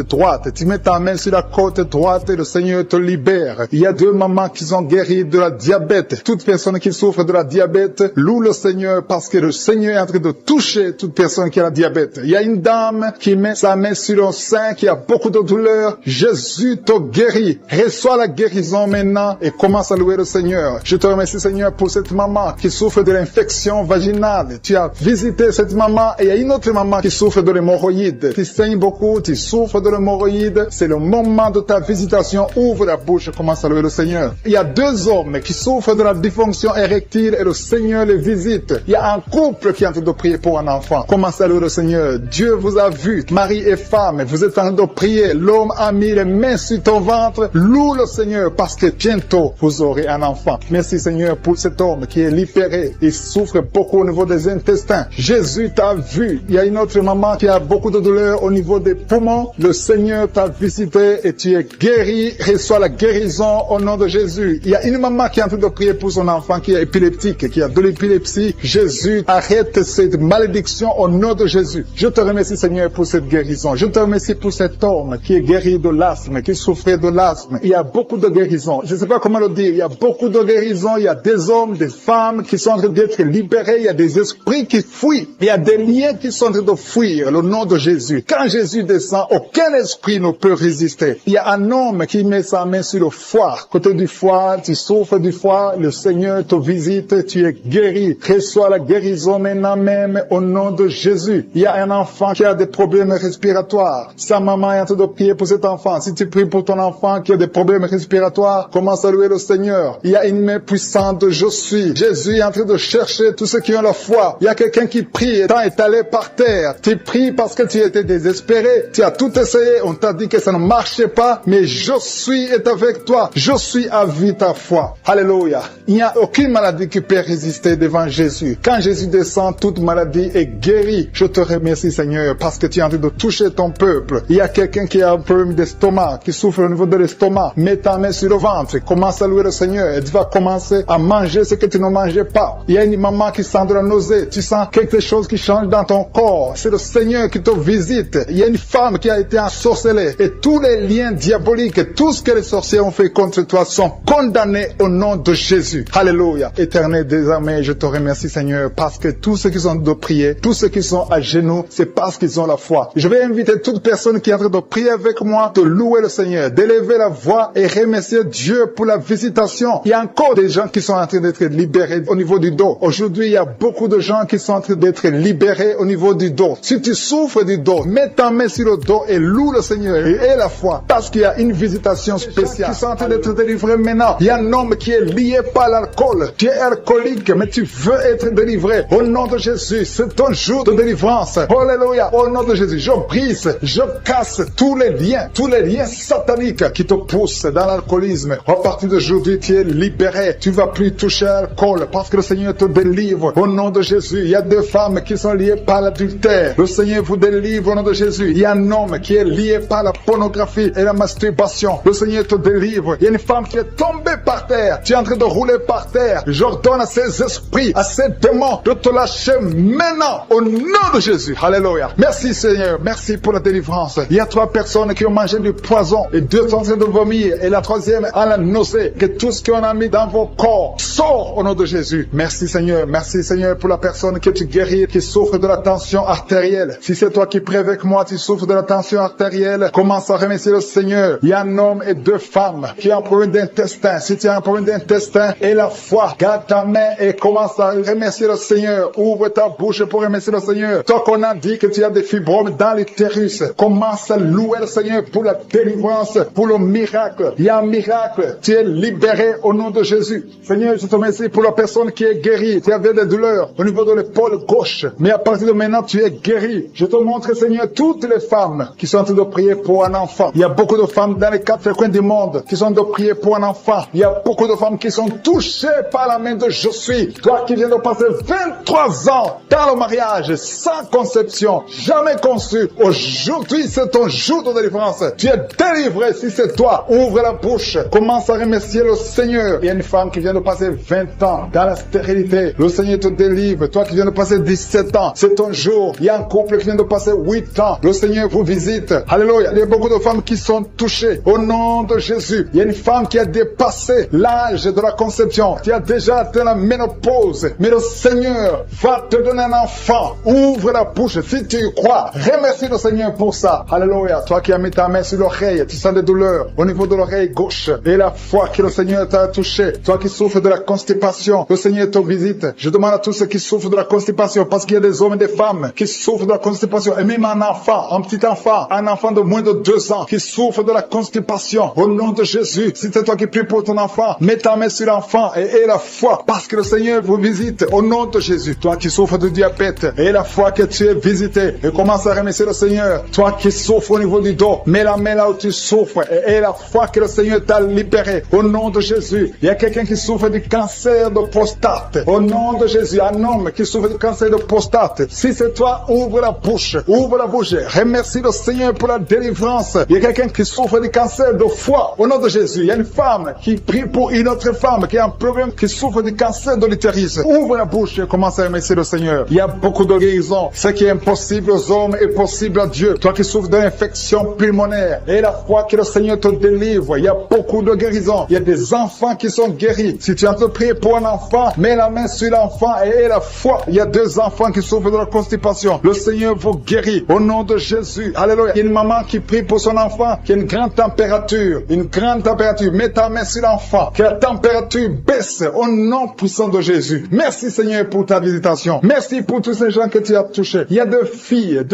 Speaker 2: droite. Tu mets ta main sur la côte droite et le Seigneur te libère. Il y a 2 mamans qui sont guéries de la diabète. Toute personne qui souffre de la diabète, loue le Seigneur parce que le Seigneur est en train de toucher toute personne qui a la diabète. Il y a une dame qui met sa main sur le sein, qui a beaucoup de douleur. Jésus te guérit. Reçois la guérison maintenant et commence à louer le Seigneur. Je te remercie Seigneur pour cette maman qui souffre de l'infection vaginale. Tu as visité cette maman et il y a une autre maman qui souffre de l'hémorroïde. Tu saignes beaucoup, tu souffres de l'hémorroïde. C'est le moment de ta visitation. Ouvre la bouche et commence à louer le Seigneur. Il y a 2 hommes qui souffrent de la dysfonction érectile et le Seigneur les visite. Il y a un couple qui est en train de prier pour un enfant. Commence à louer le Seigneur. Dieu vous a vu, mari et femme. Vous êtes en train de prier. L'homme a mis les mains sur ton ventre. Loue le Seigneur parce que bientôt vous aurez un enfant. Merci Seigneur pour cet homme qui est libéré. Il souffre beaucoup au niveau des intestins. Jésus t'a vu. Il y a une autre maman qui a beaucoup de douleur au niveau des poumons. Le Seigneur t'a visité et tu es guéri. Reçois la guérison au nom de Jésus. Il y a une maman qui est en train de prier pour son enfant qui est épileptique, qui a de l'épilepsie. Jésus, arrête cette malédiction au nom de Jésus. Je te remercie Seigneur pour cette guérison. Je te remercie pour cet homme qui est guéri de l'asthme, qui souffrait de l'asthme. Il y a beaucoup de guérisons. Je ne sais pas comment le dire. Il y a beaucoup de guérisons. Il y a des hommes, des femmes qui sont en train d'être libérés. Il y a des esprits qui fuient. Il y a des liens qui sont en train de fuir le nom de Jésus. Quand Jésus descend, aucun esprit ne peut résister. Il y a un homme qui met sa main sur le foie. Côté du foie, tu souffres du foie. Le Seigneur te visite. Tu es guéri. Reçois la guérison maintenant même au nom de Jésus. Il y a un enfant qui a des problèmes respiratoires. Sa maman est en train de prier pour cet enfant. Si tu pries pour ton enfant qui a des problèmes respiratoires, commence à louer le Seigneur. Il y a une main puissante de Je suis. Jésus est en train de chercher tous ceux qui ont la foi. Il y a quelqu'un qui prie et t'as étalé par terre. Tu pries parce que tu étais désespéré. Tu as tout essayé. On t'a dit que ça ne marchait pas. Mais Je suis est avec toi. Je suis a vu ta foi. Alléluia. Il n'y a aucune maladie qui peut résister devant Jésus. Quand Jésus descend, toute maladie est guérie. Je te remercie Seigneur parce que tu es en train de toucher ton peuple. Il y a quelqu'un qui a un problème d'estomac, qui souffre au niveau de l'estomac. Mets ta main sur le ventre. Commence à louer le Seigneur et tu vas commencer à manger ce que tu ne mangeais pas. Il y a une maman qui sent de la nausée. Tu sens quelque chose qui change dans ton corps. C'est le Seigneur qui te visite. Il y a une femme qui a été ensorcelée. Et tous les liens diaboliques, tout ce que les sorciers ont fait contre toi sont condamnés au nom de Jésus. Alléluia. Éternel des armées, je te remercie Seigneur parce que tous ceux qui sont de prier, tous ceux qui sont à genoux, c'est parce qu'ils ont la foi. Je vais inviter toute personne qui est en train de prier avec moi de louer le Seigneur, d'élever la voix et remercier Dieu pour la visitation. Il y a encore des gens qui sont en train d'être libérés au niveau du dos. Aujourd'hui, il y a beaucoup de gens qui sont en train d'être libérés au niveau du dos. Si tu souffres du dos, mets ta main sur le dos et loue le Seigneur et aie la foi parce qu'il y a une visitation spéciale qui sont en train d'être délivrés maintenant. Il y a un homme qui est lié par l'alcool. Tu es alcoolique, mais tu veux être délivré. Au nom de Jésus, c'est ton jour de délivrance. Alléluia. Au nom de Jésus, je brise, je casse tous les liens sataniques qui te poussent dans l'alcoolisme. À partir d'aujourd'hui, tu es libéré. Tu vas plus toucher à l'alcool parce que le Seigneur te délivre. Au nom de Jésus, il y a deux femmes qui sont liées par l'adultère. Le Seigneur vous délivre au nom de Jésus. Il y a un homme qui est lié par la pornographie et la masturbation. Le Seigneur te délivre. Il y a une femme qui est tombée par terre. Tu es en train de rouler par terre. J'ordonne à ces esprits, à ces démons de te lâcher maintenant au nom de Jésus. Alléluia. Merci Seigneur. Merci pour la délivrance. Il y a 3 personnes qui ont mangé du poison et 2 sont en train de vomir et la 3e a la nausée. Que tout ce qu'on a mis dans vos corps sort au nom de Jésus. Merci Seigneur. Merci Seigneur pour la personne que tu guéris qui souffre de la tension artérielle. Si c'est toi qui pries avec moi, tu souffres de la tension artérielle, commence à remercier le Seigneur. Il y a un homme et 2 femmes qui ont un problème d'intestin. Si tu as un problème d'intestin et la foi, garde ta main et commence à remercier le Seigneur. Ouvre ta bouche pour remercier le Seigneur. Toi qu'on a dit que tu as des fibromes dans l'utérus, commence à louer le Seigneur pour la délivrance, pour le miracle. Il y a un miracle. Tu es libéré au nom de Jésus. Seigneur, je te remercie pour la personne qui est guérie. Tu avais des douleurs au niveau de l'épaule gauche, mais à partir de maintenant, tu es guéri. Je te montre, Seigneur, toutes les femmes qui sont en train de prier pour un enfant. Il y a beaucoup de femmes dans les 4 coins du monde qui sont en train de prier pour un enfant. Il y a beaucoup de femmes qui sont touchées par la main de Je suis. Toi qui viens de passer 23 ans dans le mariage, sans conception, jamais conçu. Aujourd'hui, c'est ton jour de délivrance. Tu es délivré si c'est toi. Ouvre la bouche. Commence à remercier le Seigneur. Il y a une femme qui vient de passer 20 ans dans la stérilité. Le Seigneur te délivre. Toi qui viens de passer 17 ans, c'est ton jour. Il y a un couple qui vient de passer 8 ans. Le Seigneur vous visite. Alléluia. Il y a beaucoup de femmes qui sont touchées. Au nom de Jésus. Il y a une femme qui a dépassé l'âge de la conception. Tu as déjà atteint la ménopause. Mais le Seigneur va te donner un enfant. Ouvre la bouche si tu y crois. Remercie le Seigneur pour ça. Alléluia. Toi qui as mis ta main sur l'oreille, tu sens des douleurs au niveau de l'oreille gauche. Et la foi que le Seigneur t'a touché. Toi qui souffres de la constipation, le Seigneur te visite. Je demande à tous ceux qui souffrent de la constipation, parce qu'il y a des hommes et des femmes qui souffrent de la constipation. Et même un enfant, un petit enfant, un enfant de moins de 2 ans qui souffre de la constipation. Au nom de Jésus, si c'est toi qui pries pour ton enfant, mets ta main sur l'enfant et aie la foi, parce que le Seigneur vous visite. Au nom de Jésus. Toi qui souffres de diabète, aie la foi que tu es visité et commence à remercier le Seigneur. Toi qui souffres au niveau du dos, mets la main là où tu souffres et aie la foi que le Seigneur t'a libéré. Au nom de Jésus. Il y a quelqu'un qui souffre du cancer de prostate. Au nom de Jésus, un homme qui souffre du cancer de prostate. Si c'est toi, ouvre la bouche. Ouvre la bouche. Remercie le Seigneur pour la délivrance. Il y a quelqu'un qui souffre du cancer de foie. Au nom de Jésus. Il y a une femme qui prie pour une autre femme qui a un problème, qui souffre du cancer de l'utérus. Ouvre la bouche et commence à remercier le Seigneur. Il y a beaucoup de guérisons. Ce qui est impossible aux hommes est possible à Dieu. Toi qui souffres d'une infection pulmonaire, et la foi que le Seigneur te délivre. Il y a beaucoup de guérisons. Il y a des enfants qui sont guéris. Si tu as te prier pour un enfant, mets la main sur l'enfant et aie la foi. Il y a 2 enfants qui souffrent de la constipation. Le Seigneur vous guérit au nom de Jésus. Alléluia. Il y a une maman qui prie pour son enfant qui a une grande température. Une grande température. Mets ta main sur l'enfant. Que la température baisse au nom puissant de Jésus. Merci Seigneur pour ta visitation. Merci pour tous ces gens que tu as touchés. Il y a 2 filles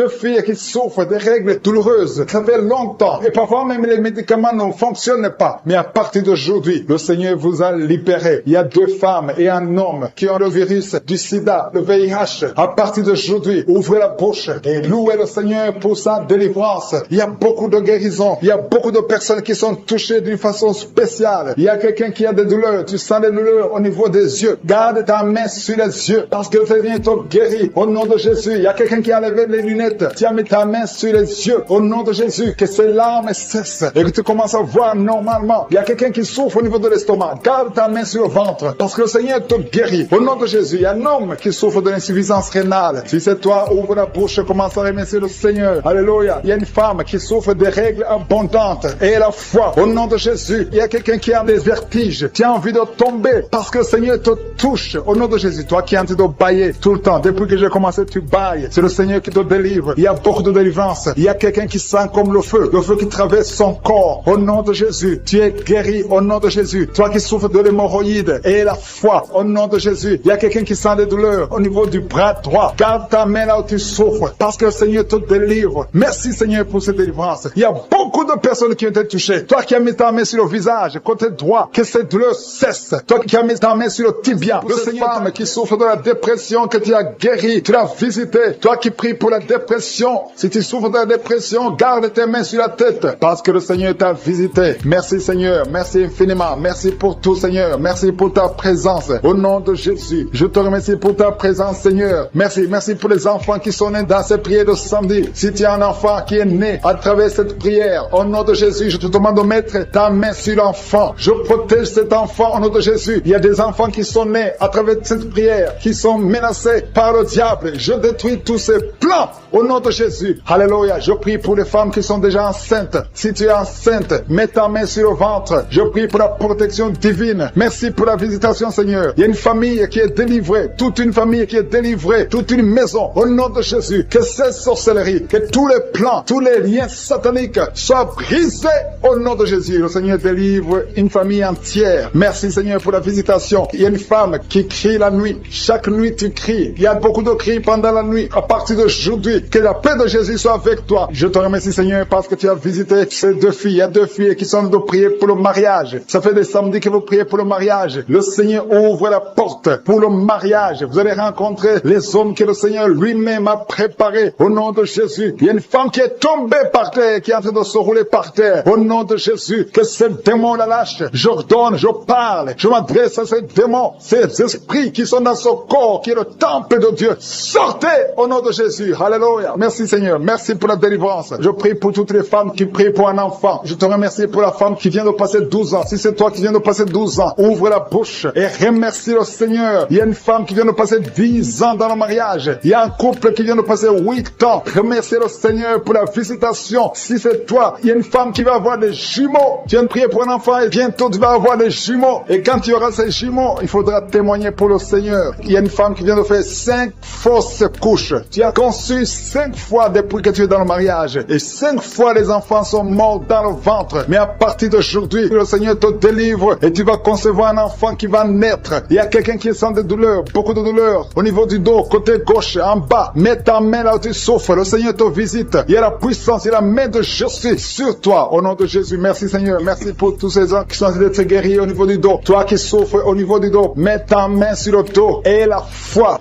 Speaker 2: qui souffrent des règles douloureuses. Ça fait longtemps. Et parfois même les médicaments ne fonctionnent pas. Mais à partir d'aujourd'hui, le Seigneur vous a libéré. Il y a 2 femmes et un homme qui ont le virus du sida, le VIH. À partir d'aujourd'hui, ouvrez la bouche et louez le Seigneur pour sa délivrance. Il y a beaucoup de guérisons. Il y a beaucoup de personnes qui sont touchées d'une façon spéciale. Il y a quelqu'un qui a des douleurs. Tu sens des douleurs au niveau des yeux. Garde ta main sur les yeux parce que le Seigneur te guérit. Au nom de Jésus, il y a quelqu'un qui a levé les lunettes. Tu as mis ta main sur les yeux. Au nom de Jésus, que ces larmes cessent et que tu commences à voir normalement. Il y a quelqu'un qui souffre au niveau de l'estomac. Garde ta main sur le ventre parce que le Seigneur te guérit. Au nom de Jésus, il y a un homme qui souffre de l'insuffisance rénale. Si c'est toi, ouvre la bouche et commence à remercier le Seigneur. Alléluia. Il y a une femme qui souffre des règles abondantes et la foi. Au nom de Jésus, il y a quelqu'un qui a des vertiges. Tu as envie de tomber parce que le Seigneur te touche. Au nom de Jésus, toi qui es en train de bailler tout le temps. Depuis que j'ai commencé, tu bailles. C'est le Seigneur qui te délivre. Il y a beaucoup de délivrance. Il y a quelqu'un qui sent comme le feu qui traverse son corps. Au nom de Jésus, tu es guéri. Au nom de Jésus, toi qui souffres de l'hémorroïde et la foi. Au nom de Jésus, il y a quelqu'un qui sent des douleurs au niveau du bras droit. Garde ta main là où tu souffres parce que le Seigneur te délivre. Merci Seigneur pour cette délivrance. Il y a beaucoup de personnes qui ont été touchées. Toi qui as mis ta main sur le visage, côté droit, tibia, que cette douleur cesse. Toi qui as mis ta main sur le tibia, le Seigneur, femme qui souffre de la dépression, que tu as guéri, tu l'as visité. Toi qui pries pour la dépression, si tu souffres de la dépression, garde tes mains sur la tête, parce que le Seigneur t'a visité. Merci Seigneur, merci infiniment, merci pour tout Seigneur, merci pour ta présence. Au nom de Jésus, je te remercie pour ta présence Seigneur. Merci pour les enfants qui sont nés dans cette prière de samedi. Si tu as un enfant qui est né à travers cette prière, au nom de Jésus, je te demande de mettre ta main sur l'enfant. Je protège cet enfant au nom de Jésus. Il y a des enfants qui sont nés à travers cette prière, qui sont menacés par le diable. Je détruis tous ces plans au nom de Jésus. Alléluia. Je prie pour les femmes qui sont déjà enceintes. Si tu es enceinte, mets ta main sur le ventre. Je prie pour la protection divine. Merci pour la visitation, Seigneur. Il y a une famille qui est délivrée, toute une famille qui est délivrée, toute une maison au nom de Jésus. Que cette sorcellerie, que tous les plans, tous les liens sataniques soient brisés au nom de Jésus. Le Seigneur délivre une famille entière. Merci Seigneur pour la visitation. Il y a une femme qui crie la nuit. Chaque nuit tu cries. Il y a beaucoup de cris pendant la nuit. À partir d'aujourd'hui, que la paix de Jésus soit avec toi. Je te remercie Seigneur parce que tu as visité ces deux filles. Il y a deux filles qui sont de prier pour le mariage. Ça fait des samedis que vous priez pour le mariage. Le Seigneur ouvre la porte pour le mariage. Vous allez rencontrer les hommes que le Seigneur lui-même a préparés. Au nom de Jésus. Il y a une femme qui est tombée par terre, qui est en train de se rouler par terre. Au nom de Jésus, que ce démon la lâche. J'ordonne, je parle, je m'adresse à ces démons, ces esprits qui sont dans ce corps, qui est le temple de Dieu. Sortez au nom de Jésus. Alléluia. Merci Seigneur. Merci pour la délivrance. Je prie pour toutes les femmes qui prient pour un enfant. Je te remercie pour la femme qui vient de passer 12 ans. Si c'est toi qui viens de passer 12 ans, ouvre la bouche et remercie le Seigneur. Il y a une femme qui vient de passer 10 ans dans le mariage. Il y a un couple qui vient de passer 8 ans. Remercie le Seigneur pour la visitation. Si c'est toi, il y a une femme qui va avoir des jumeaux. Tu viens de prier pour un enfant et bientôt tu vas avoir des jumeaux. Et quand tu auras ces jumeaux, il faudra témoigner pour le Seigneur. Il y a une femme qui vient de faire 5 fausses couches. Tu as conçu 5 fois depuis que tu es dans le mariage. Et 5 fois les enfants sont morts dans le ventre. Mais à partir d'aujourd'hui, le Seigneur te délivre et tu vas concevoir un enfant qui va naître. Il y a quelqu'un qui sent des douleurs, beaucoup de douleurs. Au niveau du dos, côté gauche, en bas. Mets ta main là où tu souffres. Le Seigneur te visite. Il y a la puissance, il y a la main de Jésus sur toi. Au nom de Jésus, merci Seigneur. Merci pour tous ces gens qui sont en train d'être guéris au niveau du dos. Toi qui souffres au niveau du dos, mets ta main sur le dos. Et la foi.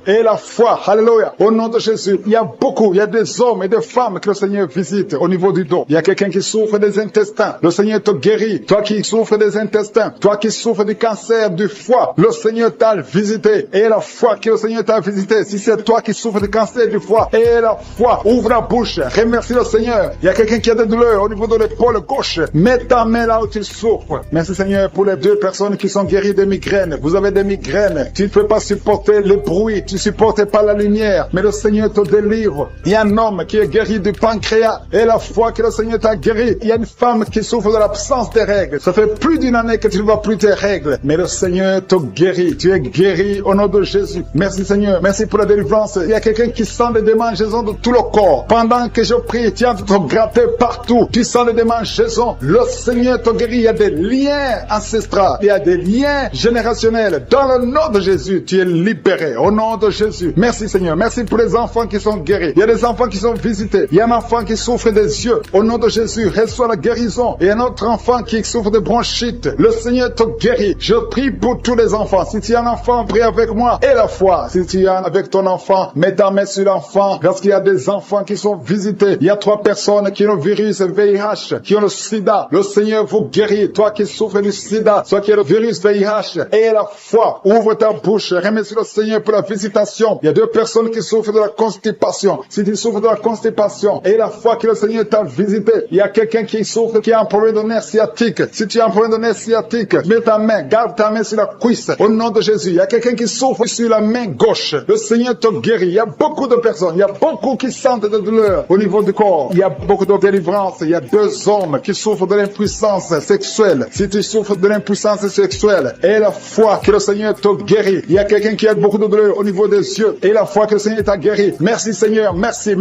Speaker 2: Alléluia. Au nom de Jésus, il y a beaucoup, il y a des hommes et des femmes que le Seigneur visite au niveau du dos. Il y a quelqu'un qui souffre des intestins. Le Seigneur te guérit. Toi qui souffres des intestins, toi qui souffres du cancer du foie, le Seigneur t'a visité. Et la foi que le Seigneur t'a visité. Si c'est toi qui souffres du cancer du foie, et la foi, ouvre la bouche. Remercie le Seigneur. Il y a quelqu'un qui a des douleurs au niveau de l'épaule gauche. Mets ta main là où tu souffres. Merci Seigneur pour les 2 personnes qui sont guéries de migraines. Vous avez des migraines. Tu ne peux pas supporter le bruit. Tu ne supportes pas la lumière. Mais le Seigneur te délivre. Il y a un homme qui est guéri du pancréas. Et la foi que le Seigneur t'a guéri. Il y a une femme qui souffre de l'absence des règles. Ça fait plus d'une année que tu ne vois plus tes règles. Mais le Seigneur te guérit. Tu es guéri au nom de Jésus. Merci Seigneur. Merci pour la délivrance. Il y a quelqu'un qui sent des démangeaisons de tout le corps. Pendant que je prie, tu es en train de te gratter partout. Tu sens des démangeaisons. Le Seigneur te guérit. Il y a des liens ancestraux. Il y a des liens générationnels. Dans le nom de Jésus, tu es libéré. Au nom de Jésus. Merci Seigneur. Merci pour les enfants qui sont guéris. Il y a des enfants qui sont visités. Il y a un enfant qui souffre des yeux. Au nom de Jésus, reçois la guérison. Et un autre enfant qui souffre de bronchite. Le Seigneur te guérit. Je prie pour tous les enfants. Si tu es un enfant, prie avec moi. Et la foi. Si tu es avec ton enfant, mets ta main sur l'enfant. Parce qu'il y a des enfants qui sont visités. Il y a 3 personnes qui ont le virus VIH, qui ont le sida. Le Seigneur vous guérit. Toi qui souffres du sida, toi qui as le virus VIH. Et la foi. Ouvre ta bouche. Remercie le Seigneur pour la visitation. Il y a 2 personnes qui souffrent de la constipation. Si tu souffres de la constipation, et la foi que le Seigneur t'a visité. Il y a quelqu'un qui souffre, qui a un problème de nerf sciatique. Si tu as un problème de nerf sciatique, mets ta main, garde ta main sur la cuisse. Au nom de Jésus. Il y a quelqu'un qui souffre sur la main gauche. Le Seigneur te guérit. Il y a beaucoup de personnes. Il y a beaucoup qui sentent de douleur au niveau du corps. Il y a beaucoup de délivrance. Il y a 2 hommes qui souffrent de l'impuissance sexuelle. Si tu souffres de l'impuissance sexuelle, et la foi que le Seigneur te guérit. Il y a quelqu'un qui a beaucoup de douleur au niveau des yeux. Et la foi que le Seigneur t'a guéri. Merci Seigneur. Merci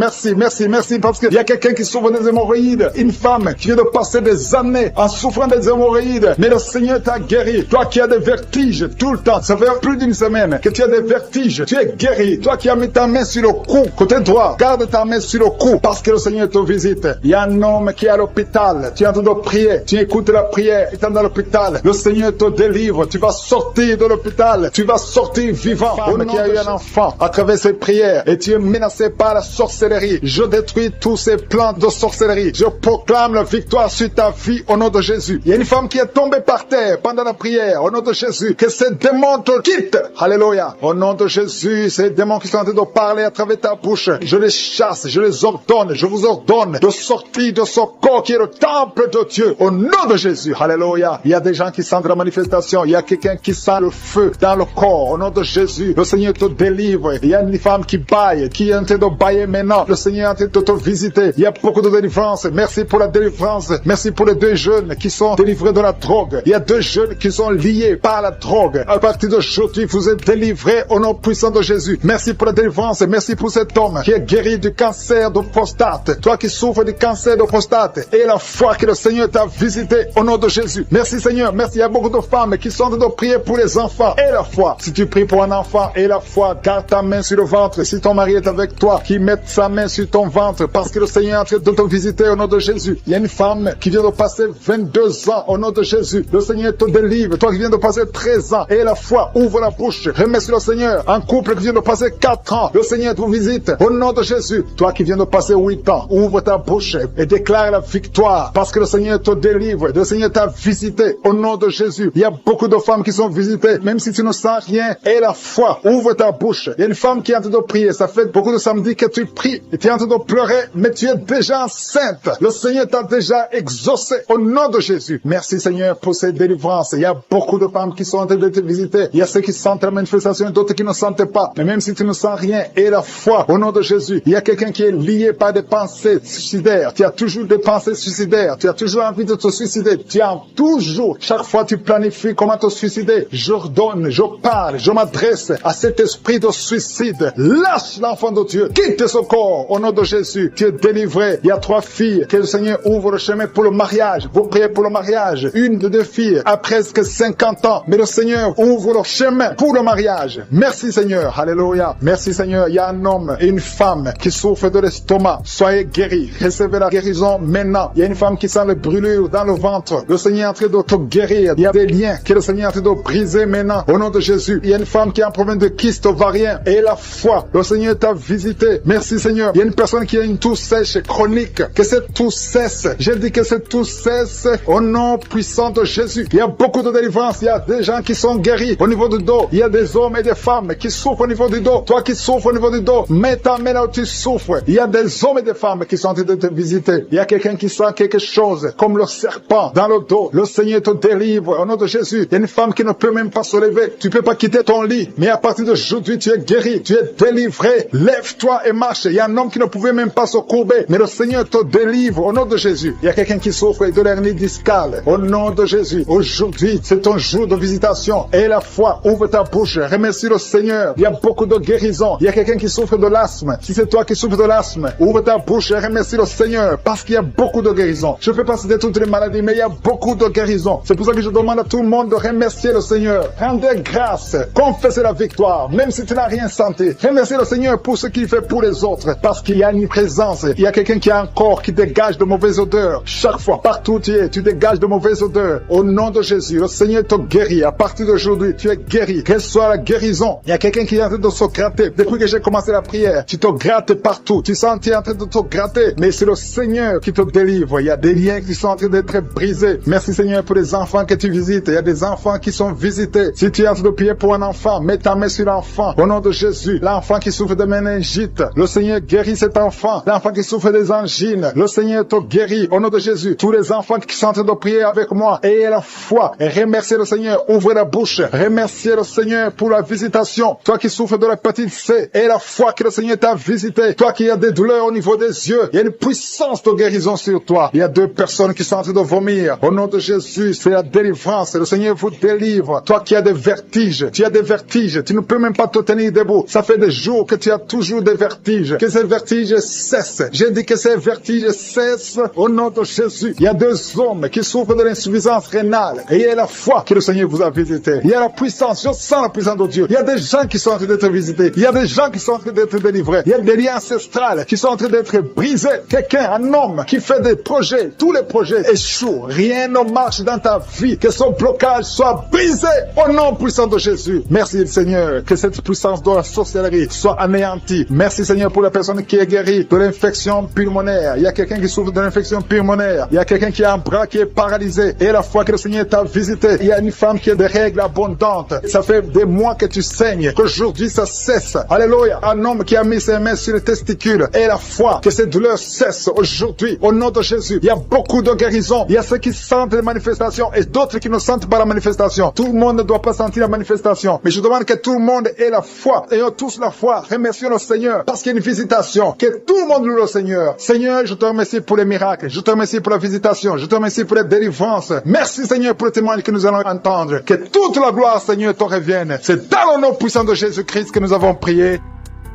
Speaker 2: parce qu'il y a quelqu'un qui souffre des hémorroïdes. Une femme qui vient de passer des années en souffrant des hémorroïdes. Mais le Seigneur t'a guéri. Toi qui as des vertiges tout le temps. Ça fait plus d'une semaine que tu as des vertiges. Tu es guéri. Toi qui as mis ta main sur le cou, côté droit, garde ta main sur le cou parce que le Seigneur te visite. Il y a un homme qui est à l'hôpital. Tu es en train de prier. Tu écoutes la prière. Il est dans l'hôpital. l'hôpital. Le Seigneur te délivre. Tu vas sortir de l'hôpital. Tu vas sortir vivant. Femme qui a eu un enfant à travers ses prières et tu es menacé par la sorcellerie. Je détruis tous ces plans de sorcellerie. Je proclame la victoire sur ta vie au nom de Jésus. Il y a une femme qui est tombée par terre pendant la prière au nom de Jésus. Que ces démons te quittent. Alléluia. Au nom de Jésus, ces démons qui sont en train de parler à travers ta bouche, je les chasse, je les ordonne, je vous ordonne de sortir de ce corps qui est le temple de Dieu. Au nom de Jésus. Alléluia. Il y a des gens qui sentent la manifestation. Il y a quelqu'un qui sent le feu dans le corps. Au nom de Jésus, le Seigneur te délivre. Il y a une femme qui baille, qui est en train de bailler maintenant. Le Seigneur est en train de te visiter. Il y a beaucoup de délivrance. Merci pour la délivrance. Merci pour les 2 jeunes qui sont délivrés de la drogue. Il y a 2 jeunes qui sont liés par la drogue. À partir d'aujourd'hui, vous êtes délivrés au nom puissant de Jésus. Merci pour la délivrance. Merci pour cet homme qui est guéri du cancer de prostate. Toi qui souffres du cancer de prostate. Et la foi que le Seigneur t'a visité au nom de Jésus. Merci Seigneur. Merci. Il y a beaucoup de femmes qui sont en train de prier pour les enfants. Et la foi. Si tu pries pour un enfant et la foi, garde ta main sur le ventre. Si ton mari est avec toi, qu'il mette sa main sur ton ventre parce que le Seigneur est en train de te visiter au nom de Jésus. Il y a une femme qui vient de passer 22 ans au nom de Jésus. Le Seigneur te délivre. Toi qui viens de passer 13 ans et la foi, ouvre la bouche. Remercie le Seigneur. Un couple qui vient de passer 4 ans, le Seigneur te visite au nom de Jésus. Toi qui viens de passer 8 ans, ouvre ta bouche et déclare la victoire parce que le Seigneur te délivre. Le Seigneur t'a visité au nom de Jésus. Il y a beaucoup de femmes qui sont visitées, même si tu ne sens rien. Et la foi, ouvre ta bouche. Il y a une femme qui est en train de prier. Ça fait beaucoup de samedis que tu pries et tu es en train de pleurer, mais tu es déjà enceinte. Le Seigneur t'a déjà exaucé au nom de Jésus. Merci Seigneur pour ces délivrances. Il y a beaucoup de femmes qui sont en train de te visiter. Il y a ceux qui sentent la manifestation et d'autres qui ne sentent pas. Mais même si tu ne sens rien, et la foi au nom de Jésus, il y a quelqu'un qui est lié par des pensées suicidaires. Tu as toujours des pensées suicidaires. Tu as toujours envie de te suicider. Tu as toujours, chaque fois tu planifies comment te suicider. J'ordonne, je parle, je m'adresse à cet esprit de suicide. Lâche l'enfant de Dieu. Quitte ce corps au nom de Jésus. Tu es délivré. Il y a 3 filles que le Seigneur ouvre le chemin pour le mariage. Vous priez pour le mariage. Une de 2 filles a presque 50 ans. Mais le Seigneur ouvre le chemin pour le mariage. Merci Seigneur. Alléluia. Merci Seigneur. Il y a un homme et une femme qui souffrent de l'estomac. Soyez guéris. Recevez la guérison maintenant. Il y a une femme qui sent les brûlures dans le ventre. Le Seigneur est en train de te guérir. Il y a des liens que le Seigneur est en train de briser maintenant. Au nom de Jésus. Il y a une femme qui a un problème de kyste ovarien. Et la foi. Le Seigneur t'a visité. Merci Seigneur. Il y a une personne qui a une toux sèche chronique. Que cette toux cesse. J'ai dit que cette toux cesse au nom puissant de Jésus. Il y a beaucoup de délivrance. Il y a des gens qui sont guéris au niveau du dos. Il y a des hommes et des femmes qui souffrent au niveau du dos. Toi qui souffres au niveau du dos, mets ta main là où tu souffres. Il y a des hommes et des femmes qui sont en train de te visiter. Il y a quelqu'un qui sent quelque chose comme le serpent dans le dos. Le Seigneur te délivre au nom de Jésus. Il y a une femme qui ne peut même pas se lever. Tu peux pas quitter ton lit. Mais à partir d'aujourd'hui, tu es guéri. Tu es délivré. Lève-toi et marche. Il y a un homme qui ne pouvait même pas se courber. Mais le Seigneur te délivre au nom de Jésus. Il y a quelqu'un qui souffre de l'hernie discale. Au nom de Jésus. Aujourd'hui, c'est ton jour de visitation. Et la foi, ouvre ta bouche. Remercie le Seigneur. Il y a beaucoup de guérison. Il y a quelqu'un qui souffre de l'asthme. Si c'est toi qui souffres de l'asthme, ouvre ta bouche et remercie le Seigneur. Parce qu'il y a beaucoup de guérison. Je ne peux pas citer toutes les maladies, mais il y a beaucoup de guérison. C'est pour ça que je demande à tout le monde de remercier le Seigneur. Rendez grâce. Confessez la victoire. Même si tu n'as rien senti. Remerciez le Seigneur pour ce qu'il fait pour les autres. Parce qu'il y a une présence. Il y a quelqu'un qui a un corps qui dégage de mauvaises odeurs. Chaque fois, partout où tu es, tu dégages de mauvaises odeurs. Au nom de Jésus, le Seigneur te guérit. À partir d'aujourd'hui, tu es guéri. Quelle soit la guérison. Il y a quelqu'un qui est en train de se gratter. Depuis que j'ai commencé la prière, tu te grattes partout. Tu sens que tu es en train de te gratter. Mais c'est le Seigneur qui te délivre. Il y a des liens qui sont en train d'être brisés. Merci Seigneur pour les enfants que tu visites. Il y a des enfants qui sont visités. Si tu es en train de prier pour un enfant, mets ta main sur l'enfant. Au nom de Jésus, l'enfant qui souffre de méningite, le Seigneur guérit cet enfant. L'enfant qui souffre des angines, le Seigneur te guérit. Au nom de Jésus, tous les enfants qui sont en train de prier avec moi, ayez la foi et remerciez le Seigneur. Ouvrez la bouche. Remerciez le Seigneur pour la visitation. Toi qui souffres de l'hépatite C, et la foi que le Seigneur t'a visité. Toi qui as des douleurs au niveau des yeux, il y a une puissance de guérison sur toi. Il y a 2 personnes qui sont en train de vomir. Au nom de Jésus, c'est la délivrance. Le Seigneur vous délivre. Toi qui as des vertiges, tu as des vertiges. Tu ne peux même pas te tenir debout. Ça fait des jours que tu as toujours des vertiges. Que ces vertiges cessent. J'ai dit que ces vertiges cessent au nom de Jésus. Il y a 2 hommes qui souffrent de l'insuffisance rénale. Et il y a la foi que le Seigneur vous a visité. Il y a la puissance. Je sens la puissance de Dieu. Il y a des gens qui sont en train d'être visités. Il y a des gens qui sont en train d'être délivrés. Il y a des liens ancestrales qui sont en train d'être brisés. Quelqu'un, un homme qui fait des projets. Tous les projets échouent. Rien ne marche dans dans ta vie, que son blocage soit brisé au nom puissant de Jésus. Merci Seigneur, que cette puissance de la sorcellerie soit anéantie. Merci Seigneur pour la personne qui est guérie de l'infection pulmonaire. Il y a quelqu'un qui souffre de l'infection pulmonaire. Il y a quelqu'un qui a un bras qui est paralysé. Et la fois que le Seigneur t'a visité, il y a une femme qui a des règles abondantes. Ça fait des mois que tu saignes. Qu'aujourd'hui ça cesse. Alléluia. Un homme qui a mis ses mains sur les testicules. Et la foi que ces douleurs cessent aujourd'hui. Au nom de Jésus. Il y a beaucoup de guérisons. Il y a ceux qui sentent les manifestations et d'autres qui ne sentent pas la manifestation. Tout le monde ne doit pas sentir la manifestation. Mais je demande que tout le monde ait la foi. Ayons tous la foi. Remercions le Seigneur parce qu'il y a une visitation. Que tout le monde loue le Seigneur. Seigneur, je te remercie pour les miracles. Je te remercie pour la visitation. Je te remercie pour les délivrances. Merci Seigneur pour le témoignage que nous allons entendre. Que toute la gloire Seigneur te revienne. C'est dans le nom puissant de Jésus-Christ que nous avons prié.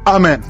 Speaker 2: Amen.